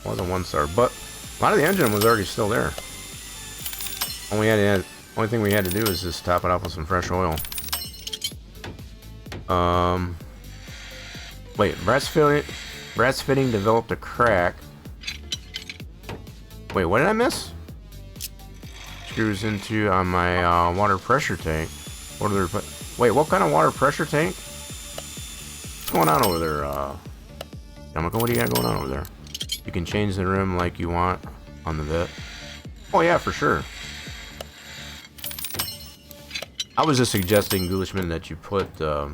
was a 1-star, but a lot of the engine was already still there. Only thing we had to do is just top it off with some fresh oil. Wait, brass fitting developed a crack. Wait, what did I miss? Screws into on my water pressure tank. Wait, what kind of water pressure tank? What's going on over there, Chemical? What do you got going on over there? You can change the rim like you want on the bit. Oh yeah, for sure. I was just suggesting, Ghoulish, that you put the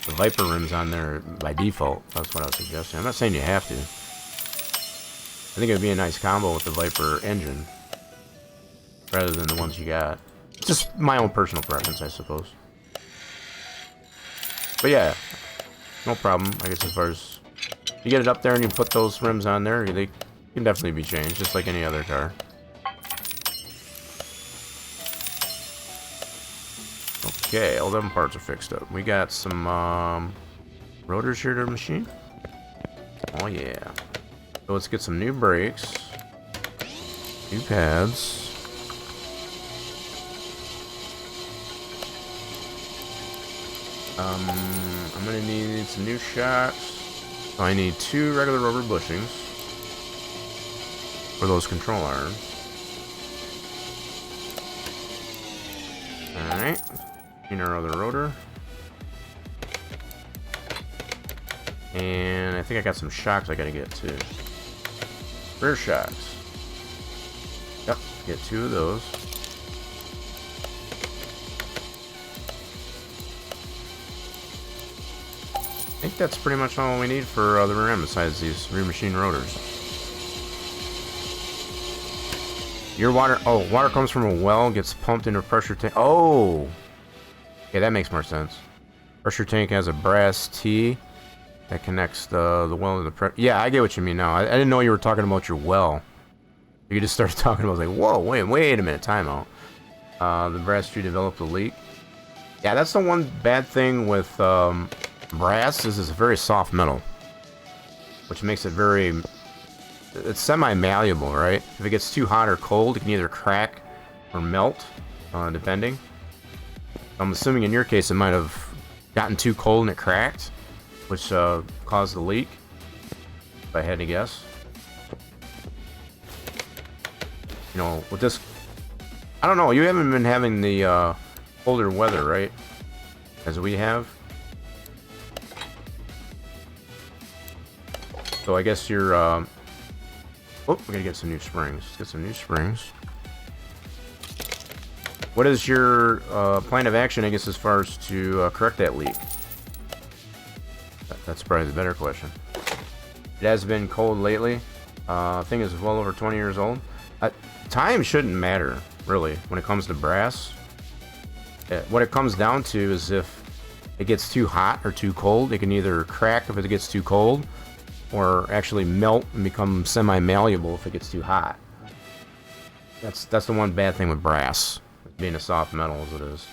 Viper rims on there by default. That's what I was suggesting. I'm not saying you have to. I think it would be a nice combo with the Viper engine rather than the ones you got. Just my own personal preference, I suppose. But yeah, no problem. I guess as far as you get it up there and you put those rims on there, they can definitely be changed, just like any other car. Okay, all them parts are fixed up. We got some rotors here to machine. Oh yeah. So let's get some new brakes, new pads. I'm gonna need some new shocks. I need 2 regular rubber bushings for those control arms. Alright. In our other rotor. And I think I got some shocks I gotta get too. Rear shocks. Yep, get 2 of those. I think that's pretty much all we need for the rear end besides these rear machine rotors. Your water, water comes from a well, gets pumped into a pressure tank. Oh! Okay, that makes more sense. Pressure tank has a brass T that connects the well to the pressure. Yeah, I get what you mean now. I didn't know you were talking about your well. You just started talking about, I was like, whoa, wait a minute, timeout. The brass T developed a leak. Yeah, that's the one bad thing with brass is it's a very soft metal, which makes it it's semi-malleable, right? If it gets too hot or cold, it can either crack or melt, depending. I'm assuming in your case it might have gotten too cold and it cracked, which caused the leak, if I had to guess. You know, with this, I don't know, you haven't been having the colder weather, right? As we have. So I guess you're, oh, we're gonna get some new springs. Let's get some new springs. What is your plan of action, I guess, as far as to correct that leak? That's probably the better question. It has been cold lately. Thing is well over 20 years old. Time shouldn't matter, really, when it comes to brass. What it comes down to is if it gets too hot or too cold, it can either crack if it gets too cold, or actually melt and become semi-malleable if it gets too hot. That's the one bad thing with brass, being a soft metal as it is.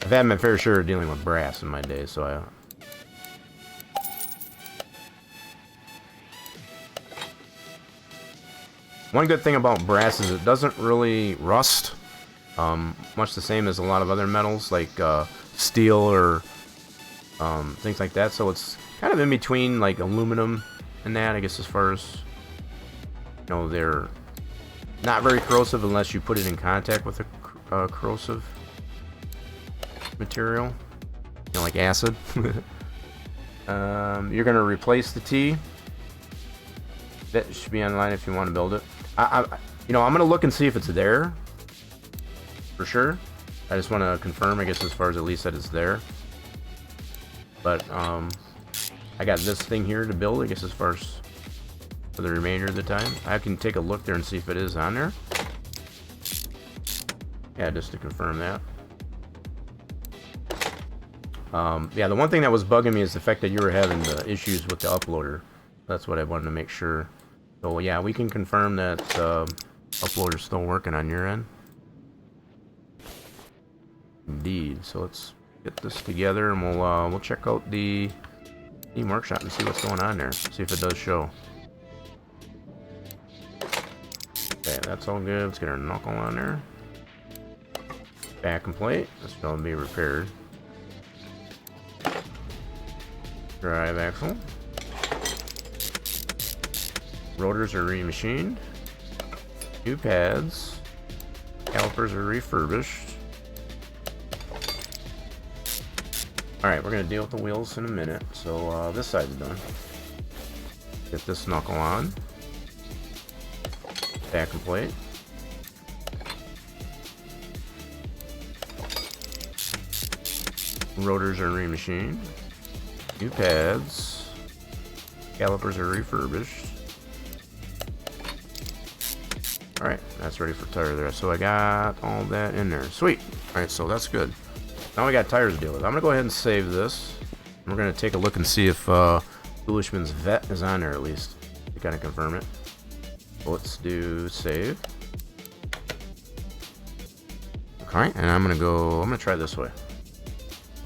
I've had my fair share of dealing with brass in my day, so I... One good thing about brass is it doesn't really rust, much the same as a lot of other metals like steel or things like that. So it's kind of in between like aluminum and that, I guess, as far as, you know, they're not very corrosive unless you put it in contact with a corrosive material, you know, like acid. You're going to replace the T. That should be online if you want to build it. You know, I'm gonna look and see if it's there for sure. I just want to confirm, I guess, as far as at least that it's there. But I got this thing here to build, I guess, as far as for the remainder of the time. I can take a look there and see if it is on there. Yeah, just to confirm that. Yeah, the one thing that was bugging me is the fact that you were having the issues with the uploader. That's what I wanted to make sure. So yeah, we can confirm that uploader's still working on your end. Indeed. So let's get this together, and we'll check out the Steam Workshop and see what's going on there. See if it does show. Okay, that's all good. Let's get our knuckle on there. Back and plate. This will be repaired. Drive axle. Rotors are remachined. New pads. Calipers are refurbished. Alright, we're going to deal with the wheels in a minute. So this side's done. Get this knuckle on. Back and plate. Rotors are remachined. New pads. Calipers are refurbished. Alright, that's ready for tire there. So I got all that in there. Sweet. Alright, so that's good. Now we got tires to deal with. I'm going to go ahead and save this. We're going to take a look and see if Foolishman's Vet is on there at least. To kind of confirm it. So let's do save. Okay, and I'm going to try this way.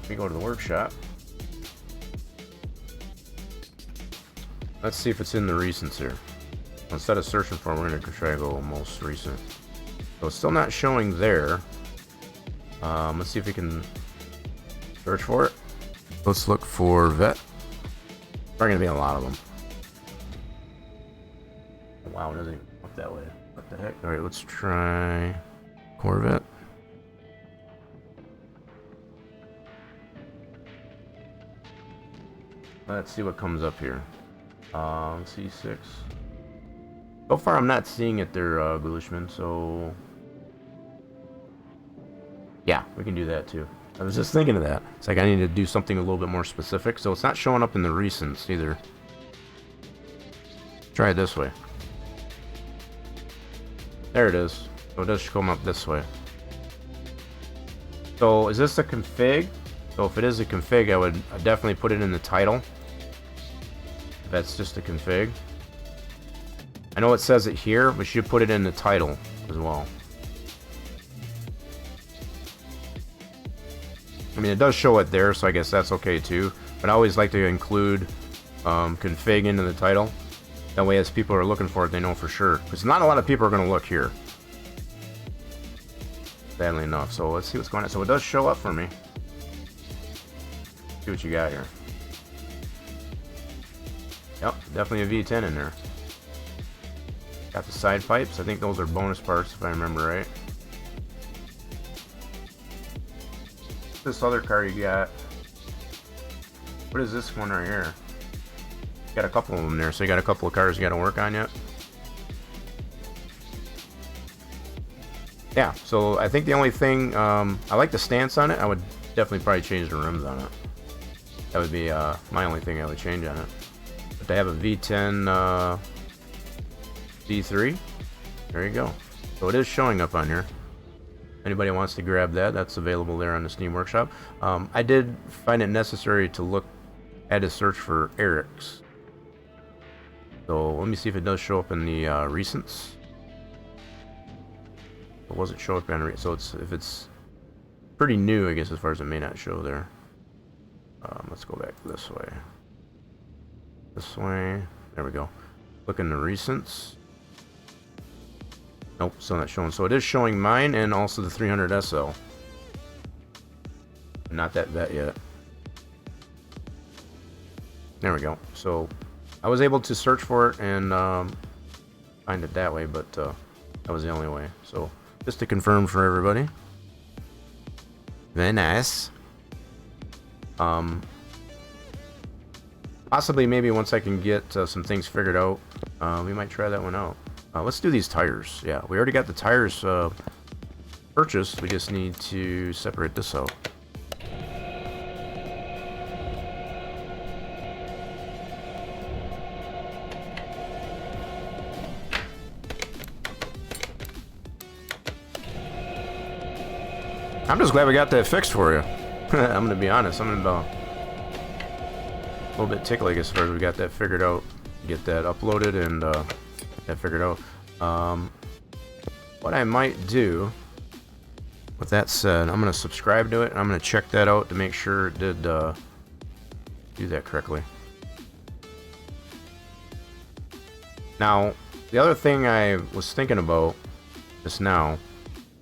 Let me go to the workshop. Let's see if it's in the recents here. Instead of searching for it, we're going to try to go most recent. So it's still not showing there. Let's see if we can search for it. Let's look for Vet. Probably going to be a lot of them. Wow, it doesn't even look that way. What the heck? Alright, let's try Corvette. Let's see what comes up here. C6. So far, I'm not seeing it there, Ghoulish, so... Yeah, we can do that too. I was just thinking of that. It's like I need to do something a little bit more specific, so it's not showing up in the recents either. Try it this way. There it is. So it does come up this way. So is this a config? So if it is a config, I would definitely put it in the title. If that's just a config. I know it says it here, but you should put it in the title as well. I mean, it does show it there, so I guess that's okay too. But I always like to include config into the title. That way, as people are looking for it, they know for sure. Because not a lot of people are going to look here. sadly enough. So let's see what's going on. So it does show up for me. See what you got here. Yep, definitely a V10 in there. Got the side pipes. I think those are bonus parts if I remember right. This other car you got. What is this one right here? Got a couple of them there, so you got a couple of cars you got to work on yet. Yeah, so I think the only thing, I like the stance on it. I would definitely probably change the rims on it. That would be my only thing I would change on it. But they have a V10 V3. There you go. So it is showing up on here. Anybody wants to grab that, that's available there on the Steam Workshop. I did find it necessary to look at a search for Eric's. So let me see if it does show up in the recents. It wasn't show up on so it's if it's pretty new, I guess, as far as it may not show there. Let's go back this way. This way. There we go. Look in the recents. Nope, still not showing. So it is showing mine and also the 300 SL. Not that vet yet. There we go. So I was able to search for it and find it that way, but that was the only way. So just to confirm for everybody. Very nice. Possibly maybe once I can get some things figured out, we might try that one out. Let's do these tires. Yeah, we already got the tires purchased. We just need to separate this out. I'm just glad we got that fixed for you. I'm gonna be honest. I'm a little bit tickled, I guess, as far as we got that figured out. Get that uploaded and that figured out. What I might do, with that said, I'm gonna subscribe to it. And I'm gonna check that out to make sure it did do that correctly. Now, the other thing I was thinking about just now.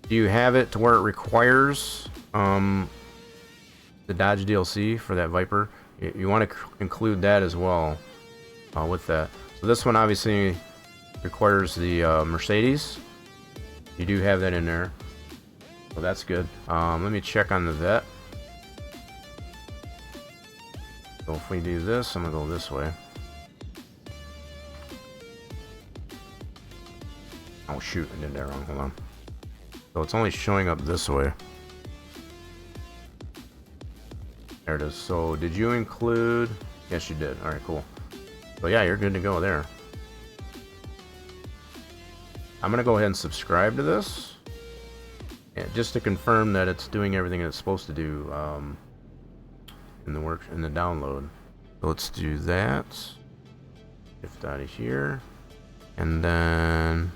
Do you have it to where it requires the Dodge DLC for that Viper? You want to include that as well with that. So this one obviously requires the Mercedes. You do have that in there. So that's good. Let me check on the vet. So if we do this, I'm going to go this way. Oh shoot, I did that wrong. Hold on. So it's only showing up this way. There it is. So did you include... Yes, you did. Alright, cool. So yeah, you're good to go there. I'm going to go ahead and subscribe to this. Yeah, just to confirm that it's doing everything it's supposed to do in the download. So let's do that. Shift out of here. And then...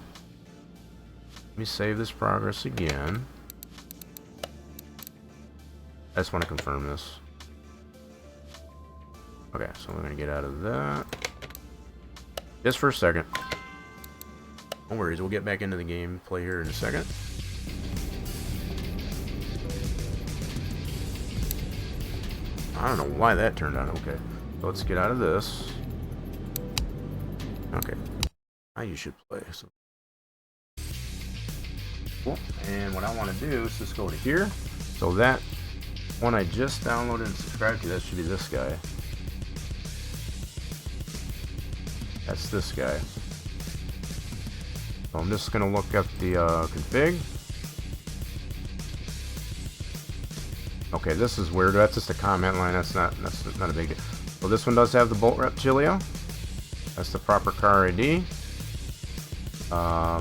Let me save this progress again. I just want to confirm this. Okay, so we're going to get out of that. Just for a second. No worries, we'll get back into the game play here in a second. I don't know why that turned on. Okay, so let's get out of this. Okay, now you should play. So. And what I want to do is just go to here. So that one I just downloaded and subscribed to, that should be this guy. That's this guy. So I'm just going to look up the config. Okay, this is weird. That's just a comment line. That's not a big deal. So this one does have the bolt reptilio. That's the proper car ID.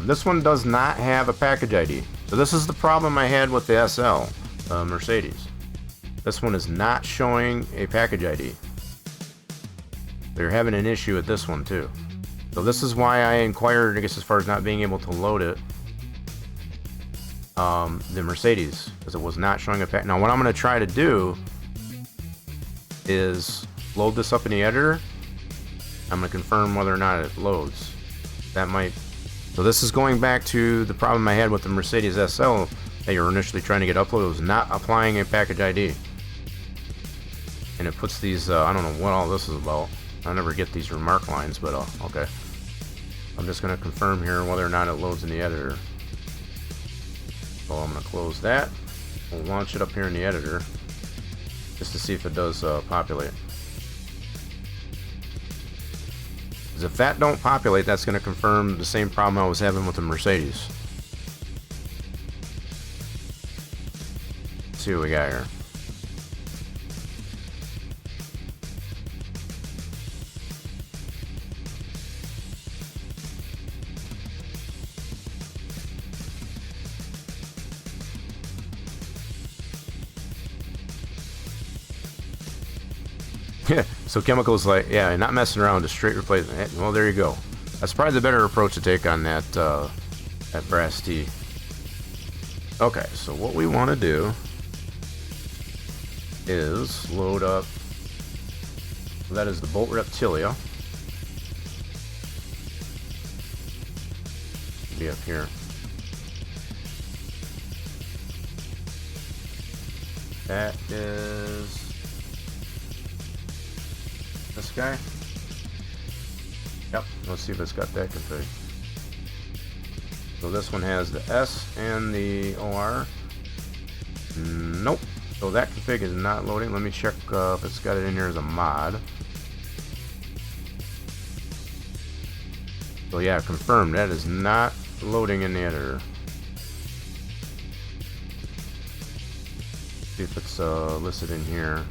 This one does not have a package ID. So this is the problem I had with the SL Mercedes. This one is not showing a package ID. They're having an issue with this one too. So this is why I inquired, I guess, as far as not being able to load it. The Mercedes, because it was not showing a pack. Now what I'm going to try to do is load this up in the editor. I'm going to confirm whether or not it loads. That might... So this is going back to the problem I had with the Mercedes SL that you were initially trying to get uploaded was not applying a package ID. And it puts these, I don't know what all this is about. I never get these remark lines, but okay. I'm just going to confirm here whether or not it loads in the editor. So I'm going to close that. We'll launch it up here in the editor just to see if it does populate. Because if that don't populate, that's going to confirm the same problem I was having with the Mercedes. Let's see what we got here. Yeah, so chemicals like, yeah, not messing around, just straight replacement. Well, there you go. That's probably the better approach to take on that brass tee. Okay, so what we want to do is load up, that is the bolt reptilia. Be up here. That is this guy. Yep, let's see if it's got that config. So this one has the S and the OR. Nope. So that config is not loading. Let me check if it's got it in here as a mod. So yeah, confirmed. That is not loading in the editor. See if it's listed in here.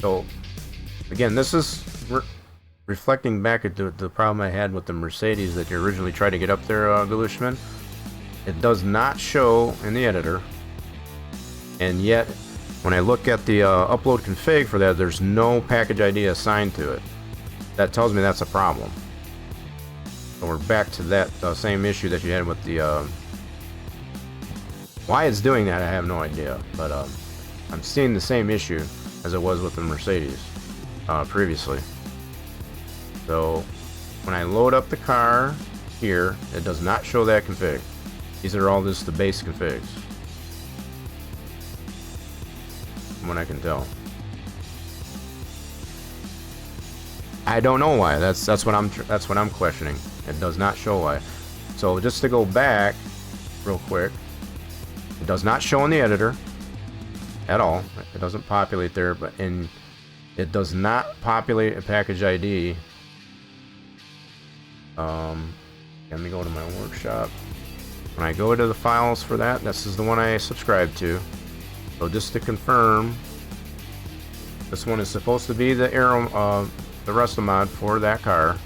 So, again, this is reflecting back at the problem I had with the Mercedes that you originally tried to get up there, Galushman. It does not show in the editor, and yet, when I look at the upload config for that, there's no package ID assigned to it. That tells me that's a problem. So we're back to that same issue that you had with the... why it's doing that, I have no idea, but I'm seeing the same issue as it was with the Mercedes previously. So when I load up the car here, it does not show that config. These are all just the base configs, from what I can tell. I don't know why. That's what I'm questioning. It does not show why. So just to go back real quick, it does not show in the editor at all. It doesn't populate there, but it does not populate a package ID. Let me go to my workshop. When I go to the files for that, this is the one I subscribe to. So just to confirm, this one is supposed to be the arrow, the restomod for that car,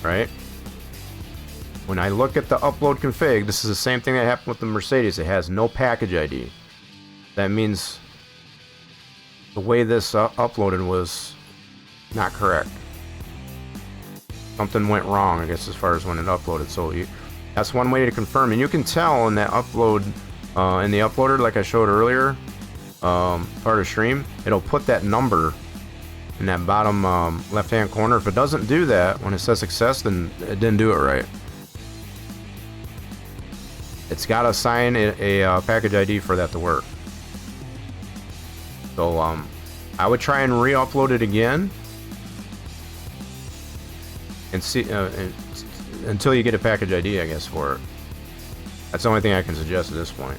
right? When I look at the upload config, this is the same thing that happened with the Mercedes. It has no package ID. That means the way this uploaded was not correct. Something went wrong, I guess, as far as when it uploaded. So that's one way to confirm, and you can tell in that upload, in the uploader, like I showed earlier, part of stream, it'll put that number in that bottom left-hand corner. If it doesn't do that when it says success, then it didn't do it right. It's got to assign a package ID for that to work. So I would try and re-upload it again and see until you get a package ID, I guess, for it. That's the only thing I can suggest at this point.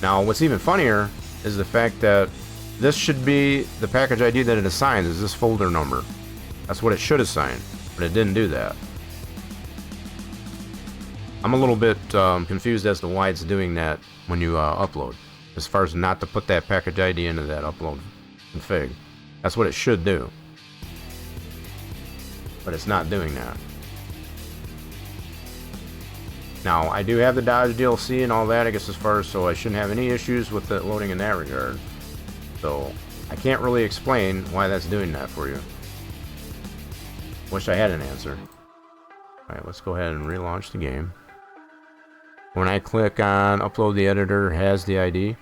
Now, what's even funnier is the fact that this should be the package ID that it assigns, is this folder number. That's what it should assign, but it didn't do that. I'm a little bit confused as to why it's doing that when you upload, as far as not to put that package ID into that upload config. That's what it should do, but it's not doing that. Now, I do have the Dodge DLC and all that, I guess, as far as, so I shouldn't have any issues with it loading in that regard. So I can't really explain why that's doing that for you. Wish I had an answer. Alright, let's go ahead and relaunch the game. When I click on upload the editor, it has the ID.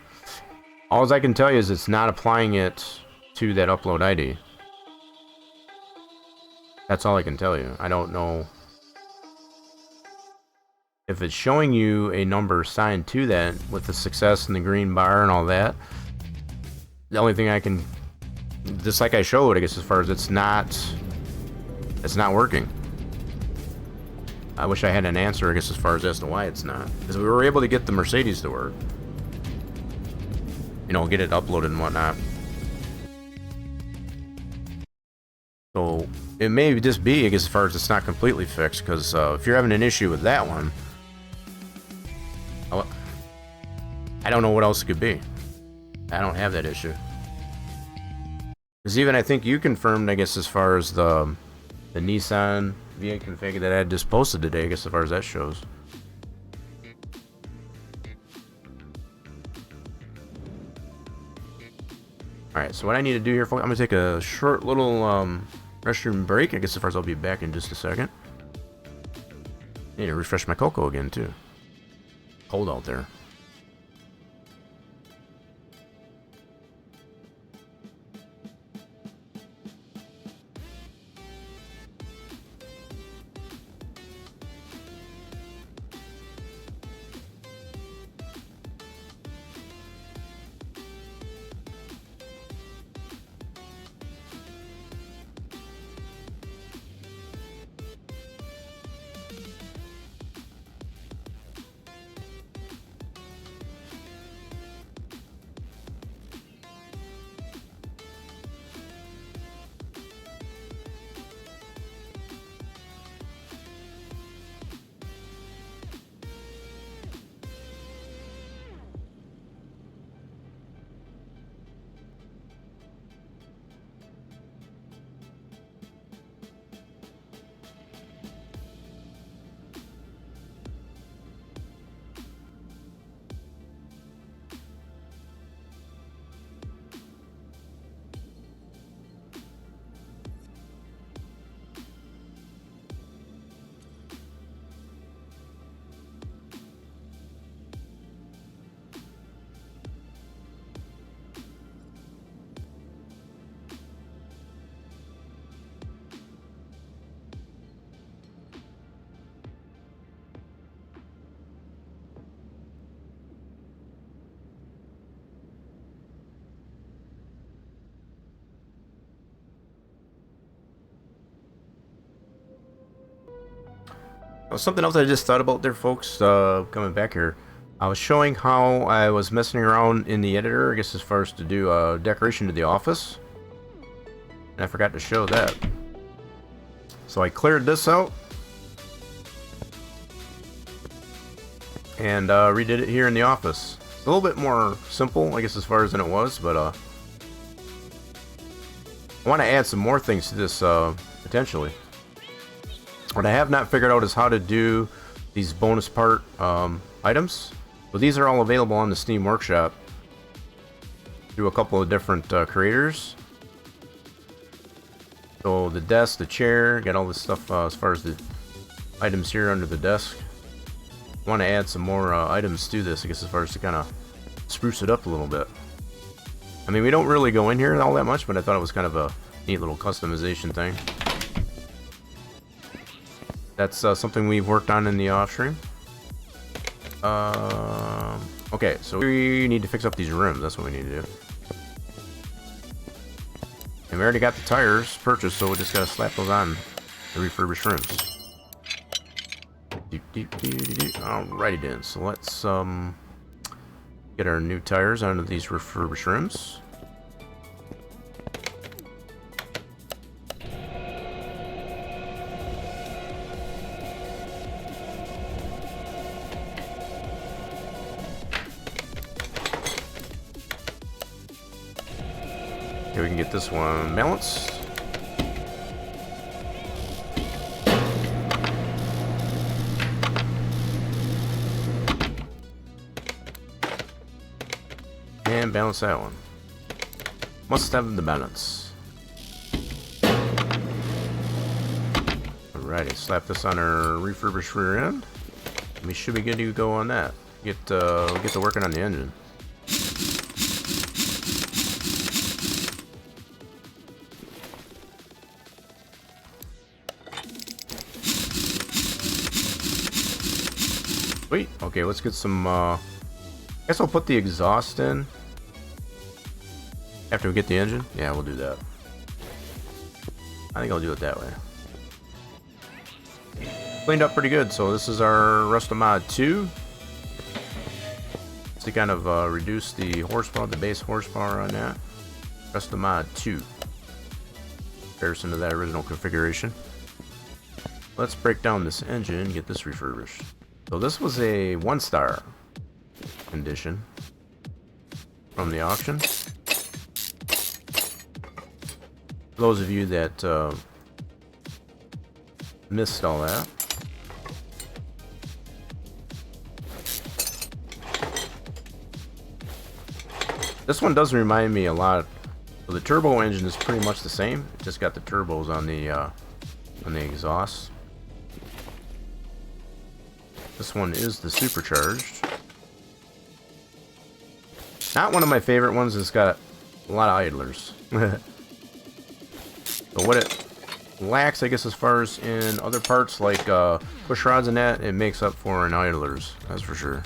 All I can tell you is it's not applying it to that upload ID. That's all I can tell you. I don't know if it's showing you a number assigned to that with the success and the green bar and all that. The only thing I can, just like I showed, I guess, as far as it's not working. I wish I had an answer, I guess, as far as to why it's not. Because we were able to get the Mercedes to work. You know, get it uploaded and whatnot. So it may just be, I guess, as far as it's not completely fixed, because if you're having an issue with that one, I don't know what else it could be. I don't have that issue. Because even I think you confirmed, I guess, as far as the Nissan VA config that I had just posted today, I guess, as far as that shows. Alright, so what I need to do here, folks, I'm going to take a short little restroom break. I guess as far as I'll be back in just a second. I need to refresh my cocoa again, too. Cold out there. Well, something else I just thought about there, folks, coming back here. I was showing how I was messing around in the editor, I guess, as far as to do a decoration to the office. And I forgot to show that. So I cleared this out. And redid it here in the office. It's a little bit more simple, I guess, as far as than it was, but I want to add some more things to this, potentially. What I have not figured out is how to do these bonus part items. But these are all available on the Steam Workshop through a couple of different creators. So the desk, the chair, got all this stuff as far as the items here under the desk. I want to add some more items to this, I guess, as far as to kind of spruce it up a little bit. I mean, we don't really go in here all that much, but I thought it was kind of a neat little customization thing. That's something we've worked on in the off stream. Okay, so we need to fix up these rims. That's what we need to do. And we already got the tires purchased, so we just gotta slap those on the refurbished rims. Alrighty then, so let's get our new tires onto these refurbished rims. Okay, we can get this one balanced. And balance that one. Must have the balance. Alrighty, slap this on our refurbished rear end. We should be good to go on that. Get to working on the engine. Sweet. Okay, let's get some, guess I'll put the exhaust in. After we get the engine? Yeah, we'll do that. I think I'll do it that way. Cleaned up pretty good, so this is our restomod 2. To kind of reduce the horsepower, the base horsepower on that. Restomod 2. Comparison to that original configuration. Let's break down this engine and get this refurbished. So this was a 1-star condition from the auction. For those of you that missed all that. This one does remind me a lot. So the turbo engine is pretty much the same. It just got the turbos on the exhaust. This one is the supercharged. Not one of my favorite ones. It's got a lot of idlers. But what it lacks, I guess, as far as in other parts like push rods and that, it makes up for in idlers. That's for sure.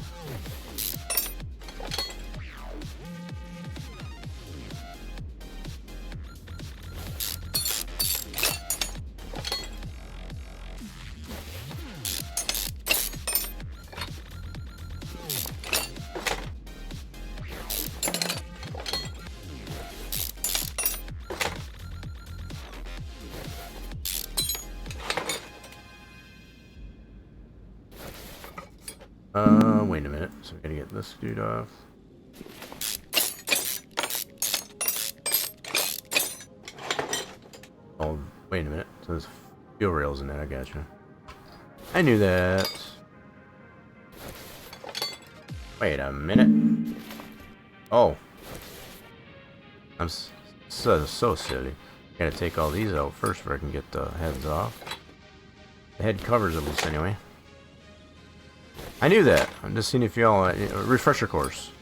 Wait a minute. So we gotta get this dude off. Oh, wait a minute. So there's fuel rails in there. I gotcha. I knew that. Wait a minute. Oh. I'm so silly. Gotta take all these out first before I can get the heads off. The head covers at least anyway. I knew that. I'm just seeing if y'all refresher course.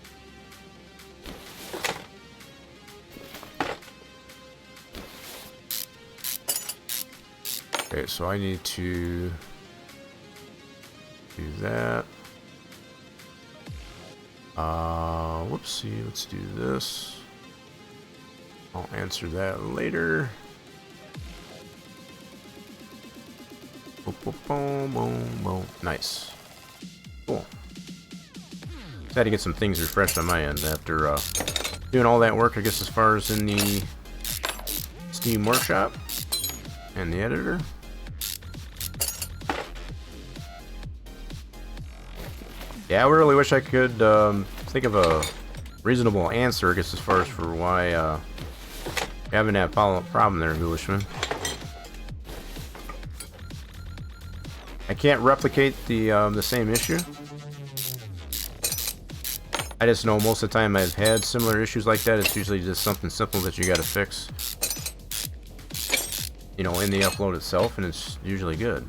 Okay, so I need to do that. Whoopsie. Let's do this. I'll answer that later. Boom, boom, boom, boom, boom. Nice. Cool. Just had to get some things refreshed on my end after doing all that work, I guess, as far as in the Steam Workshop and the editor. Yeah, I really wish I could think of a reasonable answer, I guess, as far as for why having that problem there, Ghoulish. I can't replicate the same issue. I just know most of the time I've had similar issues like that. It's usually just something simple that you gotta fix, you know, in the upload itself, and it's usually good.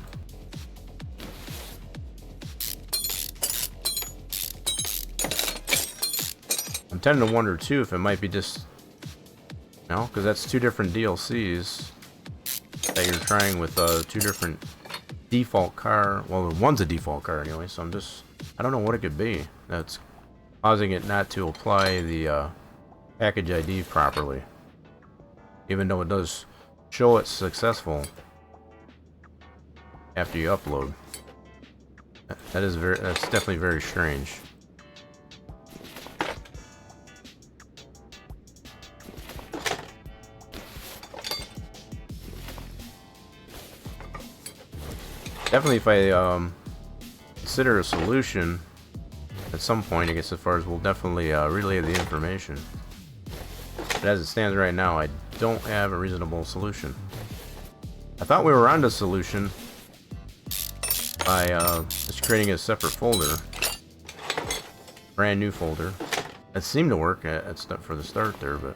I'm tending to wonder too if it might be just, no, because that's two different DLCs that you're trying with two different default car. Well, one's a default car anyway, so I don't know what it could be that's causing it not to apply the package ID properly, even though it does show it's successful after you upload. That's definitely very strange. Definitely, if I consider a solution at some point, I guess, as far as we'll definitely relay the information. But as it stands right now, I don't have a reasonable solution. I thought we were onto a solution by just creating a separate folder, brand new folder. It seemed to work for the start there, but.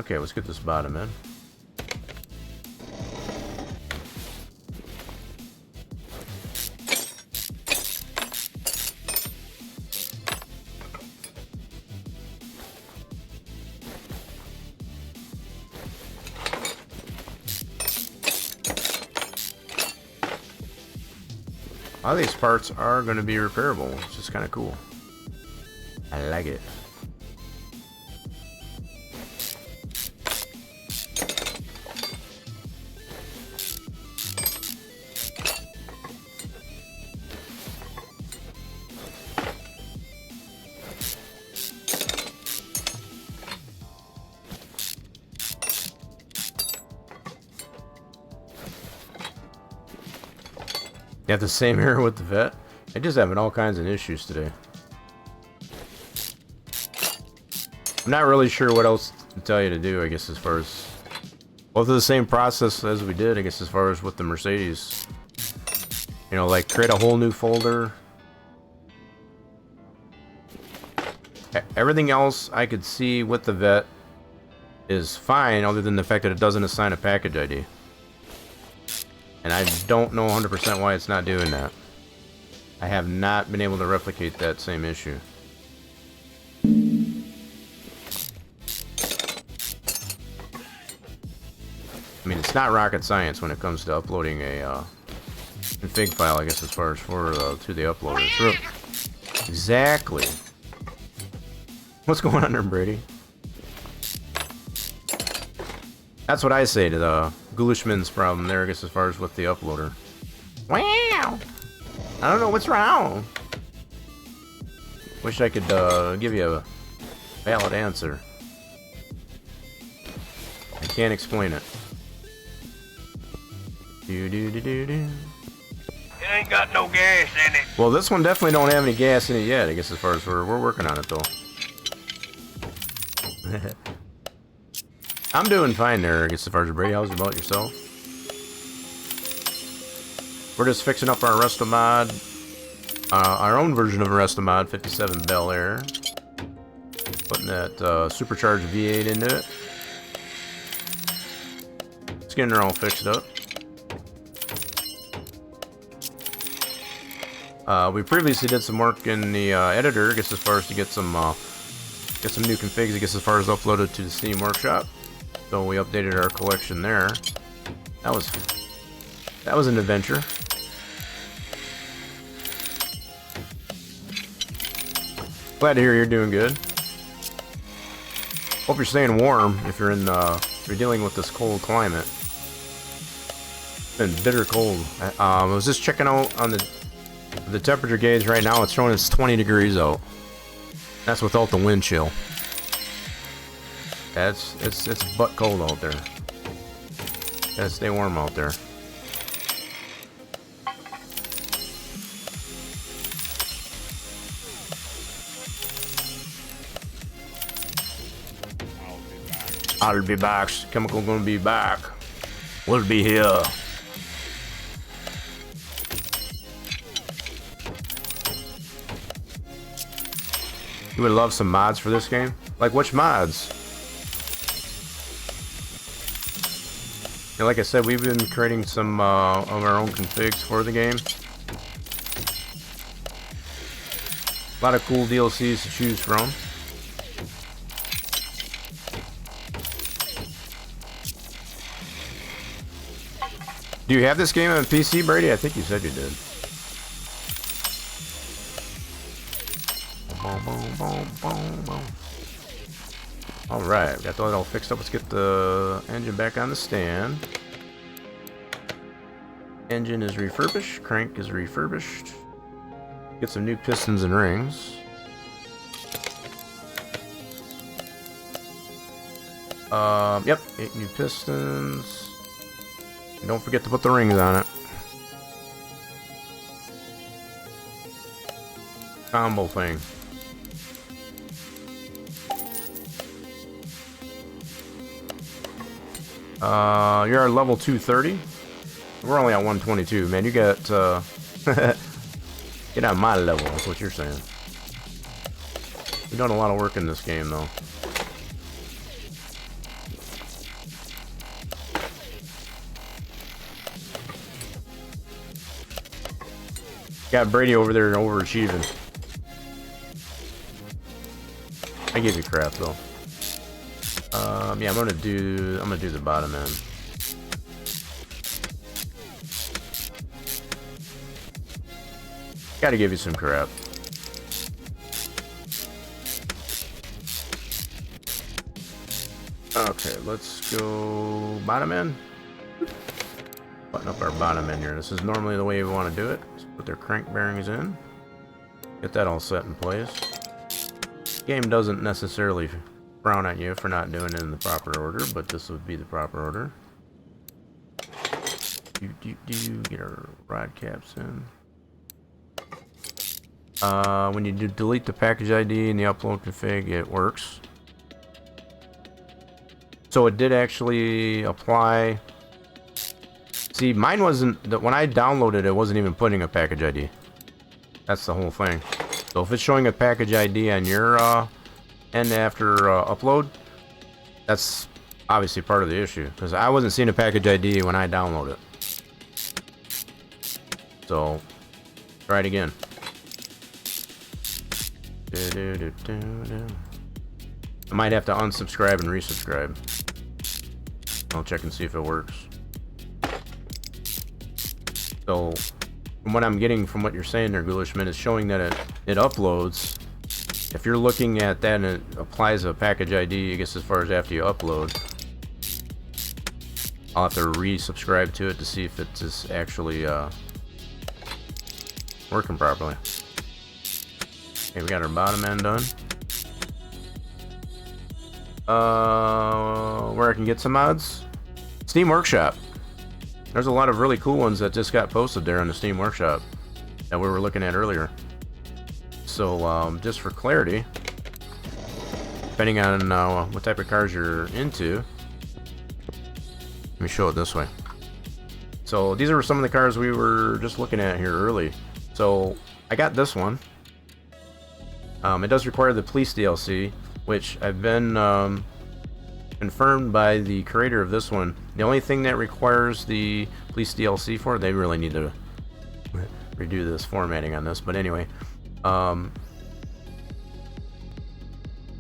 Okay, let's get this bottom in. lot of these parts are going to be repairable, which is kind of cool. I like it. You have the same error with the vet? I just having all kinds of issues today. I'm not really sure what else to tell you to do, I guess, as far as... Both of the same process as we did, I guess, as far as with the Mercedes. You know, like, create a whole new folder. Everything else I could see with the vet is fine, other than the fact that it doesn't assign a package ID. And I don't know 100% why it's not doing that. I have not been able to replicate that same issue. I mean, it's not rocket science when it comes to uploading a config file, I guess, as far as to the uploader. Exactly. What's going on there, Brady? That's what I say to the Ghulishman's problem there, I guess, as far as with the uploader. Wow! I don't know what's wrong. Wish I could give you a valid answer. I can't explain it. It ain't got no gas in it. Well, this one definitely don't have any gas in it yet, I guess, as far as we're working on it, though. I'm doing fine there, I guess, as far as Brady. How's about yourself? We're just fixing up our restomod, our own version of a restomod, 57 Bel Air. Putting that supercharged V8 into it. It's getting her all fixed up. We previously did some work in the editor, I guess, as far as to get some new configs, I guess, as far as uploaded to the Steam Workshop. So we updated our collection there. That was an adventure. Glad to hear you're doing good. Hope you're staying warm if you're if you're dealing with this cold climate. It's been bitter cold. I was just checking out on the temperature gauge right now. It's showing it's 20 degrees out. That's without the wind chill. It's butt cold out there. Gotta stay warm out there. I'll be back. Chemical gonna be back. We'll be here. You would love some mods for this game? Like which mods? Yeah, like I said, we've been creating some of our own configs for the game. A lot of cool DLCs to choose from. Do you have this game on PC, Brady? I think you said you did. Alright, got that all fixed up. Let's get the engine back on the stand. Engine is refurbished. Crank is refurbished. Get some new pistons and rings. Yep, 8 new pistons. And don't forget to put the rings on it. Combo thing. You're at level 230. We're only at 122, man. You got get on my level. That's what you're saying. We've done a lot of work in this game, though. Got Brady over there overachieving. I give you crap though. Yeah, I'm gonna do the bottom end. Gotta give you some crap. Okay, let's go bottom end. Button up our bottom end here. This is normally the way we want to do it. Let's put their crank bearings in. Get that all set in place. Game doesn't necessarily frown at you for not doing it in the proper order, but this would be the proper order. Get our rod caps in. When you delete the package ID in the upload config, it works. So it did actually apply. See, mine wasn't, when I downloaded it, it wasn't even putting a package ID. That's the whole thing. So if it's showing a package ID on your end after upload, that's obviously part of the issue. Because I wasn't seeing a package ID when I download it. So, try it again. I might have to unsubscribe and resubscribe. I'll check and see if it works. So, from what I'm getting from what you're saying there, Ghoulishman, is showing that it uploads. If you're looking at that and it applies a package ID, I guess as far as after you upload, I'll have to resubscribe to it to see if it's just actually working properly. Okay, we got our bottom end done. Where I can get some mods? Steam Workshop. There's a lot of really cool ones that just got posted there on the Steam Workshop that we were looking at earlier. So, just for clarity, depending on what type of cars you're into, let me show it this way. So, these are some of the cars we were just looking at here early. So, I got this one. It does require the police DLC, which I've been confirmed by the creator of this one. The only thing that requires the police DLC for, they really need to redo this formatting on this, but anyway, the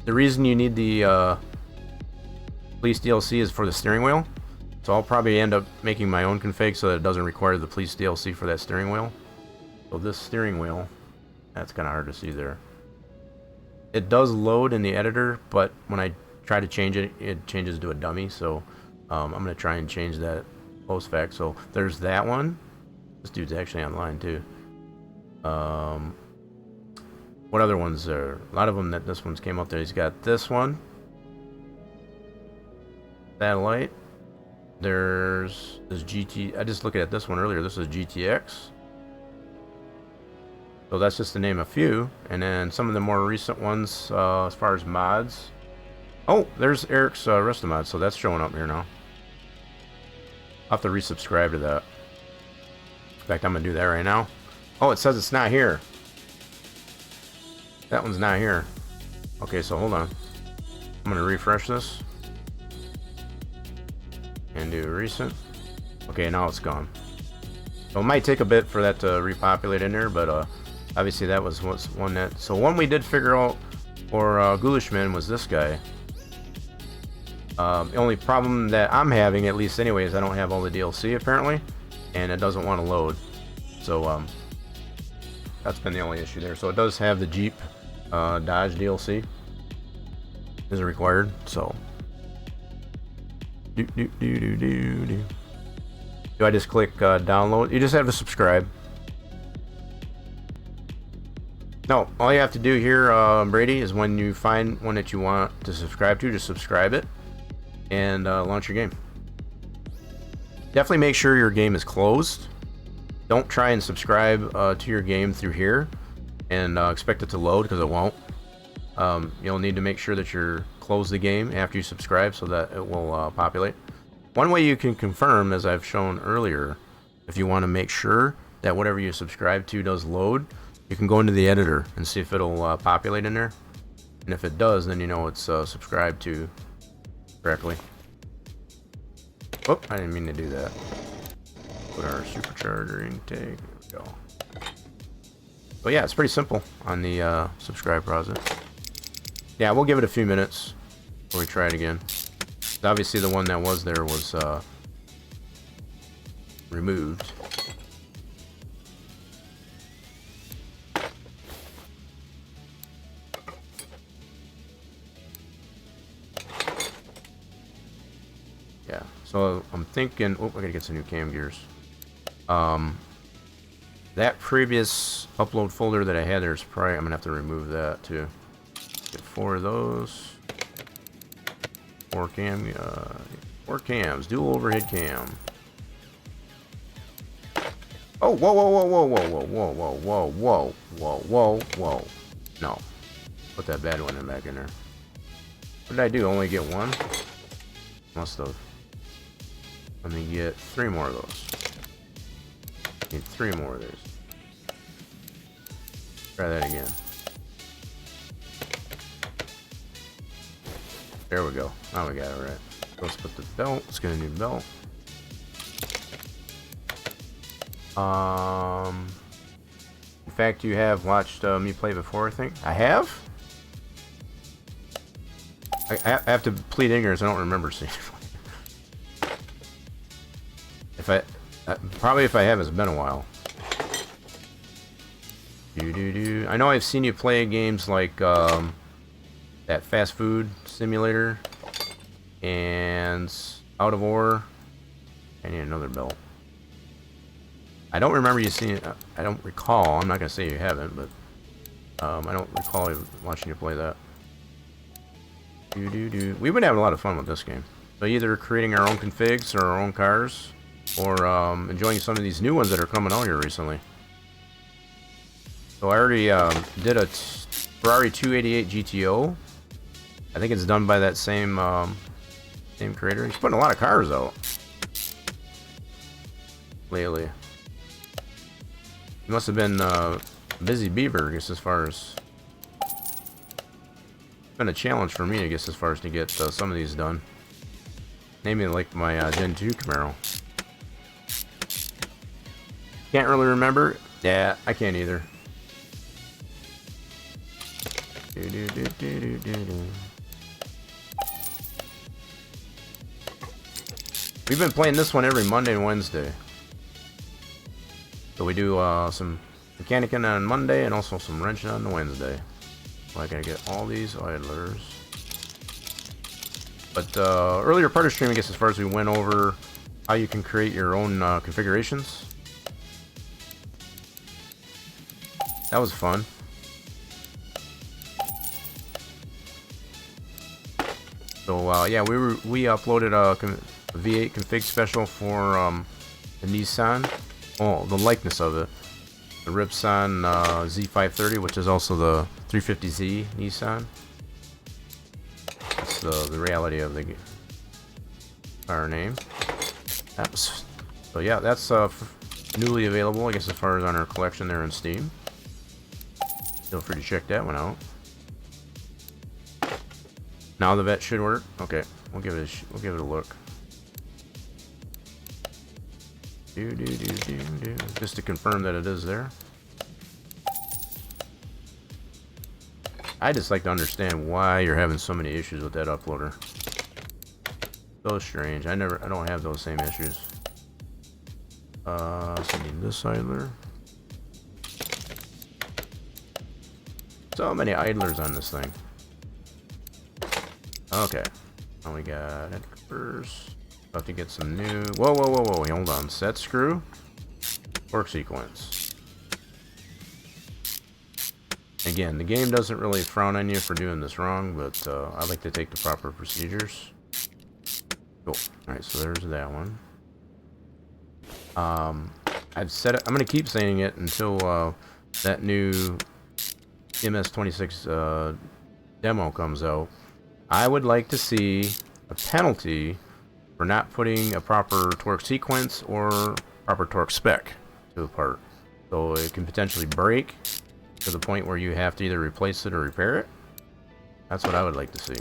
reason you need the police DLC is for the steering wheel. So I'll probably end up making my own config so that it doesn't require the police DLC for that steering wheel. So this steering wheel, that's kind of hard to see there. It does load in the editor, but when I try to change it, it changes to a dummy. So I'm going to try and change that post fact. So there's that one. This dude's actually online too. What other ones are? A lot of them that this one's came up there. He's got this one. Satellite. There's this GT. I just looked at this one earlier. This is GTX. So that's just to name a few. And then some of the more recent ones as far as mods. Oh, there's Eric's restomod. So that's showing up here now. I'll have to resubscribe to that. In fact, I'm going to do that right now. Oh, it says it's not here. That one's not here. Okay, so hold on. I'm going to refresh this. And do recent. Okay, now it's gone. So it might take a bit for that to repopulate in there, but obviously that was one that... So one we did figure out for Ghoulishman was this guy. The only problem that I'm having, at least anyway, is I don't have all the DLC apparently, and it doesn't want to load. So that's been the only issue there. So it does have the Jeep Dodge DLC is required. So do I just click download? You just have to subscribe. No, all you have to do here, Brady, is when you find one that you want to subscribe to, just subscribe it and launch your game. Definitely make sure your game is closed. Don't try and subscribe to your game through here and expect it to load, because it won't. You'll need to make sure that you're close the game after you subscribe so that it will populate. One way you can confirm, as I've shown earlier, if you want to make sure that whatever you subscribe to does load, you can go into the editor and see if it'll populate in there. And if it does, then you know it's subscribed to correctly. Whoop, I didn't mean to do that. Put our supercharger intake. There we go. But yeah, it's pretty simple on the subscribe process. Yeah, we'll give it a few minutes before we try it again. Obviously, the one that was there was removed. So I'm thinking, oh, I gotta get some new cam gears. That previous upload folder that I had there's probably, I'm gonna have to remove that too. Get 4 of those. 4 cams, dual overhead cam. Oh, whoa, whoa, whoa, whoa, whoa, whoa, whoa, whoa, whoa, whoa, whoa, whoa. No. Put that bad one back in there. What did I do? Only get 1? Must have. Let me get 3 more of those. Need 3 more of these. Try that again. There we go. Now we got it right. Let's put the belt. Let's get a new belt. In fact, you have watched me play before, I think. I have? I have to plead ignorance. I don't remember seeing it. If I... probably if I have, it's been a while. I know I've seen you play games like that fast food simulator and Out of Ore. I need another belt. I don't remember you seeing. I don't recall. I'm not gonna say you haven't, but I don't recall watching you play that. We've been having a lot of fun with this game. So either creating our own configs or our own cars, or enjoying some of these new ones that are coming out here recently. So I already did a Ferrari 288 GTO. I think it's done by that same creator. He's putting a lot of cars out lately. He must have been busy beaver, I guess, as far as... It's been a challenge for me, I guess, as far as to get some of these done. Namely, like my Gen 2 Camaro. Can't really remember. Yeah, I can't either. We've been playing this one every Monday and Wednesday. So we do some mechanicing on Monday and also some wrenching on Wednesday. So I gotta get all these idlers. But earlier part of the stream, I guess, as far as we went over how you can create your own configurations. That was fun. So yeah, we uploaded a V8 config special for the Nissan. Oh, the likeness of it. The Ripson Z530, which is also the 350Z Nissan. That's the reality of the car name. That was, so yeah, that's newly available, I guess, as far as on our collection there in Steam. Feel free to check that one out. Now the vet should work. Okay, we'll give it a look. Just to confirm that it is there. I just like to understand why you're having so many issues with that uploader. So strange. I don't have those same issues. So I need this idler. So many idlers on this thing. Okay. Now we got head covers. Have to get some new. Whoa, whoa, whoa, whoa! Hold on. Set screw. Torque sequence. Again, the game doesn't really frown on you for doing this wrong, but I like to take the proper procedures. Cool. All right, so there's that one. I've said it. I'm gonna keep saying it until that new MS26 demo comes out. I would like to see a penalty for not putting a proper torque sequence or proper torque spec to the part. So it can potentially break to the point where you have to either replace it or repair it. That's what I would like to see.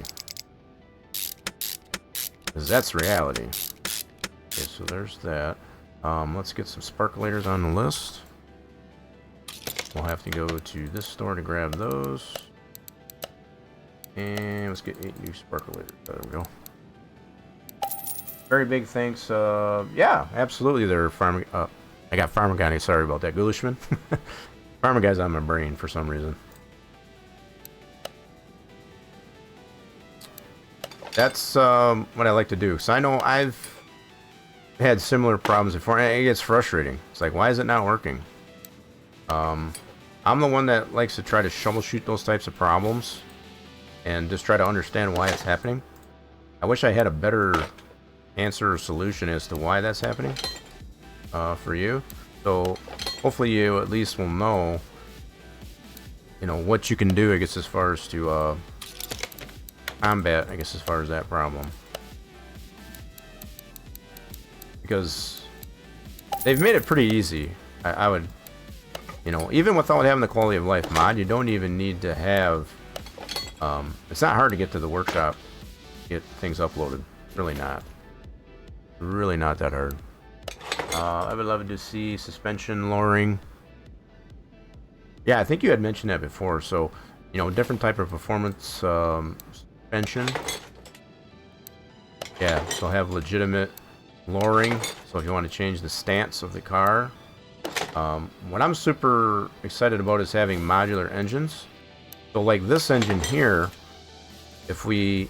Because that's reality. Okay, so there's that. Let's get some sparkulators on the list. We'll have to go to this store to grab those. And let's get 8 new sparkulators. There we go. Very big thanks. Yeah, absolutely. They're farming. I got Farmer Guy. Sorry about that, Ghoulish. Farmer Guy's on my brain for some reason. That's what I like to do. So I know I've had similar problems before, and it gets frustrating. It's like, why is it not working? I'm the one that likes to try to troubleshoot those types of problems and just try to understand why it's happening. I wish I had a better answer or solution as to why that's happening for you. So hopefully you at least will know, you know, what you can do, I guess, as far as to combat, I guess, as far as that problem. Because they've made it pretty easy. I would, you know, even without having the quality of life mod, you don't even need to have, it's not hard to get to the workshop, get things uploaded. Really not. Really not that hard. I would love to see suspension lowering. Yeah, I think you had mentioned that before. So, you know, different type of performance suspension. Yeah, so have legitimate lowering. So if you want to change the stance of the car. What I'm super excited about is having modular engines. So like this engine here, if we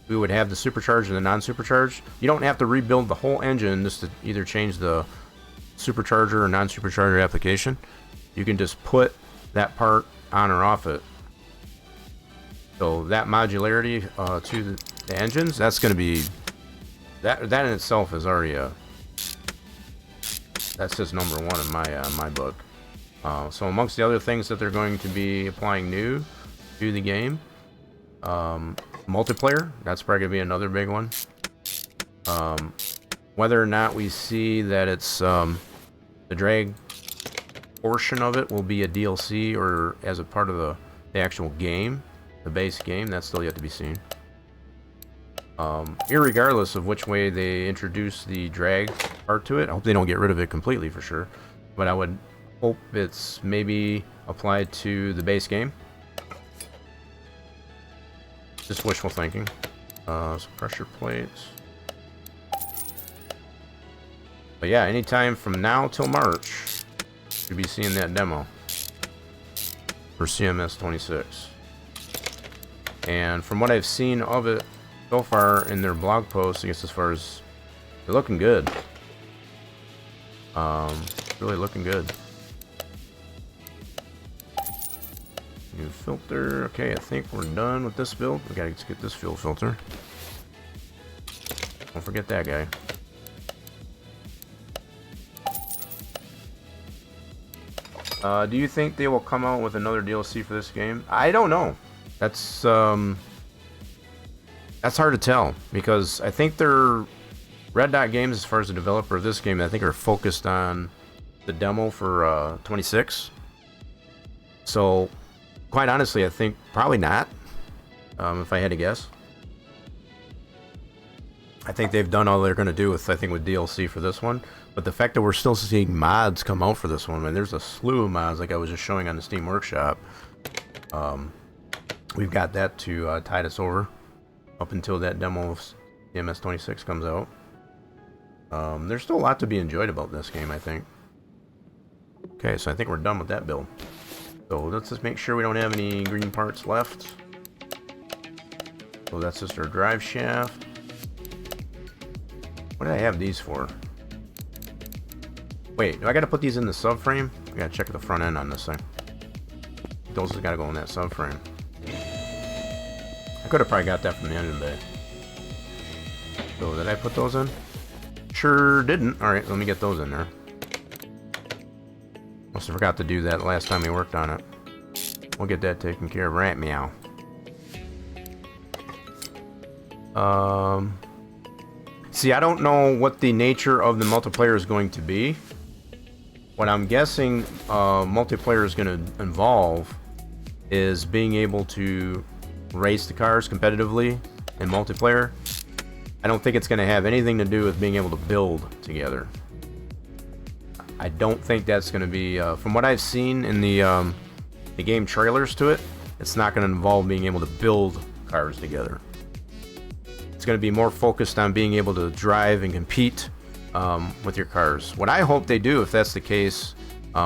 would have the supercharged and the non-supercharged, you don't have to rebuild the whole engine just to either change the supercharger or non-supercharger application. You can just put that part on or off it. So that modularity to the engines, that's going to be, that in itself is already that's just number one in my book. So amongst the other things that they're going to be applying new to the game, multiplayer, that's probably going to be another big one. Whether or not we see that it's the drag portion of it will be a DLC or as a part of the actual game, the base game, that's still yet to be seen. Irregardless of which way they introduce the drag part to it, I hope they don't get rid of it completely for sure, but I would hope it's maybe applied to the base game. Just wishful thinking. Some pressure plates. But yeah, anytime from now till March, you'll be seeing that demo for CMS 26. And from what I've seen of it so far in their blog posts, I guess as far as they're looking good. Really looking good. New filter. Okay, I think we're done with this build. We gotta get this fuel filter. Don't forget that guy. Do you think they will come out with another DLC for this game? I don't know. That's hard to tell because I think they're Red Dot Games, as far as the developer of this game, I think are focused on the demo for 26. So, quite honestly, I think probably not. If I had to guess, I think they've done all they're going to do with DLC for this one. But the fact that we're still seeing mods come out for this one, man, there's a slew of mods like I was just showing on the Steam Workshop. We've got that to tide us over up until that demo of CMS 26 comes out. There's still a lot to be enjoyed about this game, I think. Okay, so I think we're done with that build. So let's just make sure we don't have any green parts left. So that's just our drive shaft. What did I have these for? Wait, do I gotta put these in the subframe? I gotta check the front end on this thing. Those have gotta go in that subframe. I could have probably got that from the engine bay. So did I put those in? Sure didn't. Alright, let me get those in there. Must have forgot to do that last time we worked on it. We'll get that taken care of. Right, meow. See, I don't know what the nature of the multiplayer is going to be. What I'm guessing multiplayer is going to involve is being able to race the cars competitively in multiplayer. I don't think it's going to have anything to do with being able to build together. I don't think that's going to be, from what I've seen in the game trailers to it, it's not going to involve being able to build cars together. It's going to be more focused on being able to drive and compete with your cars. What I hope they do, if that's the case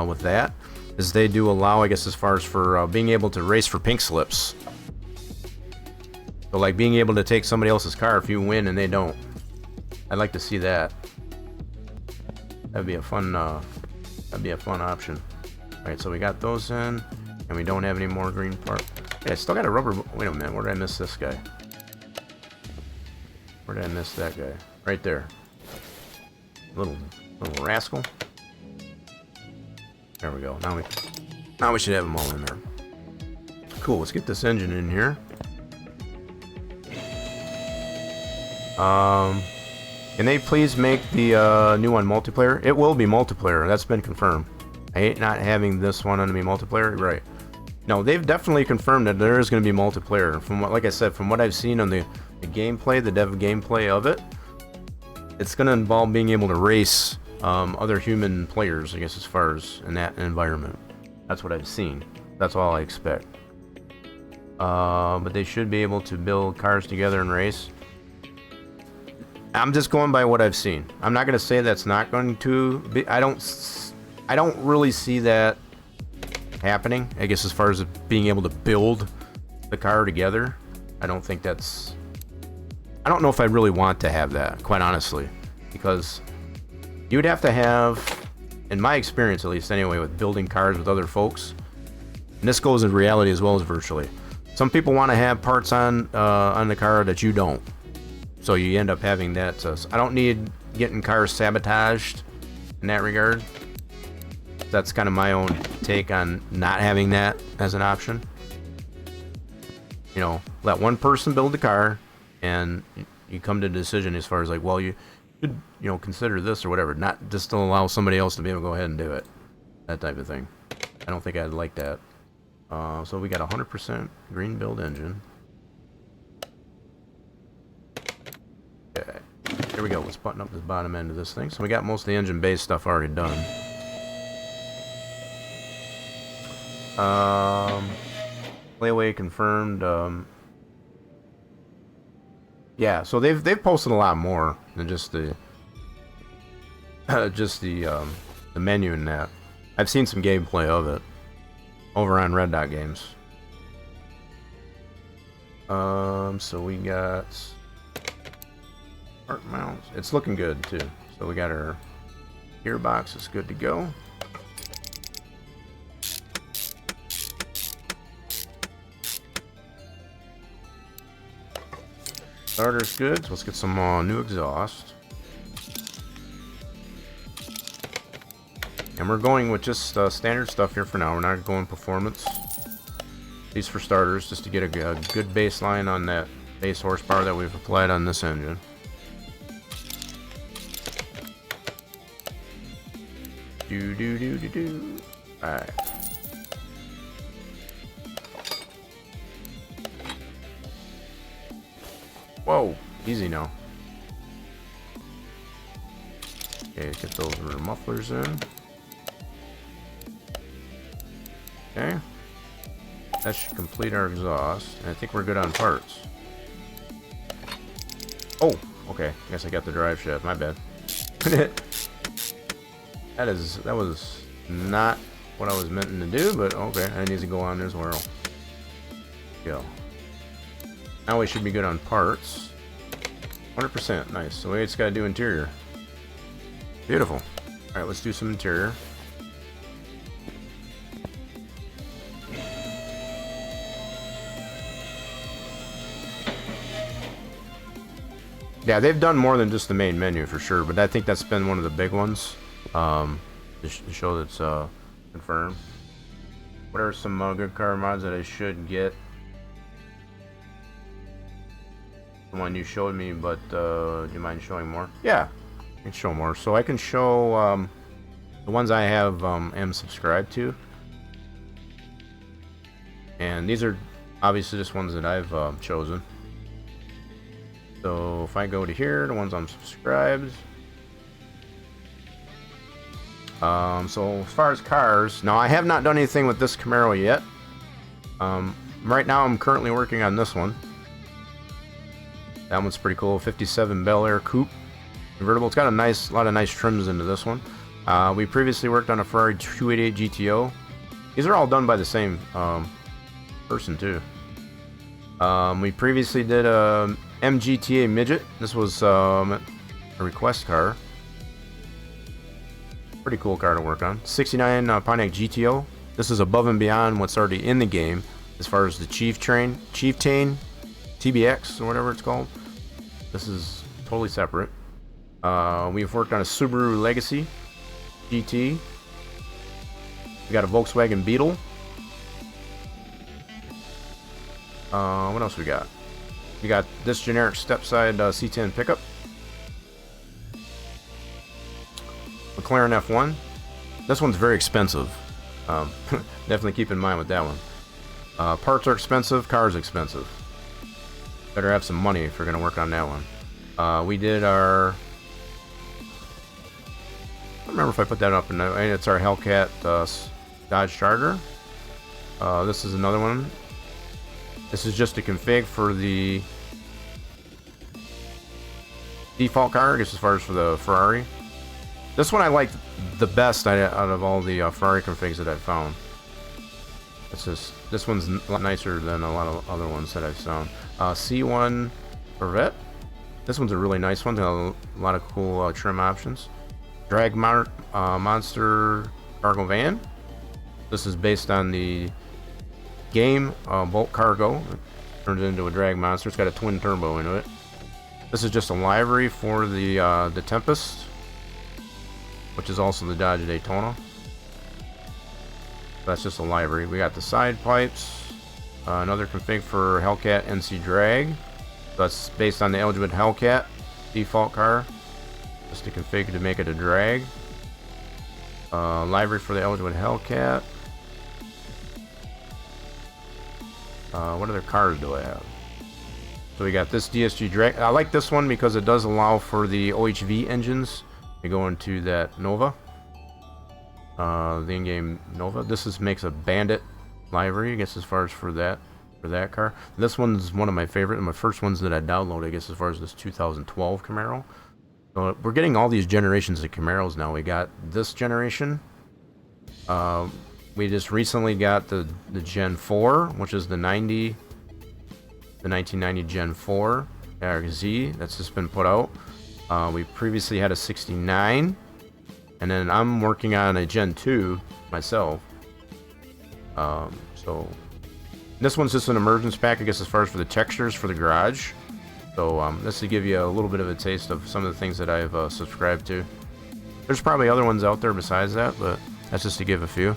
with that, is they do allow, I guess, as far as for being able to race for pink slips. So like being able to take somebody else's car if you win and they don't. I'd like to see that. That'd be a fun option. Alright, so we got those in, and we don't have any more green part. Yeah, I still got a rubber. Wait a minute, where did I miss this guy? Where did I miss that guy? Right there. Little rascal. There we go. Now we should have them all in there. Cool. Let's get this engine in here. Can they please make the new one multiplayer? It will be multiplayer. That's been confirmed. I hate not having this one on to be multiplayer. Right. No, they've definitely confirmed that there is going to be multiplayer. From what, like I said, from what I've seen on the gameplay, the dev gameplay of it, it's going to involve being able to race other human players, I guess, as far as in that environment. That's what I've seen. That's all I expect. But they should be able to build cars together and race. I'm just going by what I've seen. I'm not going to say that's not going to be. I don't really see that happening. I guess as far as being able to build the car together, I don't think that's. I don't know if I really want to have that, quite honestly, because you would have to have, in my experience at least anyway, with building cars with other folks, and this goes in reality as well as virtually. Some people want to have parts on the car that you don't, so you end up having that. So I don't need getting cars sabotaged in that regard. That's kind of my own take on not having that as an option. You know, let one person build the car, and you come to a decision as far as like, well, you should, you know, consider this or whatever, not just to allow somebody else to be able to go ahead and do it. That type of thing. I don't think I'd like that. So we got 100% green build engine. Okay, here we go. Let's button up the bottom end of this thing. So we got most of the engine base stuff already done. Layaway confirmed. Yeah, so they've posted a lot more than just the the menu and that. I've seen some gameplay of it over on Red Dot Games. So we got part mounts. It's looking good too. So we got our gearbox is good to go. Starter's good, so let's get some new exhaust. And we're going with just standard stuff here for now. We're not going performance. These for starters, just to get a good baseline on that base horsepower that we've applied on this engine. Alright. Whoa, easy now. Okay, get those rear mufflers in. Okay. That should complete our exhaust. And I think we're good on parts. Oh, okay. I guess I got the drive shaft. My bad. That was not what I was meant to do, but okay. I need to go on as well. Go. Now we should be good on parts. 100%. Nice. So we just gotta do interior. Beautiful. Alright, let's do some interior. Yeah, they've done more than just the main menu for sure, but I think that's been one of the big ones. To show that's confirmed. What are some good car mods that I should get? The one you showed me, but do you mind showing more? Yeah, I can show more. So I can show the ones I have am subscribed to, and these are obviously just ones that I've chosen. So if I go to here, the ones I'm subscribed. So as far as cars, now I have not done anything with this Camaro yet. Right now I'm currently working on this one. That one's pretty cool. 57 Bel Air Coupe convertible. It's got a lot of nice trims into this one. We previously worked on a Ferrari 288 GTO. These are all done by the same person too. We previously did a MGTA Midget. This was a request car. Pretty cool car to work on. 69 Pontiac GTO. This is above and beyond what's already in the game as far as the Chieftain, TBX, or whatever it's called. This is totally separate. We've worked on a Subaru Legacy GT. We got a Volkswagen Beetle. What else we got? We got this generic step-side C10 pickup. McLaren F1. This one's very expensive. Definitely keep in mind with that one. Parts are expensive, cars expensive. Better have some money if you're going to work on that one. We did our... I don't remember if I put that up. It's our Hellcat Dodge Charger. This is another one. This is just a config for the default car, I guess, as far as for the Ferrari. This one I like the best out of all the Ferrari configs that I've found. This one's a lot nicer than a lot of other ones that I've found. C1 Corvette. This one's a really nice one. A lot of cool trim options. Drag Monster Cargo Van. This is based on the game Bolt Cargo. It turns into a drag monster. It's got a twin turbo into it. This is just a livery for the Tempest, which is also the Dodge Daytona. That's just a livery. We got the side pipes. Another config for Hellcat NC Drag. That's based on the Edgewood Hellcat default car. Just a config to make it a drag. Livery for the Edgewood Hellcat. What other cars do I have? So we got this DSG drag. I like this one because it does allow for the OHV engines to go into that Nova. The in-game Nova. This makes a Bandit livery, I guess, as far as for that car. This one's one of my favorite, and my first ones that I downloaded, I guess, as far as this 2012 Camaro. So we're getting all these generations of Camaros now. We got this generation. We just recently got the Gen 4, which is the 1990 Gen 4 Z. That's just been put out. We previously had a 69, and then I'm working on a Gen 2 myself. So this one's just an emergence pack, I guess, as far as for the textures for the garage. So this will give you a little bit of a taste of some of the things that I've subscribed to. There's probably other ones out there besides that, but that's just to give a few,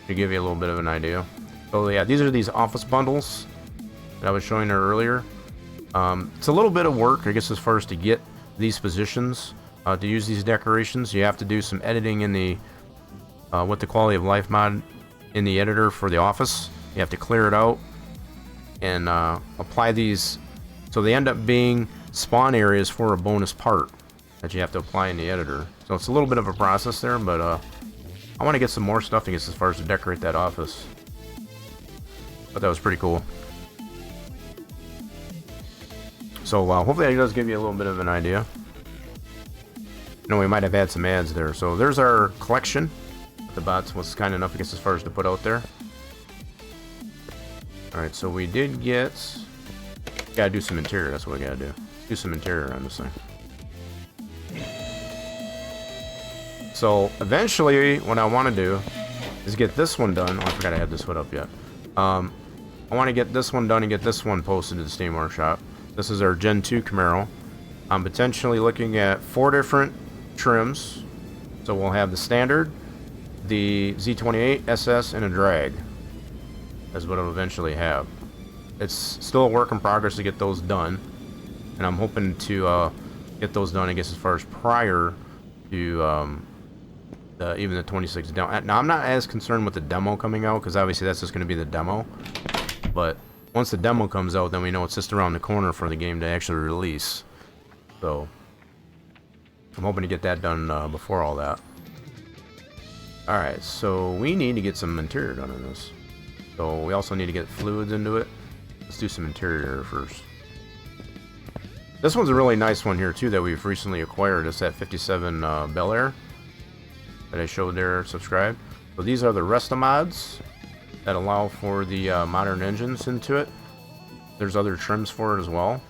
to give you a little bit of an idea. So yeah, these are these office bundles that I was showing her earlier. It's a little bit of work, I guess, as far as to get these positions, to use these decorations. You have to do some editing in the with the quality of life mod in the editor for the office. You have to clear it out and apply these, so they end up being spawn areas for a bonus part that you have to apply in the editor. So it's a little bit of a process there, but I want to get some more stuff, I guess, as far as to decorate that office. But that was pretty cool. So hopefully that does give you a little bit of an idea. You know, we might have had some ads there. So there's our collection. The bots was kind enough, I guess, as far as to put out there. Alright, so we did get... Gotta do some interior, that's what we gotta do. Do some interior on this thing. So eventually, what I want to do is get this one done. Oh, I forgot I had this hood up yet. I want to get this one done and get this one posted to the Steam Workshop. This is our Gen 2 Camaro. I'm potentially looking at 4 different trims. So we'll have the standard, the Z28, SS, and a drag. That's what I'll eventually have. It's still a work in progress to get those done. And I'm hoping to get those done, I guess, as far as prior to even the 26 demo. Now, I'm not as concerned with the demo coming out, because obviously that's just going to be the demo. But once the demo comes out, then we know it's just around the corner for the game to actually release. So I'm hoping to get that done before all that. Alright, so we need to get some interior done in this. So we also need to get fluids into it. Let's do some interior first. This one's a really nice one here too that we've recently acquired. It's that 57 Bel Air that I showed there, subscribe. So these are the restomods that allow for the modern engines into it. There's other trims for it as well.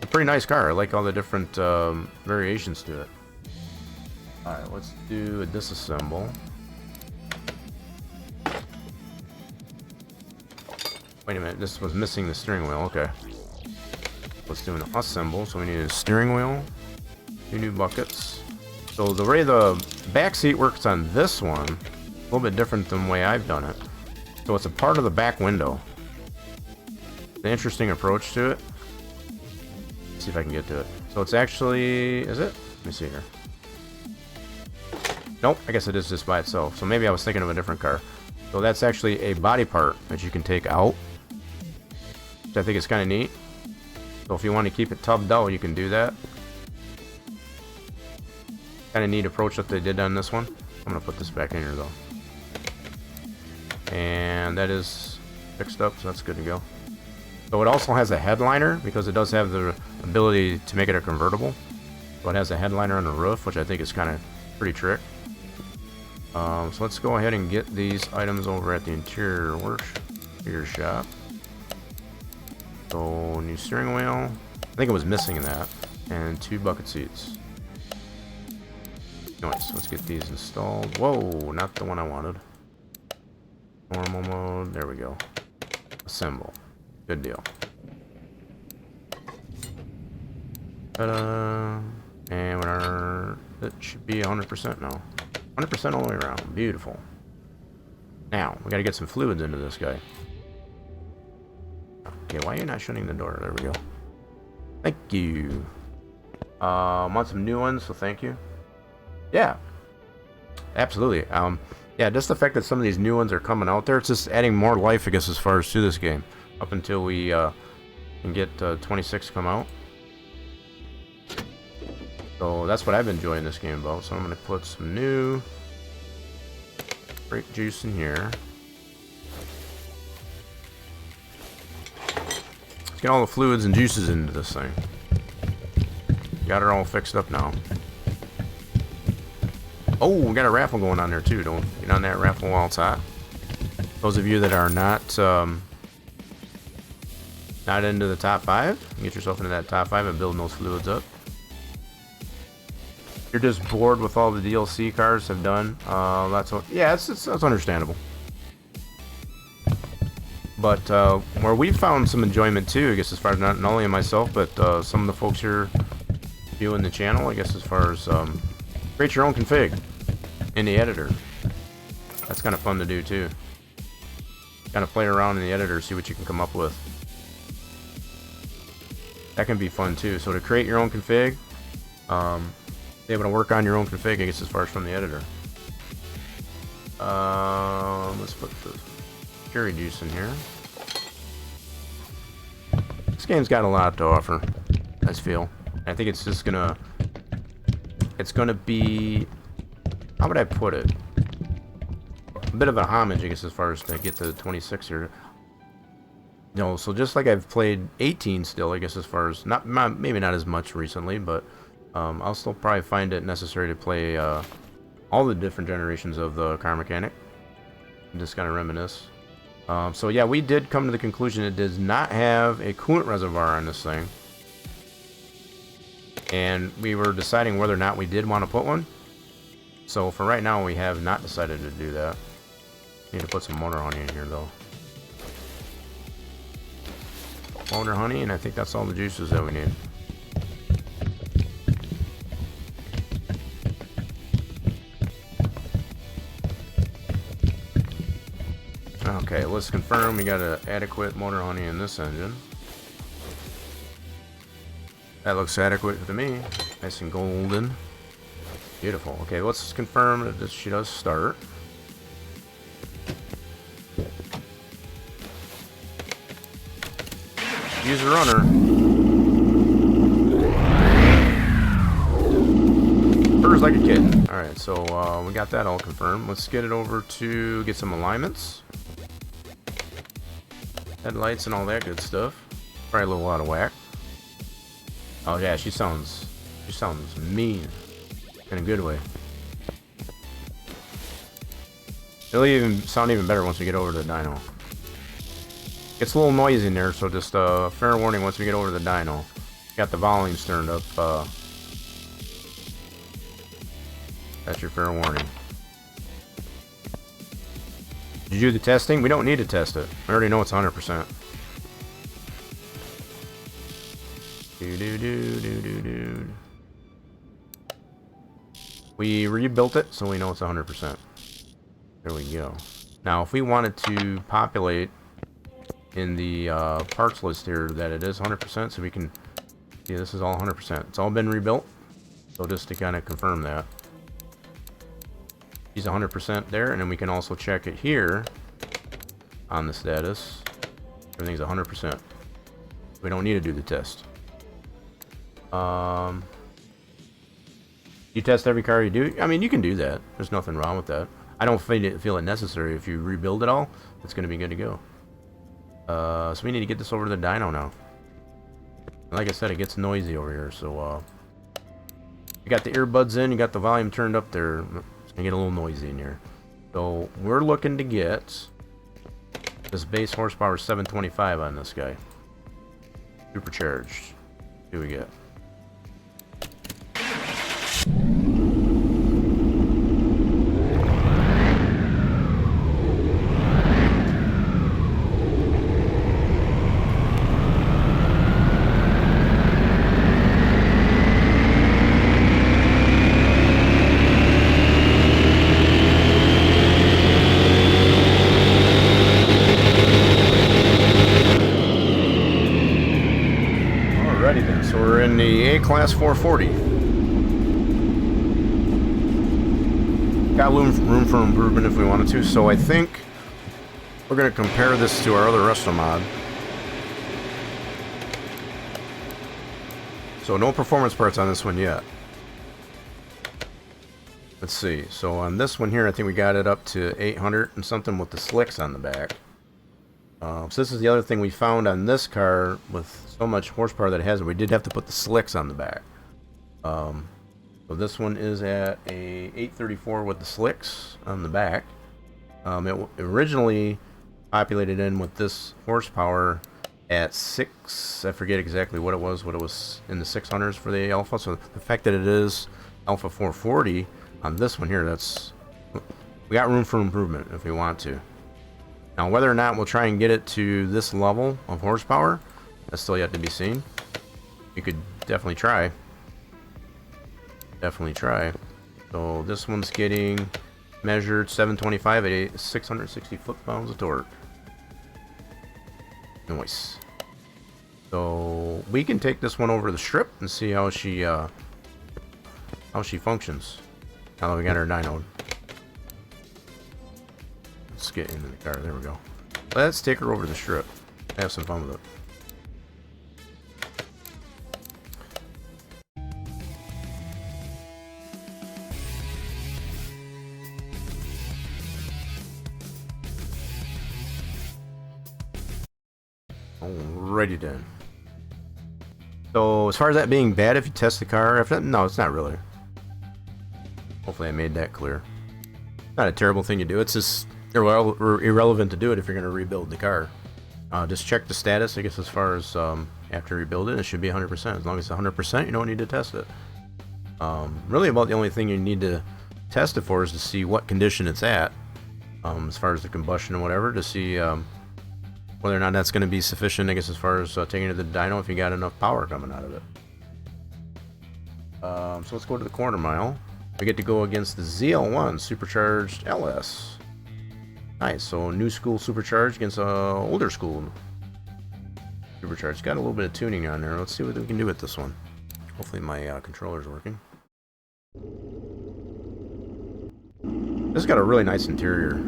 A pretty nice car. I like all the different variations to it. Alright, let's do a disassemble. Wait a minute, this was missing the steering wheel. Okay. Let's do an assemble. So we need a steering wheel, 2 new buckets. So the way the back seat works on this one, a little bit different than the way I've done it. So it's a part of the back window. The interesting approach to it. Let's see if I can get to it. So it's actually, is it? Let me see here. Nope, I guess it is just by itself. So maybe I was thinking of a different car. So that's actually a body part that you can take out, which I think is kind of neat. So if you want to keep it tubbed out, you can do that. Kind of neat approach that they did on this one. I'm going to put this back in here though. And that is fixed up, so that's good to go. So it also has a headliner because it does have the ability to make it a convertible. So it has a headliner on the roof, which I think is kind of pretty trick. So let's go ahead and get these items over at the interior shop. So new steering wheel. I think it was missing that. And 2 bucket seats. Nice. Let's get these installed. Whoa, not the one I wanted. Normal mode. There we go. Assemble. Good deal. Ta-da. And it should be 100% now. 100% all the way around. Beautiful. Now, we gotta get some fluids into this guy. Okay, why are you not shutting the door? There we go. Thank you. Want some new ones, so thank you. Yeah. Absolutely. Yeah, just the fact that some of these new ones are coming out there, it's just adding more life, I guess, as far as to this game. Up until we can get 26 come out. So that's what I've been enjoying this game about. So I'm going to put some new grape juice in here. Let's get all the fluids and juices into this thing. Got her all fixed up now. Oh, we got a raffle going on there too. Don't get on that raffle while it's hot. Those of you that are not into the top 5, get yourself into that top 5 and building those fluids up. You're just bored with all the DLC cars have done. That's what. Yeah, that's understandable. But where we found some enjoyment too, I guess, as far as not only myself, but some of the folks here viewing the channel, I guess, as far as create your own config in the editor. That's kind of fun to do too. Kind of play around in the editor, see what you can come up with. That can be fun too. So to create your own config, be able to work on your own config, I guess, as far as from the editor. Let's put the cherry juice in here. This game's got a lot to offer, I feel. I think it's just gonna be, how would I put it? A bit of a homage, I guess, as far as to get to 26 here. No, so just like I've played 18 still, I guess, as far as maybe not as much recently, but I'll still probably find it necessary to play all the different generations of the car mechanic. And just kind of reminisce. So yeah, we did come to the conclusion it does not have a coolant reservoir on this thing. And we were deciding whether or not we did want to put one. So for right now, we have not decided to do that. Need to put some motor honey in here though. Motor honey, and I think that's all the juices that we need. Okay, let's confirm we got an adequate motor honey in this engine. That looks adequate to me. Nice and golden. Beautiful. Okay, let's confirm that she does start. Use a runner. Purrs like a kitten. Alright, so we got that all confirmed. Let's get it over to get some alignments. Headlights and all that good stuff. Probably a little out of whack. Oh yeah, she sounds mean. In a good way. It'll even sound even better once we get over to the dyno. It's a little noisy in there, so just fair warning once we get over to the dyno. Got the volumes turned up That's your fair warning. Did you do the testing? We don't need to test it. We already know it's 100%. We rebuilt it, so we know it's 100%. There we go. Now, if we wanted to populate in the parts list here that it is 100%, so we can see this is all 100%. It's all been rebuilt. So just to kind of confirm that. He's 100% there, and then we can also check it here on the status. Everything's 100%. We don't need to do the test. You test every car you do? I mean, you can do that. There's nothing wrong with that. I don't feel it necessary. If you rebuild it all, it's going to be good to go. So we need to get this over to the dyno now. Like I said, it gets noisy over here, so you got the earbuds in, you got the volume turned up there. It's going to get a little noisy in here. So we're looking to get this base horsepower 725 on this guy. Supercharged. What do we get? So we're in the A-Class 440. Got room for improvement if we wanted to, so I think we're going to compare this to our other restomod. So no performance parts on this one yet. Let's see. So on this one here, I think we got it up to 800 and something with the slicks on the back. So this is the other thing we found on this car with so much horsepower that it has. We did have to put the slicks on the back. So this one is at a 834 with the slicks on the back. It originally populated in with this horsepower at 6. I forget exactly what it was in the 600s for the Alpha. So the fact that it is Alpha 440 on this one here, we got room for improvement if we want to. Now, whether or not we'll try and get it to this level of horsepower, that's still yet to be seen. You could definitely try. Definitely try. So this one's getting measured 725 at 660 foot-pounds of torque. Nice. So we can take this one over the strip and see how she functions. Now that we got her dynoed. Let's get into the car. There we go. Let's take her over to the strip. Have some fun with it. Alrighty then. So as far as that being bad, if you test the car, no, it's not really. Hopefully I made that clear. Not a terrible thing to do. It's just irrelevant to do it if you're going to rebuild the car. Just check the status, I guess, as far as after you rebuild it. It should be 100%. As long as it's 100%, you don't need to test it. Really about the only thing you need to test it for is to see what condition it's at, as far as the combustion and whatever, to see whether or not that's going to be sufficient, I guess, as far as taking it to the dyno if you got enough power coming out of it. So let's go to the quarter mile. We get to go against the ZL1 supercharged LS. Nice. So new school supercharged against older school supercharged. Got a little bit of tuning on there. Let's see what we can do with this one. Hopefully my controller's working. This has got a really nice interior.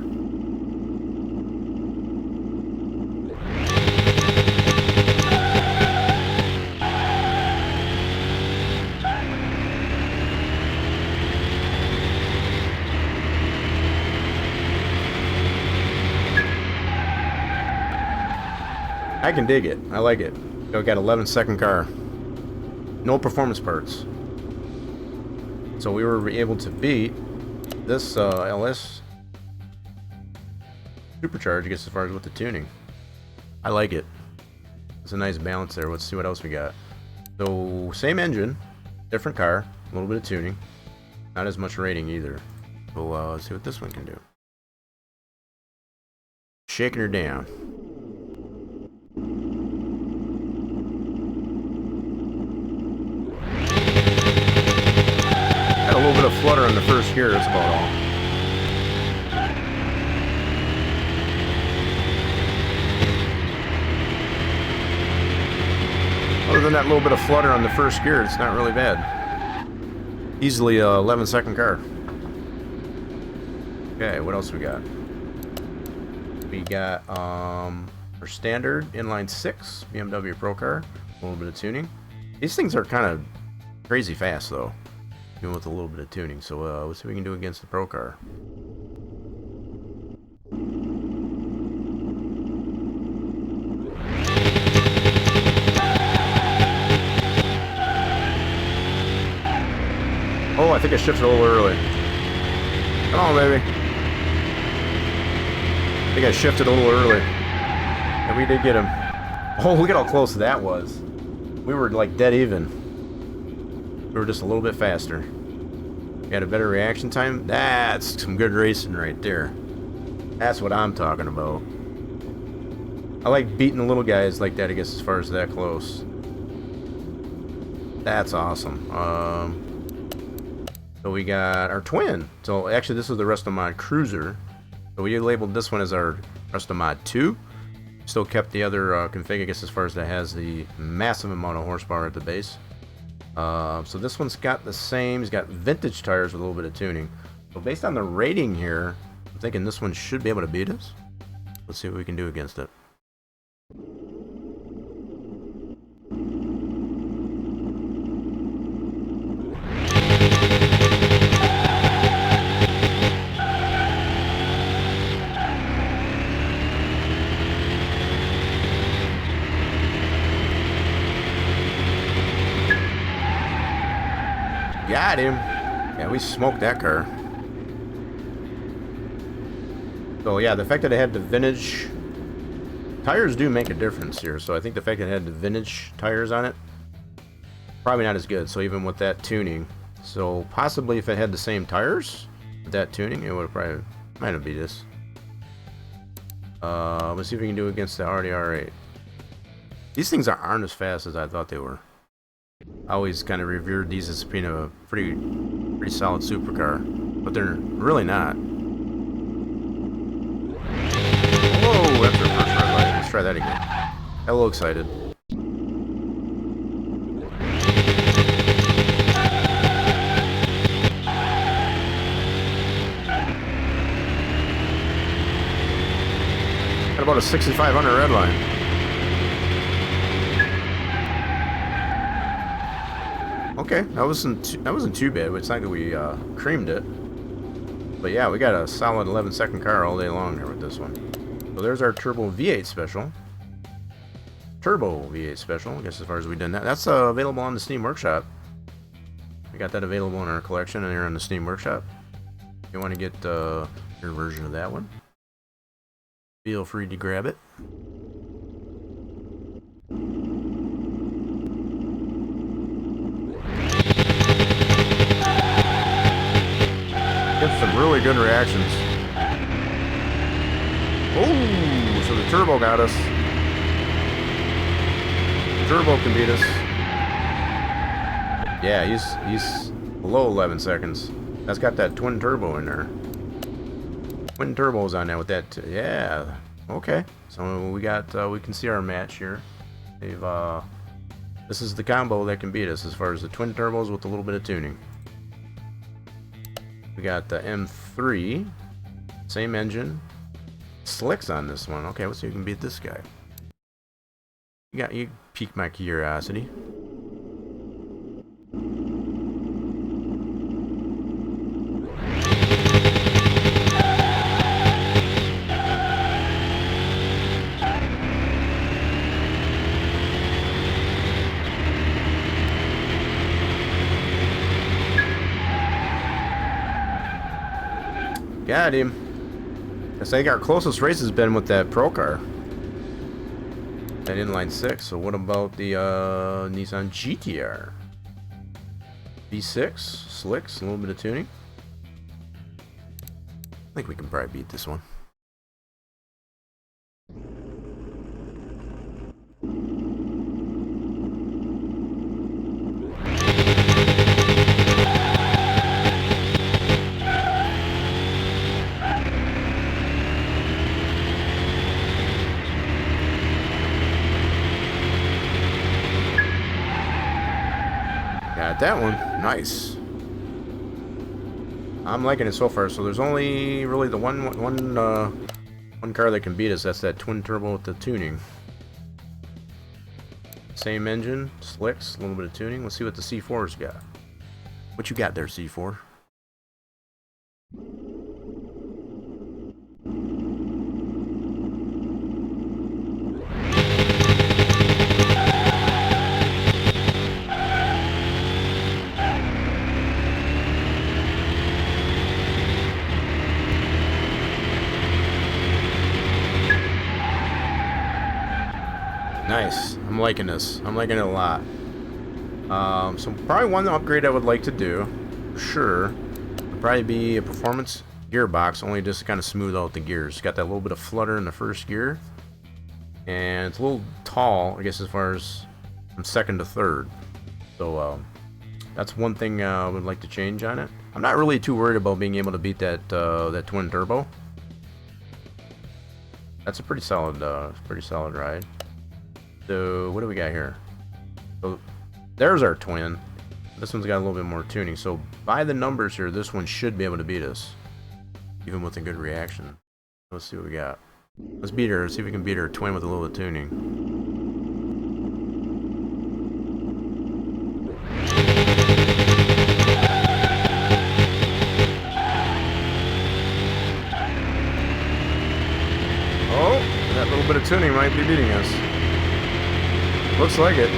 I can dig it. I like it. So I got 11-second car. No performance parts. So we were able to beat this LS supercharge, I guess, as far as with the tuning. I like it. It's a nice balance there. Let's see what else we got. So same engine, different car, a little bit of tuning. Not as much rating either. We'll see what this one can do. Shaking her down. Got a little bit of flutter on the first gear, that's about all. Other than that little bit of flutter on the first gear, it's not really bad. Easily a 11-second car. Okay, what else we got? We got our standard inline 6 BMW Pro car. A little bit of tuning. These things are kind of crazy fast though, even with a little bit of tuning. So let's see what we can do against the Pro car. Oh, I think I shifted a little early. Come on, baby. I think I shifted a little early. And we did get him. Oh, look at how close that was. We were like dead even. We were just a little bit faster. We had a better reaction time. That's some good racing right there. That's what I'm talking about. I like beating the little guys like that, I guess, as far as that close. That's awesome. So we got our twin. So actually this is the restomod cruiser. So we labeled this one as our restomod 2. Still kept the other config, I guess, as far as that has the massive amount of horsepower at the base. So this one's got the same. It's got vintage tires with a little bit of tuning. So based on the rating here, I'm thinking this one should be able to beat us. Let's see what we can do against it. Got him. Yeah, we smoked that car. So yeah, the fact that it had the vintage tires do make a difference here. So I think the fact that it had the vintage tires on it, probably not as good. So even with that tuning, so possibly if it had the same tires with that tuning, it would have probably might have beat this. Let's see if we can do against the RDR8. These things aren't as fast as I thought they were. I always kind of revered these as being a pretty solid supercar, but they're really not. Whoa, that's our first red light. Let's try that again. Got a little excited. Got about a 6,500 red line. Okay, that wasn't too bad. It's not that we creamed it, but yeah, we got a solid 11-second car all day long here with this one. So there's our turbo V8 special. Turbo V8 special. I guess as far as we done that, that's available on the Steam Workshop. We got that available in our collection and here on the Steam Workshop. If you want to get your version of that one, feel free to grab it. Get some really good reactions. Oh, so the turbo got us. The turbo can beat us. Yeah, he's below 11 seconds. That's got that twin turbo in there. Twin turbos on that with that. Yeah. Okay. So we got we can see our match here. They've this is the combo that can beat us as far as the twin turbos with a little bit of tuning. We got the M3, same engine, slicks on this one. Okay, let's see if we can beat this guy. You piqued my curiosity. Got him. I think our closest race has been with that Pro car. That inline 6. So what about the Nissan GTR? V6, slicks, a little bit of tuning. I think we can probably beat this one. Got that one. Nice. I'm liking it so far. So there's only really the one car that can beat us. That's that twin turbo with the tuning. Same engine, slicks, a little bit of tuning. Let's see what the C4's got. What you got there, C4? Nice. I'm liking this. I'm liking it a lot. So probably one upgrade I would like to do, for sure, would probably be a performance gearbox, only just to kind of smooth out the gears. It's got that little bit of flutter in the first gear, and it's a little tall, I guess, as far as from second to third. So that's one thing I would like to change on it. I'm not really too worried about being able to beat that that twin turbo. That's a pretty solid ride. So what do we got here? So there's our twin. This one's got a little bit more tuning. So by the numbers here, this one should be able to beat us, even with a good reaction. Let's see what we got. Let's beat her. See if we can beat her twin with a little bit of tuning. Oh, that little bit of tuning might be beating us. Looks like it.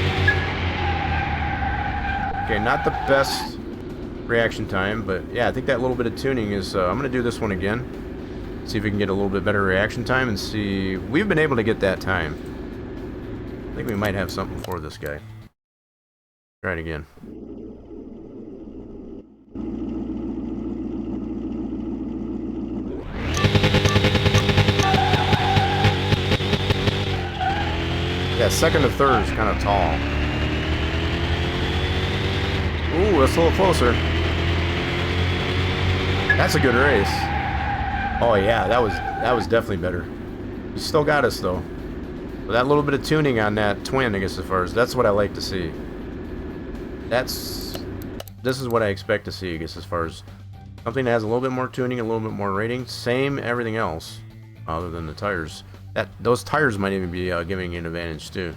Okay, not the best reaction time, but yeah, I think that little bit of tuning is... I'm going to do this one again. See if we can get a little bit better reaction time and see... We've been able to get that time. I think we might have something for this guy. Try it again. Yeah, second to third is kind of tall. Ooh, that's a little closer. That's a good race. Oh yeah, that was definitely better. You still got us though. But that little bit of tuning on that twin, I guess, as far as that's what I like to see. This is what I expect to see, I guess, as far as something that has a little bit more tuning, a little bit more rating. Same everything else, other than the tires. Those tires might even be giving you an advantage too.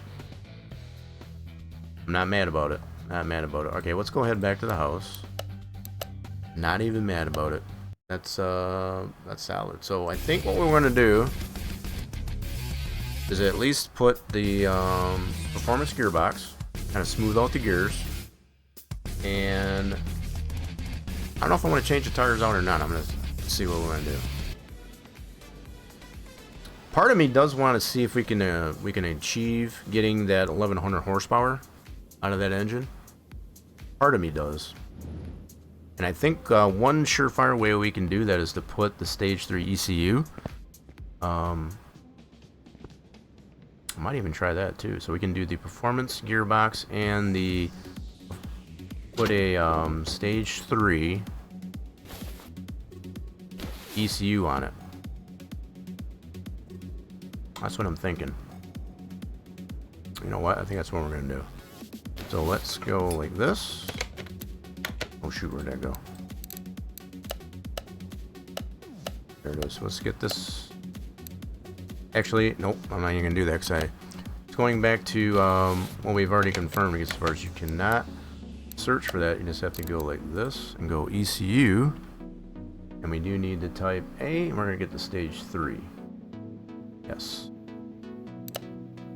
I'm not mad about it. Not mad about it. Okay, let's go ahead back to the house. Not even mad about it. That's solid. So I think what we're going to do is at least put the performance gearbox, kind of smooth out the gears, and I don't know if I want to change the tires out or not. I'm going to see what we're going to do. Part of me does want to see if we can achieve getting that 1100 horsepower out of that engine. Part of me does. And I think one surefire way we can do that is to put the stage 3 ECU. I might even try that too. So we can do the performance gearbox and the put a stage 3 ECU on it. That's what I'm thinking. You know what? I think that's what we're going to do. So let's go like this. Oh shoot, where'd that go? There it is. Let's get this. Actually, nope, I'm not even going to do that because it's going back to what we've already confirmed. As far as you cannot search for that, you just have to go like this and go ECU. And we do need to type A, and we're going to get the stage 3. Yes.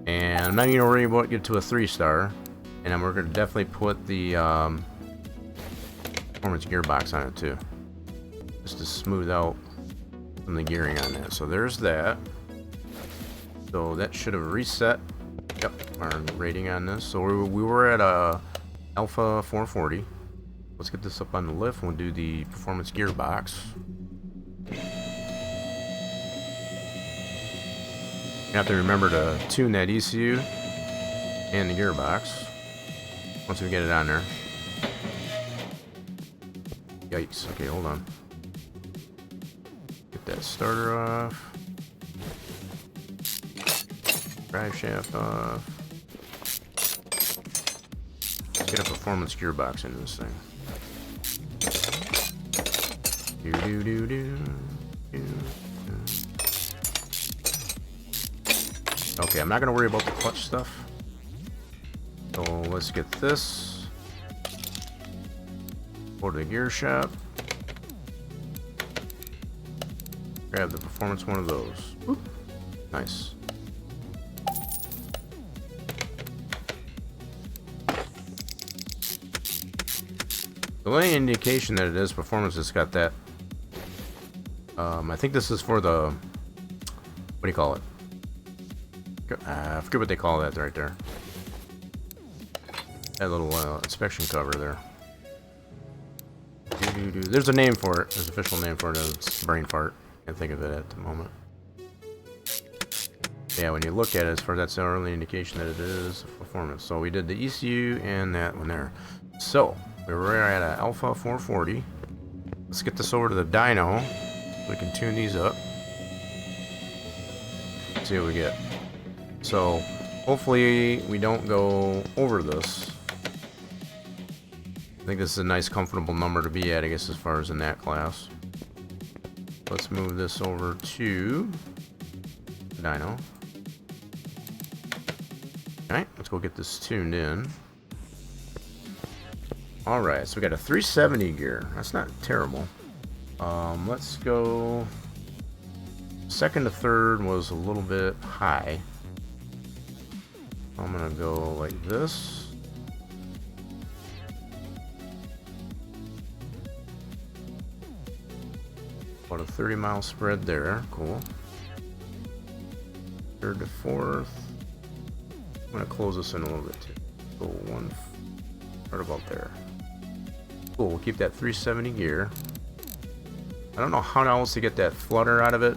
And I'm not even worried about get to a 3-star. And then we're going to definitely put the performance gearbox on it too. Just to smooth out some of the gearing on that. So there's that. So that should have reset, yep, our rating on this. So we were at a Alpha 440. Let's get this up on the lift and we'll do the performance gearbox. You have to remember to tune that ECU and the gearbox once we get it on there. Yikes. Okay, hold on. Get that starter off. Drive shaft off. Let's get a performance gearbox into this thing. Do do do do do. Okay, I'm not gonna worry about the clutch stuff. So let's get this. Go to the gear shop. Grab the performance one of those. Whoop. Nice. The only indication that it is performance, it's got that. I think this is for the. What do you call it? I forget what they call that right there. That little inspection cover there. There's a name for it. There's an official name for it. It's brain fart. Can't think of it at the moment. Yeah, when you look at it, as far as that's the only indication that it is performance. So we did the ECU and that one there. So we were at an Alpha 440. Let's get this over to the dyno. We can tune these up. Let's see what we get. So hopefully we don't go over this. I think this is a nice comfortable number to be at, I guess, as far as in that class. Let's move this over to dyno. Alright, let's go get this tuned in. Alright, so we got a 370 gear. That's not terrible. Let's go. Second to third was a little bit high. I'm gonna go like this. About a 30-mile spread there. Cool. Third to fourth. I'm gonna close this in a little bit too. Go one right about there. Cool. We'll keep that 370 gear. I don't know how else to get that flutter out of it,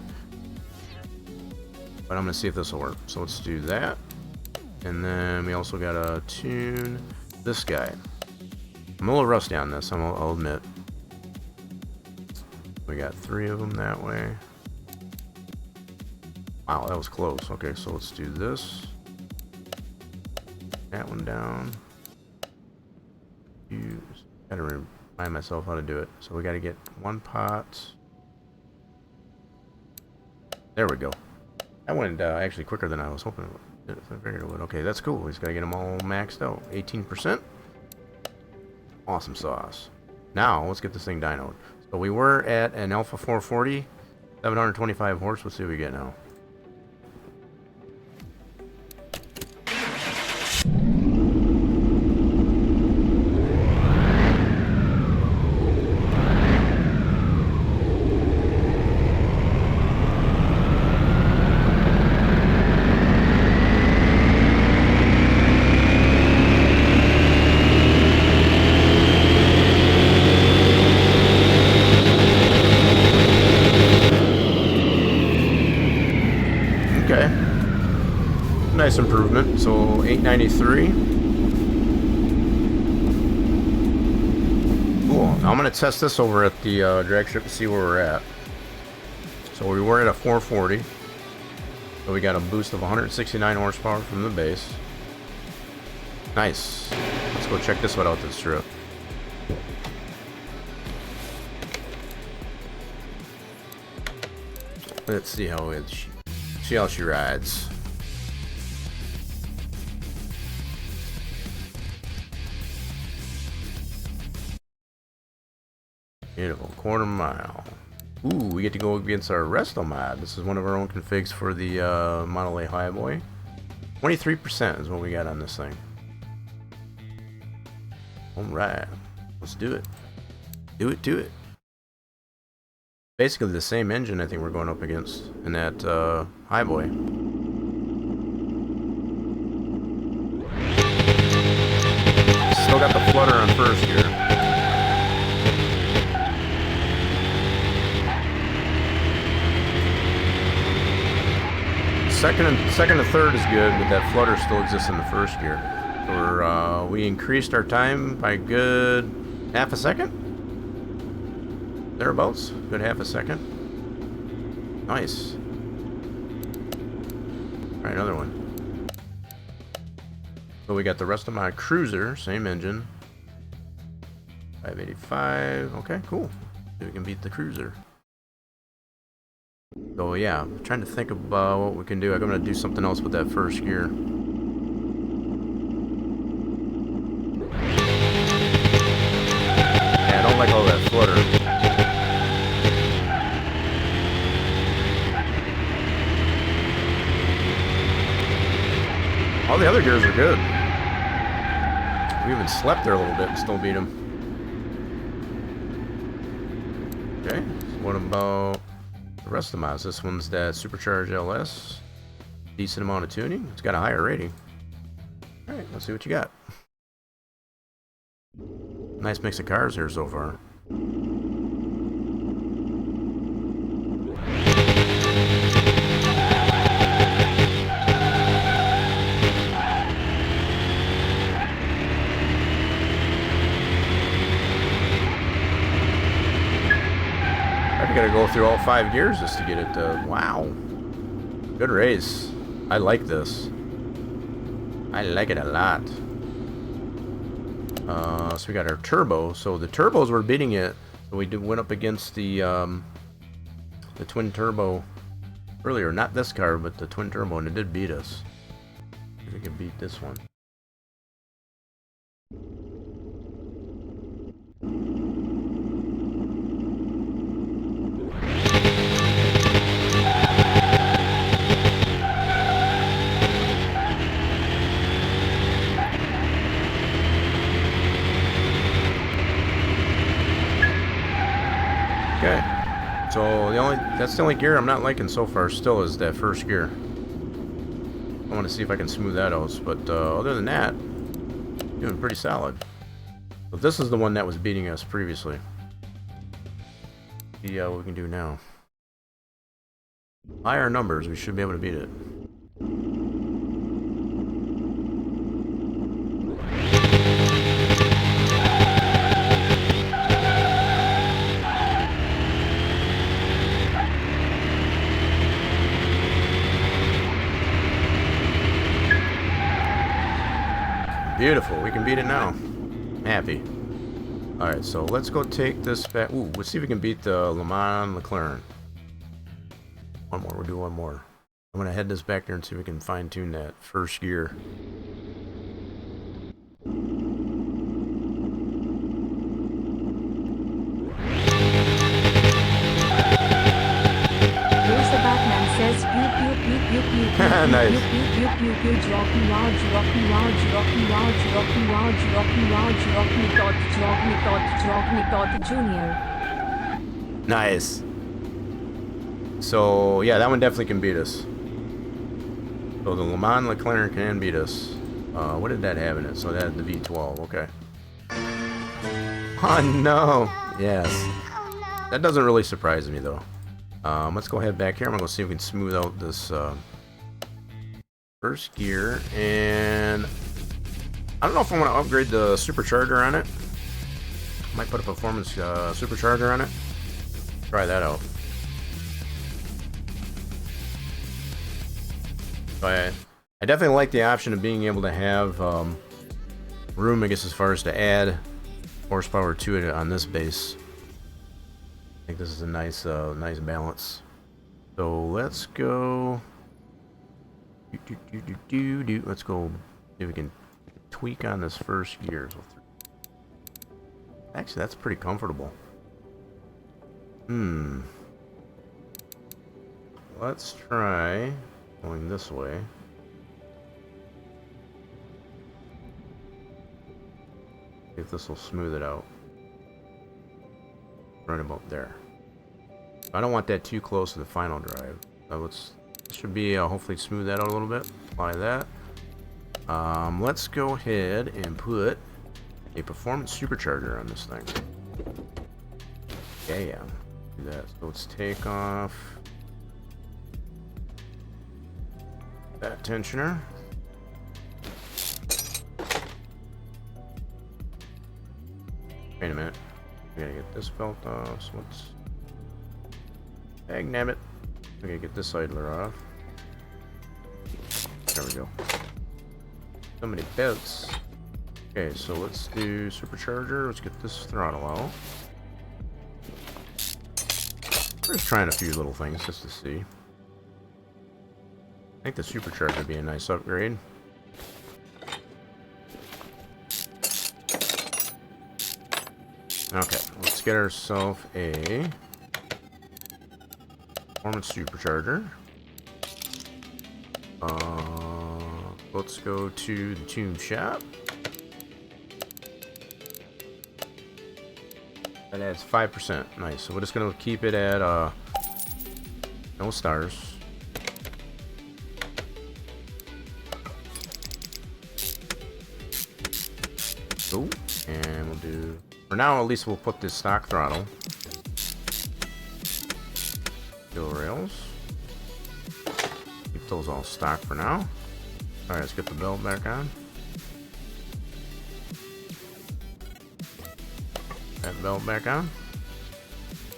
but I'm gonna see if this will work. So let's do that. And then we also gotta tune this guy. I'm a little rusty on this, I'll admit. We got 3 of them that way. Wow, that was close. Okay, so let's do this. That one down. Gotta remind myself how to do it. So we gotta get one pot. There we go. That went actually quicker than I was hoping it would. I figured it would. Okay, that's cool. We just gotta get them all maxed out. 18%. Awesome sauce. Now, let's get this thing dynoed. So we were at an Alpha 440, 725 horse. Let's see what we get now. Nice improvement. So 893. Cool. Now I'm going to test this over at the drag strip to see where we're at. So we were at a 440. So we got a boost of 169 horsepower from the base. Nice. Let's go check this one out this trip. Let's see how she rides. Beautiful, quarter mile. Ooh, we get to go against our restomod. This is one of our own configs for the Model A Highboy. 23% is what we got on this thing. Alright, let's do it. Do it. Basically the same engine I think we're going up against in that Highboy. Still got the flutter on first gear. second and third is good, but that flutter still exists in the first gear. So we increased our time by a good half a second? Thereabouts. Good half a second. Nice. Alright, another one. So we got the restomod cruiser, same engine. 585. Okay, cool. See if we can beat the cruiser. So yeah, I'm trying to think about what we can do. I'm gonna do something else with that first gear. Yeah, I don't like all that flutter. All the other gears are good. We even slept there a little bit and still beat them. Okay, so what about the rest of the mods? This one's that supercharged LS. Decent amount of tuning. It's got a higher rating. Alright, let's see what you got. Nice mix of cars here so far. I gotta go through all 5 gears just to get it to... Wow. Good race. I like this. I like it a lot. So we got our turbo. So the turbos were beating it. So we went up against the twin turbo earlier. Not this car, but the twin turbo, and it did beat us. If we can beat this one. Okay, so that's the only gear I'm not liking so far still is that first gear. I want to see if I can smooth that out, but other than that, doing pretty solid. But this is the one that was beating us previously. See what we can do now. Higher numbers, we should be able to beat it. Beautiful, we can beat it now. Happy. Alright, so let's go take this back. Ooh, let's see if we can beat the Le Mans McLaren. One more, we'll do one more. I'm gonna head this back there and see if we can fine tune that first gear. Nice. Nice. So yeah, that one definitely can beat us. So the Le Mans McLaren can beat us. What did that have in it? So that had the V12. Okay. Oh no. Yes. That doesn't really surprise me though. Let's go ahead back here. I'm gonna go see if we can smooth out this first gear, and I don't know if I want to upgrade the supercharger on it. Might put a performance supercharger on it. Try that out. But I definitely like the option of being able to have room, I guess, as far as to add horsepower to it on this base. I think this is a nice nice balance. So let's go. Let's go see if we can tweak on this first gear. Actually, that's pretty comfortable. Let's try going this way. See if this will smooth it out. Right about there. I don't want that too close to the final drive. So should be hopefully smooth that out a little bit. Apply that. Let's go ahead and put a performance supercharger on this thing. Yeah, do that. So let's take off That tensioner. Wait a minute. We gotta get this belt off. So let's. Dang nabbit. We gotta get this idler off. There we go. So many belts. Okay, so let's do supercharger. Let's get this throttle out. We're just trying a few little things just to see. I think the supercharger would be a nice upgrade. Okay, let's get ourselves a performance supercharger. Let's go to the tune shop. That adds 5%. Nice. So we're just gonna keep it at no stars. Cool. And we'll do, for now at least we'll put this stock throttle. Fuel rails. Keep those all stock for now. Alright, let's get the belt back on. That belt back on.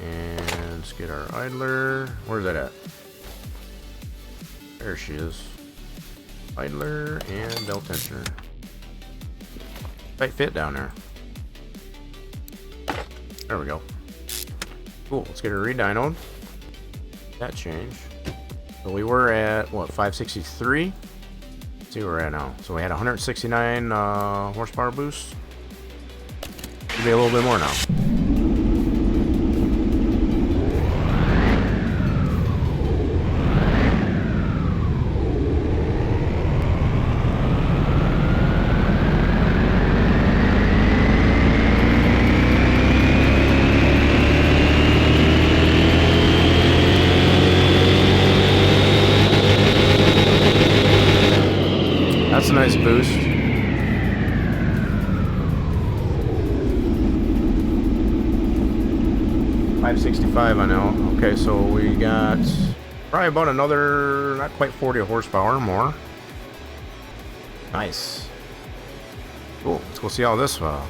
And let's get our idler. Where's that at? There she is. Idler and belt tensioner. Tight fit down there. There we go. Cool. Let's get her re-dynoed. That changed. So we were at what, 563? Let's see where we're at now. So we had 169 horsepower boost. Should be a little bit more now. That's a nice boost. $565 I know. Okay, so we got probably about another, not quite 40 horsepower more. Nice. Cool. Let's go see how this performs.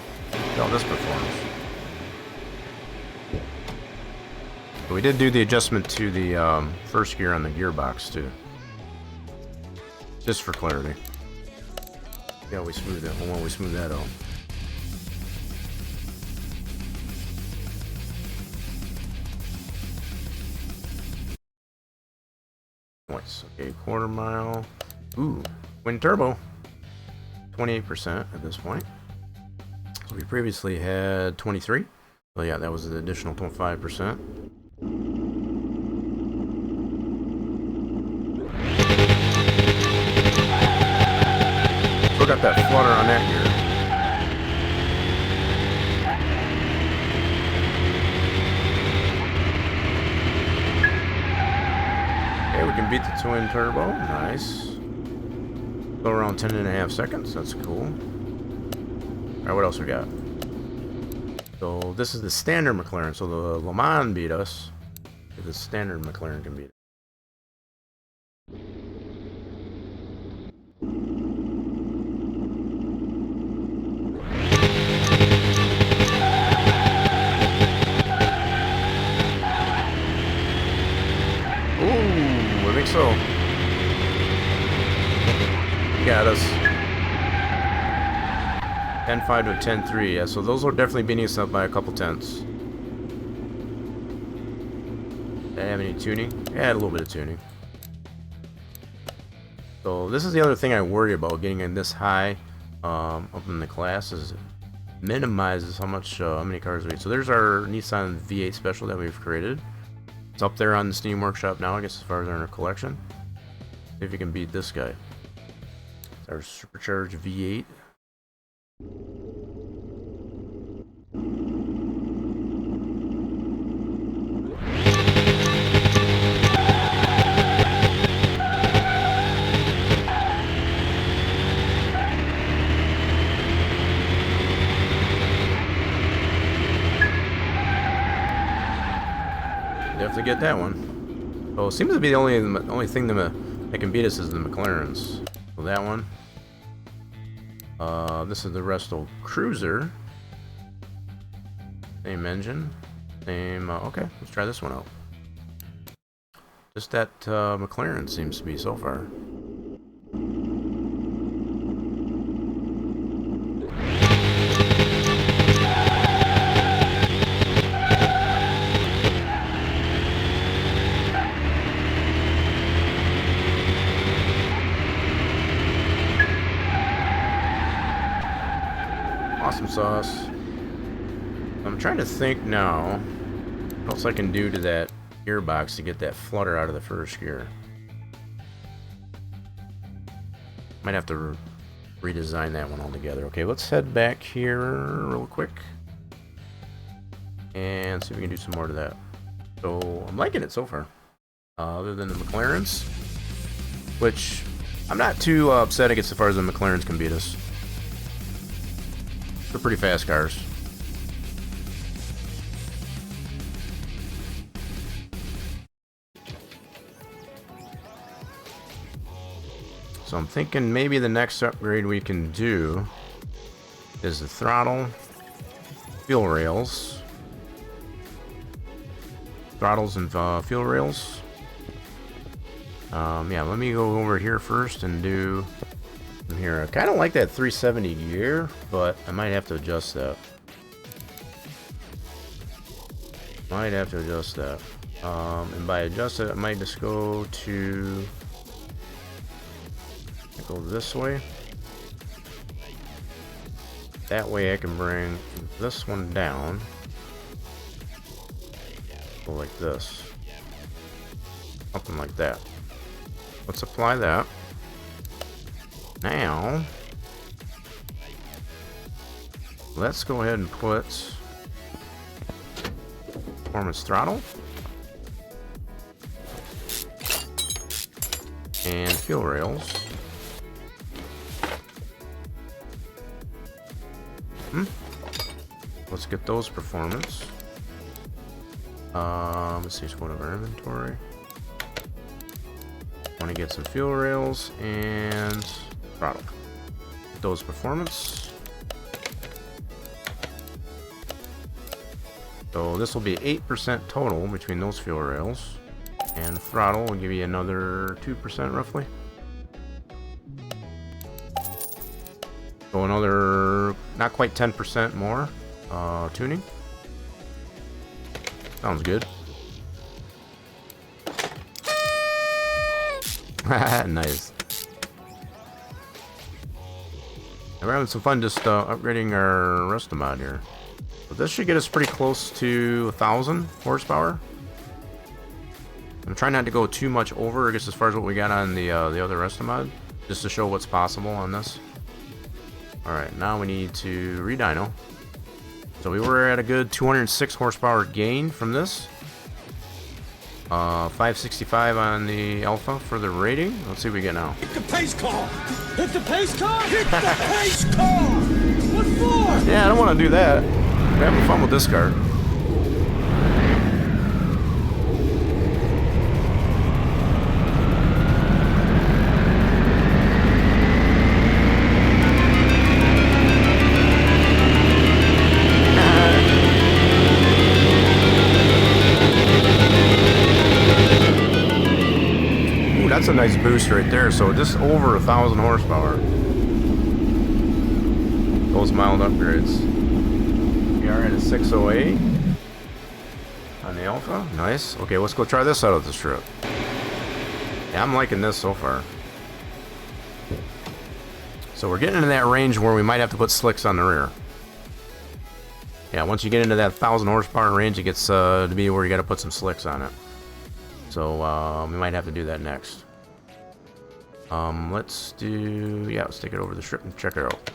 So we did do the adjustment to the first gear on the gearbox too, just for clarity. Yeah, we smooth that. Well, we smooth that out. Nice. Okay, quarter mile. Ooh, twin turbo. 28% at this point. So we previously had 23. So yeah, that was an additional 25%. Still got that flutter on that gear. Okay, we can beat the twin turbo. Nice. Go around 10.5 seconds. That's cool. Alright, what else we got? So this is the standard McLaren. So the Le Mans beat us. The standard McLaren can beat it. I think so. Got us. 10.5 to a 10.3. Yeah, so those are definitely beating us up by a couple tenths. Did I have any tuning? Yeah, a little bit of tuning. So this is the other thing I worry about getting in this high up in the class, is it minimizes how many cars we need. So there's our Nissan V8 Special that we've created. It's up there on the Steam Workshop now, I guess, as far as our collection. See if you can beat this guy. It's our supercharged V8. Definitely get that one. So it seems to be the only thing that that can beat us is the McLarens. So that one. This is the Resto Cruiser. Same engine. Same, okay, let's try this one out. Just that McLaren seems to be so far. Awesome sauce. I'm trying to think now what else I can do to that gearbox to get that flutter out of the first gear. Might have to redesign that one altogether. Okay, let's head back here real quick and see if we can do some more to that. So I'm liking it so far, other than the McLarens, which I'm not too upset against as far as the McLarens can beat us. They're pretty fast cars. So I'm thinking maybe the next upgrade we can do is the throttle, fuel rails, throttles and fuel rails. Yeah, let me go over here first and do from here. I kind of like that 370 gear, but I might have to adjust that. Might have to adjust that. And by adjust it, I might just go to go this way. That way I can bring this one down. Go like this. Something like that. Let's apply that. Now, let's go ahead and put performance throttle and fuel rails. Let's get those performance. Let's see, go to our inventory. Want to get some fuel rails and throttle. Get those performance. So this will be 8% total between those fuel rails, and throttle will give you another 2% roughly. So another, not quite 10% more tuning. Sounds good. Nice. And we're having some fun just upgrading our restomod here. But this should get us pretty close to 1,000 horsepower. I'm trying not to go too much over, I guess, as far as what we got on the other restomod, just to show what's possible on this. Alright, now we need to re-dyno. So we were at a good 206 horsepower gain from this. 565 on the alpha for the rating. Let's see what we get now. Hit the pace car! Hit the pace car! Hit the pace car! What for? Yeah, I don't want to do that. We're having fun with this car. That's a nice boost right there. So just over 1,000 horsepower. Those mild upgrades. We are at a 608 on the alpha. Nice. Okay, let's go try this out of this trip. Yeah, I'm liking this so far. So we're getting into that range where we might have to put slicks on the rear. Yeah, once you get into that 1,000 horsepower range, it gets to be where you got to put some slicks on it. So we might have to do that next. Let's do, yeah, let's take it over the strip and check it out.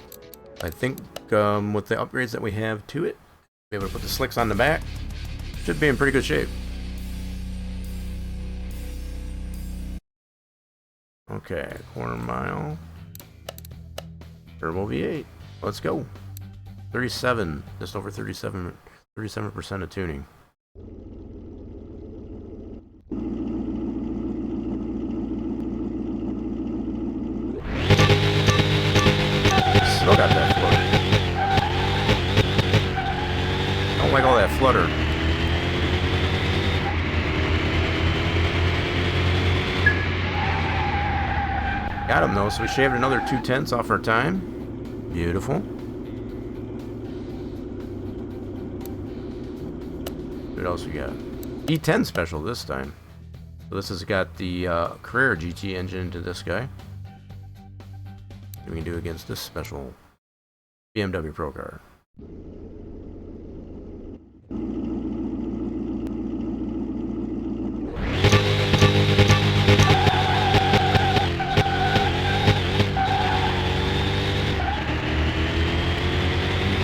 I think with the upgrades that we have to it, be able to put the slicks on the back, should be in pretty good shape. Okay, quarter mile, turbo V8, let's go. 37, just over 37% of tuning. Got him though, so we shaved another 2/10 off our time. Beautiful. What else we got? E10 special this time. So this has got the Carrera GT engine to this guy. What we can do against this special BMW Pro car.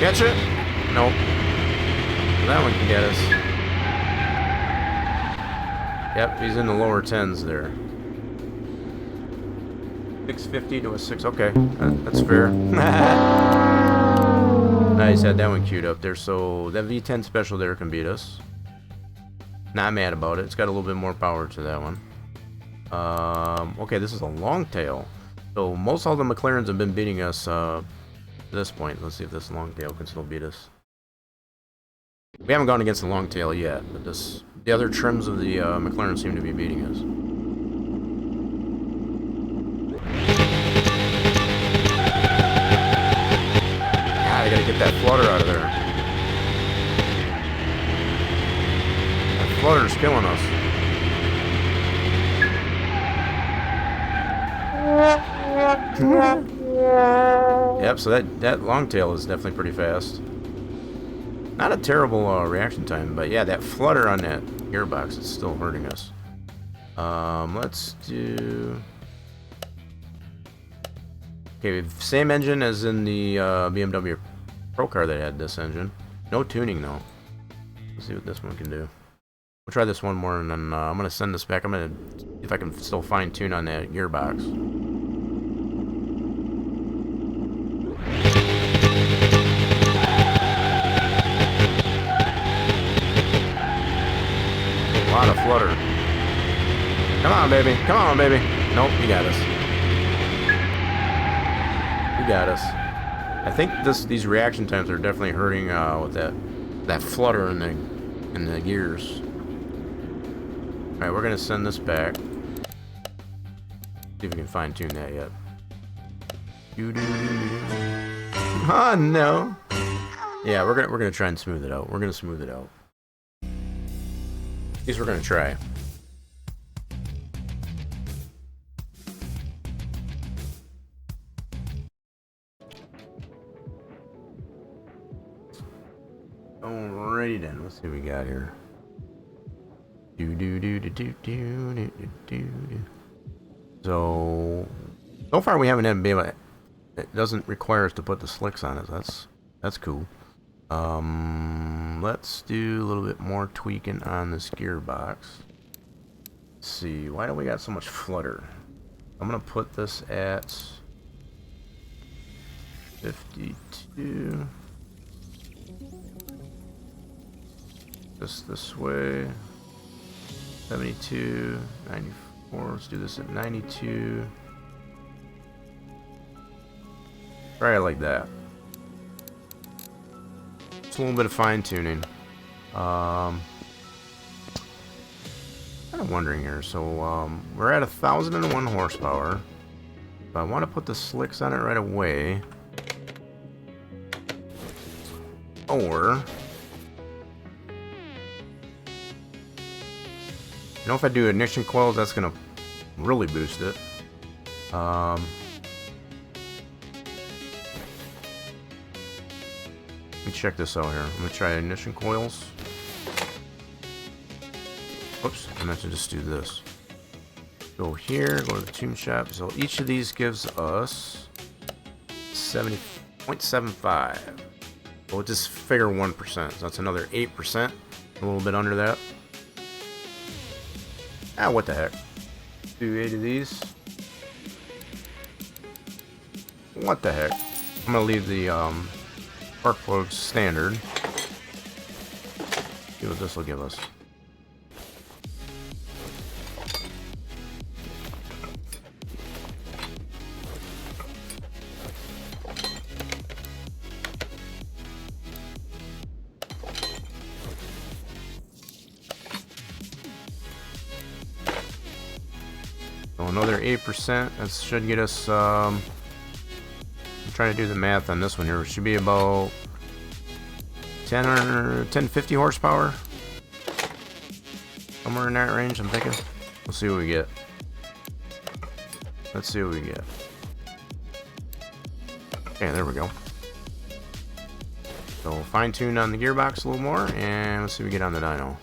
Catch it? Nope. That one can get us. Yep, he's in the lower 10s there. 650 to a 6. Okay, that's fair. Nice, had that one queued up there. So that V10 special there can beat us. Not mad about it. It's got a little bit more power to that one. Okay, this is a long tail. So most all the McLarens have been beating us to this point. Let's see if this long tail can still beat us. We haven't gone against the long tail yet, but the other trims of the McLaren seem to be beating us. God, I gotta get that flutter out of there. That flutter's killing us. Yep, so that long tail is definitely pretty fast. Not a terrible reaction time, but yeah, that flutter on that gearbox is still hurting us. Let's do... Okay, same engine as in the BMW Pro car that had this engine. No tuning though. Let's see what this one can do. We'll try this one more, and then I'm gonna send this back. I'm gonna see if I can still fine tune on that gearbox. A lot of flutter. Come on, baby. Come on, baby. Nope, you got us. You got us. I think these reaction times are definitely hurting with that flutter in the gears. All right, we're gonna send this back. See if we can fine tune that yet. Oh no. Yeah, we're gonna try and smooth it out. We're gonna smooth it out. At least we're gonna try. Alrighty then, let's see what we got here. So far we haven't had to be able to, it doesn't require us to put the slicks on it. That's cool. Let's do a little bit more tweaking on this gearbox. Let's see, why do we got so much flutter? I'm gonna put this at 52. Just this way. 72, 94. Let's do this at 92. Try it like that. It's a little bit of fine tuning. Kind of wondering here. So we're at 1,001 horsepower. If I want to put the slicks on it right away, or you know, if I do ignition coils, that's gonna really boost it. Let me check this out here. I'm gonna try ignition coils. Oops, I meant to just do this. Go here, go to the tune shop. So each of these gives us 70.75. So we'll just figure 1%. So that's another 8%. A little bit under that. Ah, what the heck. Do 8 of these. What the heck. I'm gonna leave the spark plugs standard. See what this will give us. So another 8%. That should get us. I'm trying to do the math on this one here. It should be about 1050 horsepower. Somewhere in that range, I'm thinking. We'll see what we get. Let's see what we get. Okay, there we go. So fine tune on the gearbox a little more, and let's see what we get on the dyno.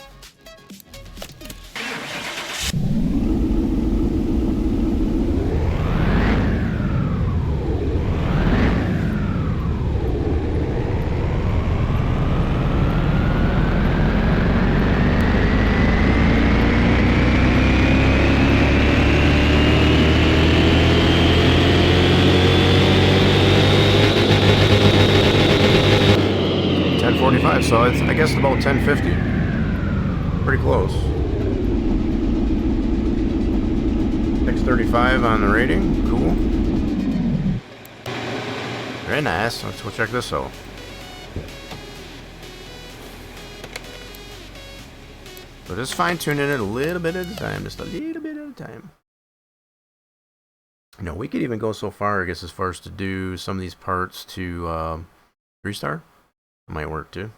So it's, I guess, about 1050. Pretty close. 635 on the rating. Cool. Very nice. Let's go check this out. So just fine tuning it a little bit at a time. Just a little bit at a time. You know, we could even go so far, I guess, as far as to do some of these parts to 3-star. Might work too.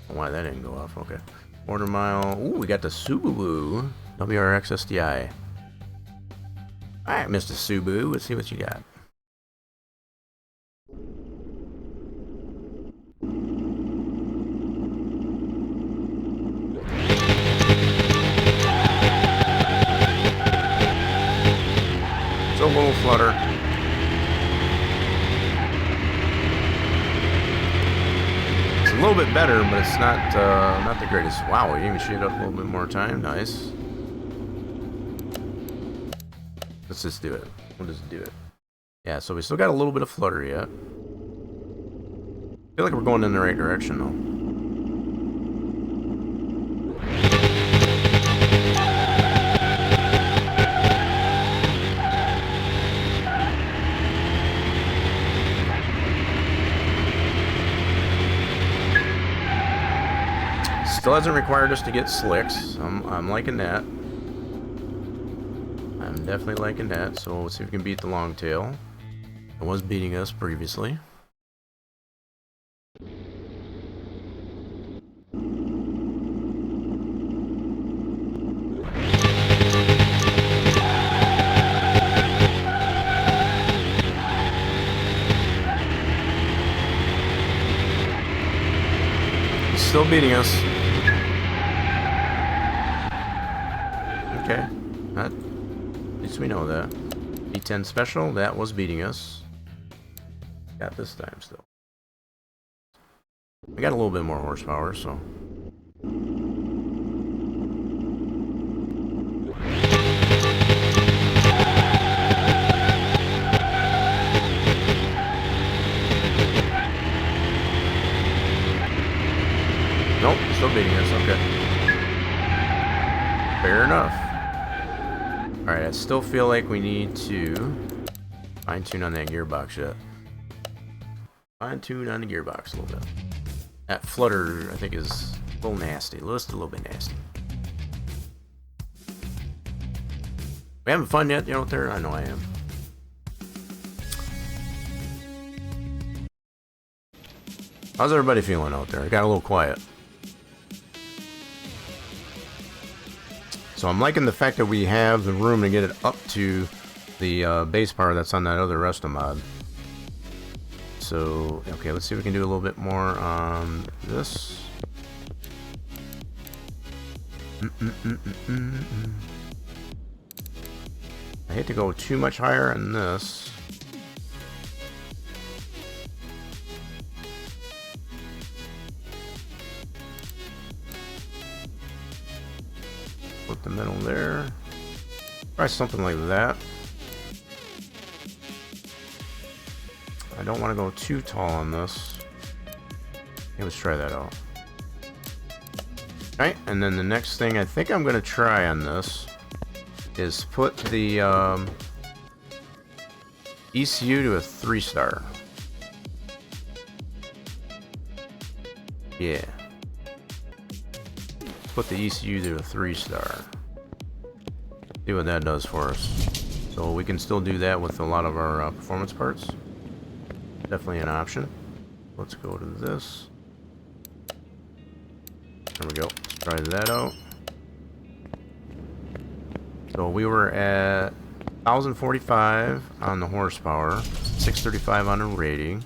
Why that didn't go off? Okay. Quarter mile. Ooh, we got the Subaru WRX SDI. Alright, Mr. Subaru. Let's see what you got. It's a little flutter. A little bit better, but it's not the greatest. Wow, we even shaded up a little bit more time. Nice. Let's just do it. We'll just do it. Yeah, so we still got a little bit of flutter yet. I feel like we're going in the right direction though. Still hasn't required us to get slicks. I'm liking that. I'm definitely liking that. So let's see if we can beat the long tail. It was beating us previously. Still beating us. Okay, at least we know that. B10 special, that was beating us. Got this time still. We got a little bit more horsepower, so. Nope, still beating us, okay. Fair enough. Alright, I still feel like we need to fine tune on that gearbox yet. Fine tune on the gearbox a little bit. That flutter, I think, is a little nasty. Just a little bit nasty. We having fun yet out there? I know I am. How's everybody feeling out there? It got a little quiet. So I'm liking the fact that we have the room to get it up to the base power that's on that other restomod. So, okay, let's see if we can do a little bit more on this. I hate to go too much higher on this. Put the middle there. Try something like that. I don't want to go too tall on this. Okay, let's try that out. Alright, and then the next thing I think I'm going to try on this is put the ECU to a 3-star. Yeah. Put the ECU to a 3-star. See what that does for us. So we can still do that with a lot of our performance parts. Definitely an option. Let's go to this. There we go. Let's try that out. So we were at 1045 on the horsepower, 635 on the rating.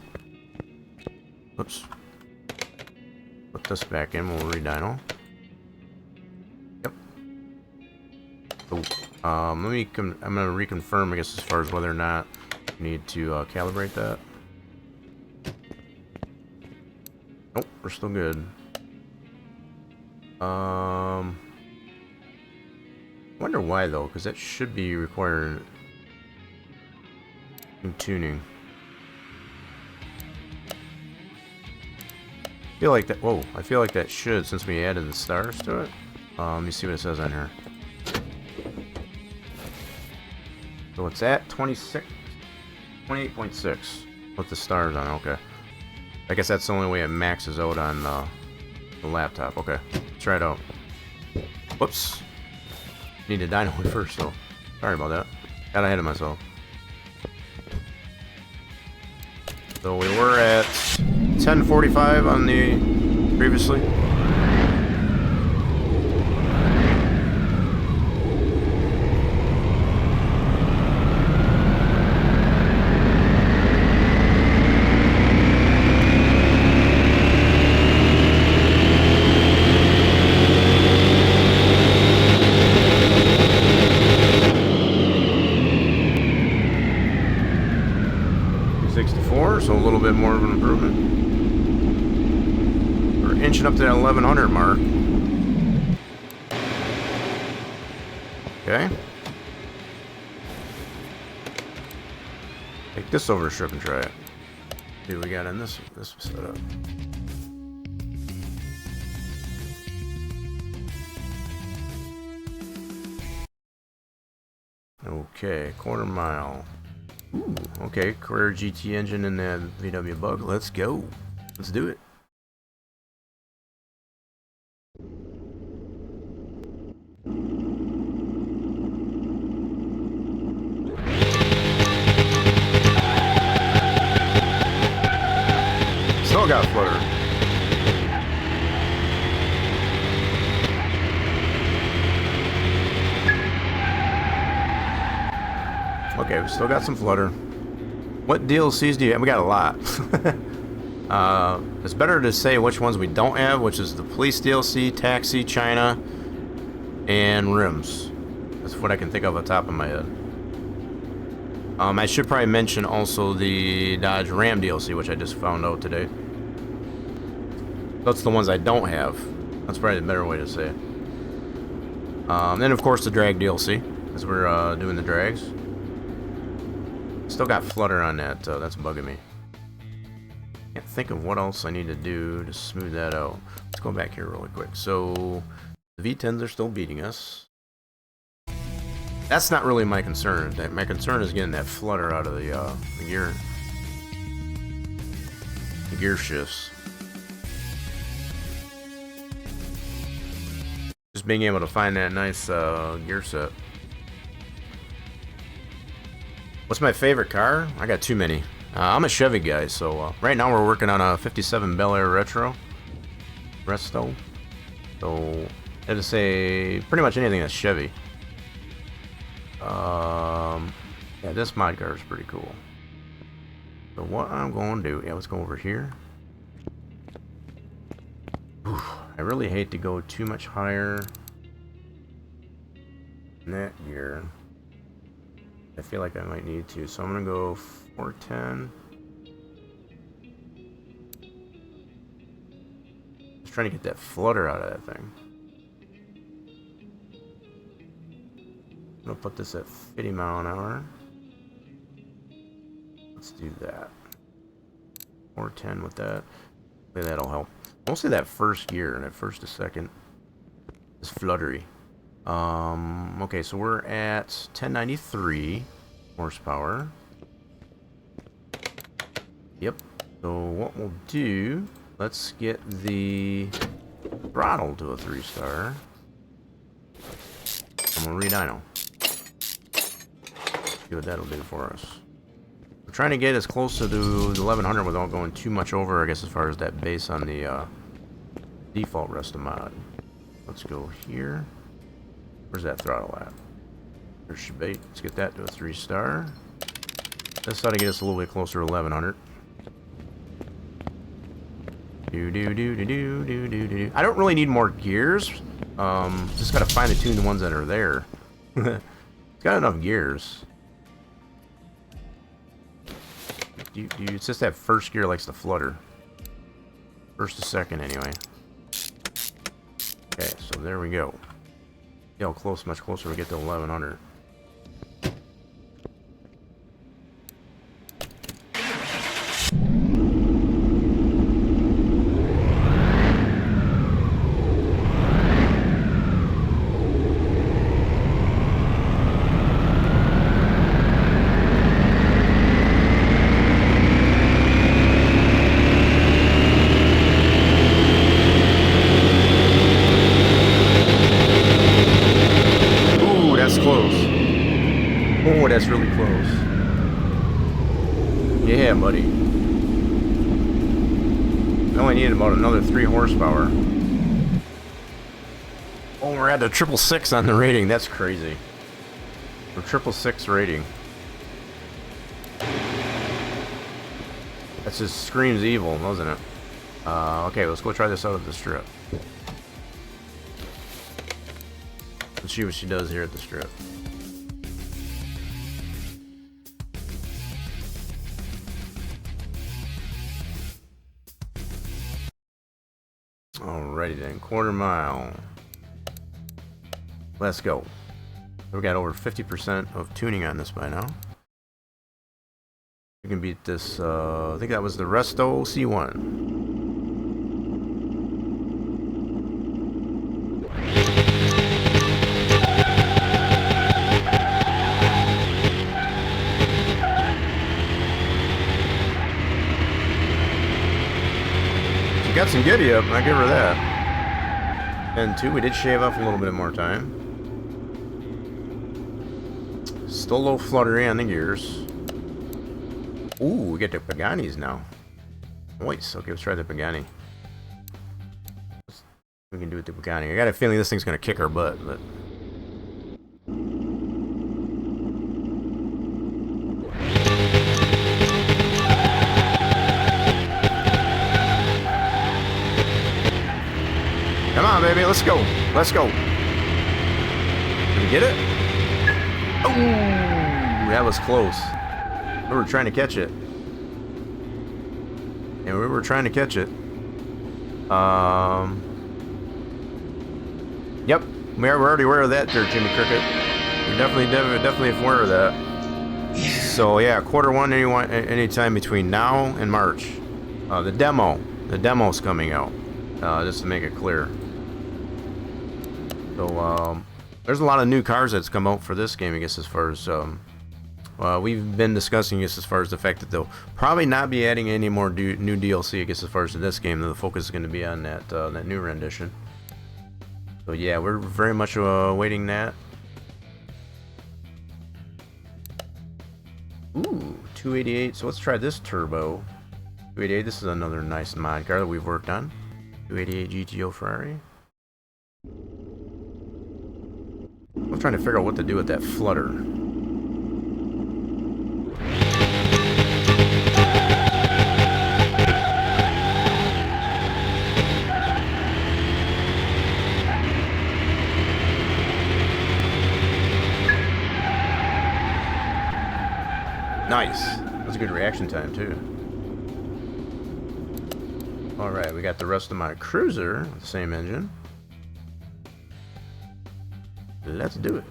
Oops. Put this back in, we'll re-dyno. Yep. So, I'm gonna reconfirm, I guess, as far as whether or not we need to calibrate that. Nope, we're still good. Wonder why though, because that should be requiring tuning. I feel like that. Whoa! I feel like that should, since we added the stars to it. Let me see what it says on here. So it's at 26, 28.6 with the stars on. Okay. I guess that's the only way it maxes out on the laptop. Okay, let's try it out. Whoops. Need to dyno it first, so sorry about that. Got ahead of myself. So we were at 1045 on the previously. So a little bit more of an improvement. We're inching up to that 1100 mark. Okay. Take this over a strip and try it. See what we got in this setup. Okay, quarter mile. Ooh, okay, Carrera GT engine in that VW Bug. Let's go. Let's do it. Still got flutter. Okay, we still got some flutter. What DLCs do you have? We got a lot. It's better to say which ones we don't have, which is the police DLC, taxi, China, and rims. That's what I can think of off the top of my head. I should probably mention also the Dodge Ram DLC, which I just found out today. That's the ones I don't have. That's probably the better way to say it. Then of course the drag DLC, as we're doing the drags. Still got flutter on that, that's bugging me. Can't think of what else I need to do to smooth that out. Let's go back here really quick. So the V10s are still beating us. That's not really my concern. My concern is getting that flutter out of the gear shifts. Just being able to find that nice gear set. What's my favorite car? I got too many. I'm a Chevy guy, so right now we're working on a 57 Bel Air Resto. So I have to say pretty much anything that's Chevy. Yeah, this mod car is pretty cool. So what I'm going to do, yeah, let's go over here. Oof, I really hate to go too much higher in that gear. I feel like I might need to, so I'm gonna go 410. Just trying to get that flutter out of that thing. I'm gonna put this at 50 mile an hour. Let's do that. 410 with that. Maybe that'll help. Mostly that first gear and that first to second is fluttery. Okay, so we're at 1093 horsepower. Yep. So what we'll do, let's get the throttle to a 3-star. And we'll re-dyno. See what that'll do for us. We're trying to get as close to the 1100 without going too much over, I guess, as far as that base on the default restomod. Let's go here. Where's that throttle at? There should be. Let's get that to a 3-star. This ought to get us a little bit closer to 1100. I don't really need more gears. Just gotta fine tune the ones that are there. It's got enough gears. It's just that first gear likes to flutter. First to second, anyway. Okay, so there we go. See how close, much closer we get to 1100. Oh, that's really close. Yeah, buddy. I only need about another 3 horsepower. Oh, we're at the 666 on the rating. That's crazy. We're 666 rating. That just screams evil, doesn't it? Okay, let's go try this out at the strip. Let's see what she does here at the strip. Alrighty then, quarter mile. Let's go. We got over 50% of tuning on this by now. We can beat this, I think that was the Resto C1. She got some giddy up, I give her that. And 2, we did shave off a little bit more time. Still a little fluttery on the gears. Ooh, we get the Paganis now. Nice. Okay, let's try the Pagani. We can do it the Pagani. I got a feeling this thing's gonna kick our butt, but. Come on, baby, let's go. Let's go. Did we get it? Oh, that was close. We were trying to catch it. And we were trying to catch it. Yep, we're already aware of that there, Jimmy Cricket. We're definitely aware of that. So yeah, Q1 anytime between now and March. The demo's coming out. Just to make it clear. So there's a lot of new cars that's come out for this game, I guess, as far as we've been discussing this as far as the fact that they'll probably not be adding any more new DLC, I guess, as far as this game. The focus is going to be on that new rendition. So yeah, we're very much awaiting that. Ooh, 288. So let's try this turbo. 288. This is another nice mod car that we've worked on. 288 GTO Ferrari. I'm trying to figure out what to do with that flutter. Nice. That's a good reaction time too. Alright, we got the rest of my cruiser, same engine. Let's do it.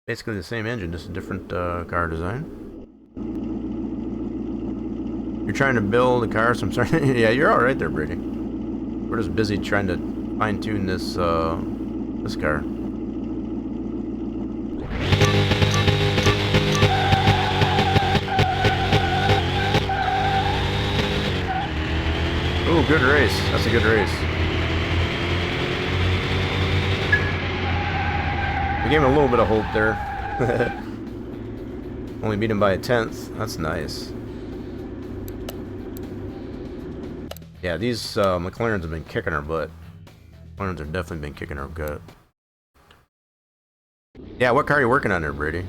Basically the same engine, just a different car design. You're trying to build a car, so I'm sorry. Yeah, you're alright there, Brady. We're just busy trying to fine-tune this this car. Oh, good race. That's a good race. We gave him a little bit of hope there. Only beat him by a 1/10. That's nice. Yeah, these McLarens have been kicking our butt. McLarens have definitely been kicking our gut. Yeah, what car are you working on there, Brady?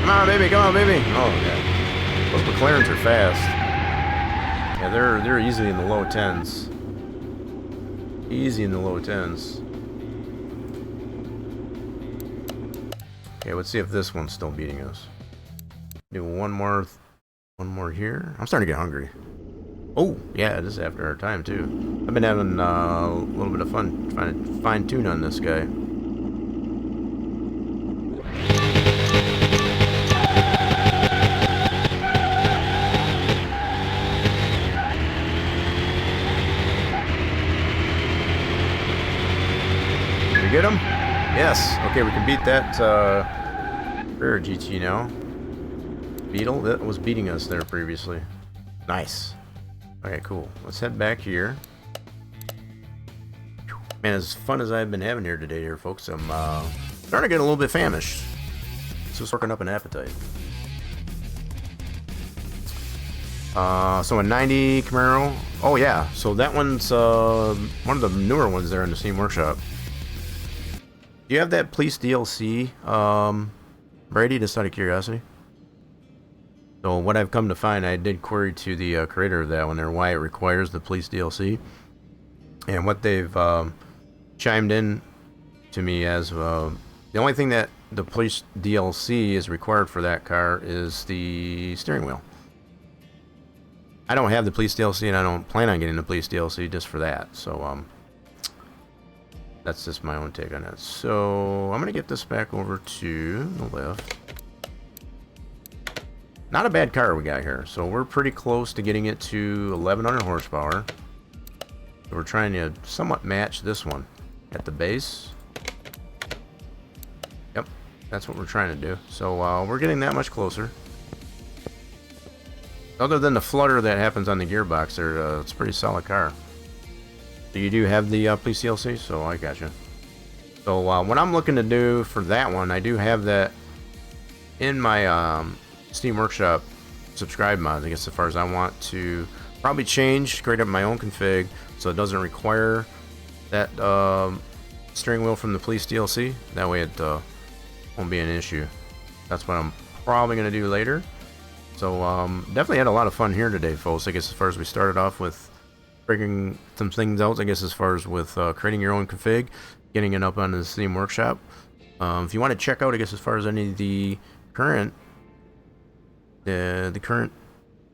Come on, baby, come on, baby. Oh, yeah. Those McLarens are fast. Yeah, they're easily in the low 10s. Easy in the low 10s. Okay, let's see if this one's still beating us. Do one more here. I'm starting to get hungry. Oh, yeah, this is after our time too. I've been having a little bit of fun trying to fine tune on this guy. Did we get him? Yes. Okay, we can beat that rare GT now. Beetle, that was beating us there previously. Nice. Okay, cool. Let's head back here. Man, as fun as I've been having here today, here, folks, I'm starting to get a little bit famished. It's just working up an appetite. So a 90 Camaro. Oh yeah, so that one's one of the newer ones there in the Steam Workshop. Do you have that Police DLC, Brady? Just out of curiosity. So what I've come to find, I did query to the creator of that one there why it requires the Police DLC, and what they've chimed in to me as the only thing that the Police DLC is required for that car is the steering wheel. I don't have the Police DLC, and I don't plan on getting the Police DLC just for that. So that's just my own take on it. So I'm gonna get this back over to the left. Not a bad car we got here. So we're pretty close to getting it to 1100 horsepower. So we're trying to somewhat match this one at the base. Yep, that's what we're trying to do. So we're getting that much closer. Other than the flutter that happens on the gearbox there, it's a pretty solid car. So you do have the Police DLC, so I got you. So what I'm looking to do for that one, I do have that in my Steam Workshop subscribe mods, I guess, as far as I want to probably change, create up my own config so it doesn't require that steering wheel from the Police DLC. That way it won't be an issue. That's what I'm probably going to do later. So definitely had a lot of fun here today, folks. I guess as far as we started off with breaking some things out, I guess as far as with creating your own config, getting it up on the Steam Workshop. If you want to check out, I guess as far as any of the current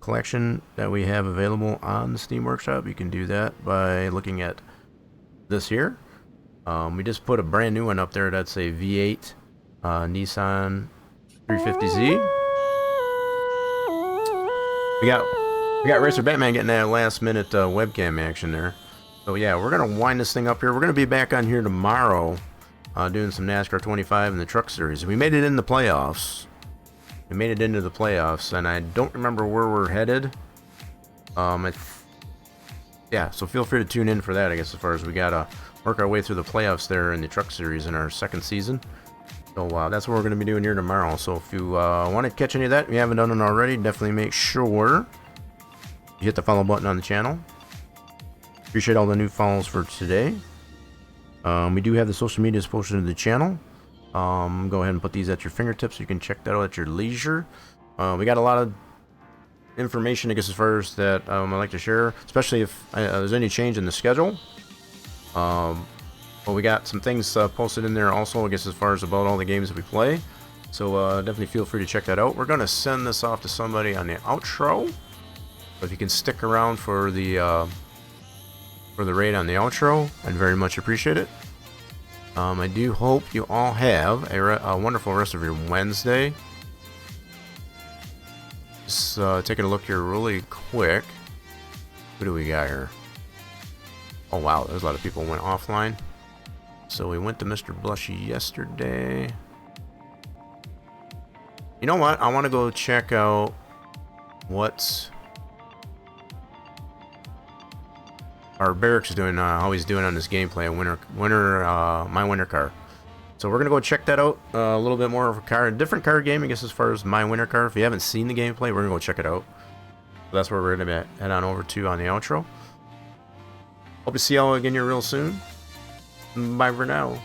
collection that we have available on the Steam Workshop, you can do that by looking at this here. We just put a brand new one up there. That's a V8 Nissan 350Z. We got Racer Batman getting that last minute webcam action there. So yeah, we're gonna wind this thing up here. We're gonna be back on here tomorrow doing some NASCAR 25 in the Truck Series. We made it in the playoffs. We made it into the playoffs, and I don't remember where we're headed. Yeah, so feel free to tune in for that, I guess, as far as we gotta work our way through the playoffs there in the Truck Series in our second season. So that's what we're going to be doing here tomorrow. So if you want to catch any of that, if you haven't done it already, definitely make sure you hit the follow button on the channel. Appreciate all the new follows for today. We do have the social medias posted to the channel. Go ahead and put these at your fingertips. You can check that out at your leisure. We got a lot of information, I guess, as far as that I'd like to share, especially if there's any change in the schedule. Well, we got some things posted in there also, I guess, as far as about all the games that we play. So definitely feel free to check that out. We're going to send this off to somebody on the outro. So if you can stick around for the raid on the outro, I'd very much appreciate it. I do hope you all have a wonderful rest of your Wednesday. Just taking a look here really quick. Who do we got here? Oh wow, there's a lot of people went offline. So we went to Mr. Blushy yesterday. You know what? I want to go check out what our barracks is doing, how he's doing on this gameplay, my winter car. So we're gonna go check that out, a little bit more of a different car game, I guess, as far as my winter car. If you haven't seen the gameplay, we're gonna go check it out. So that's where we're gonna head on over to on the outro. Hope to see y'all again here real soon. Bye for now.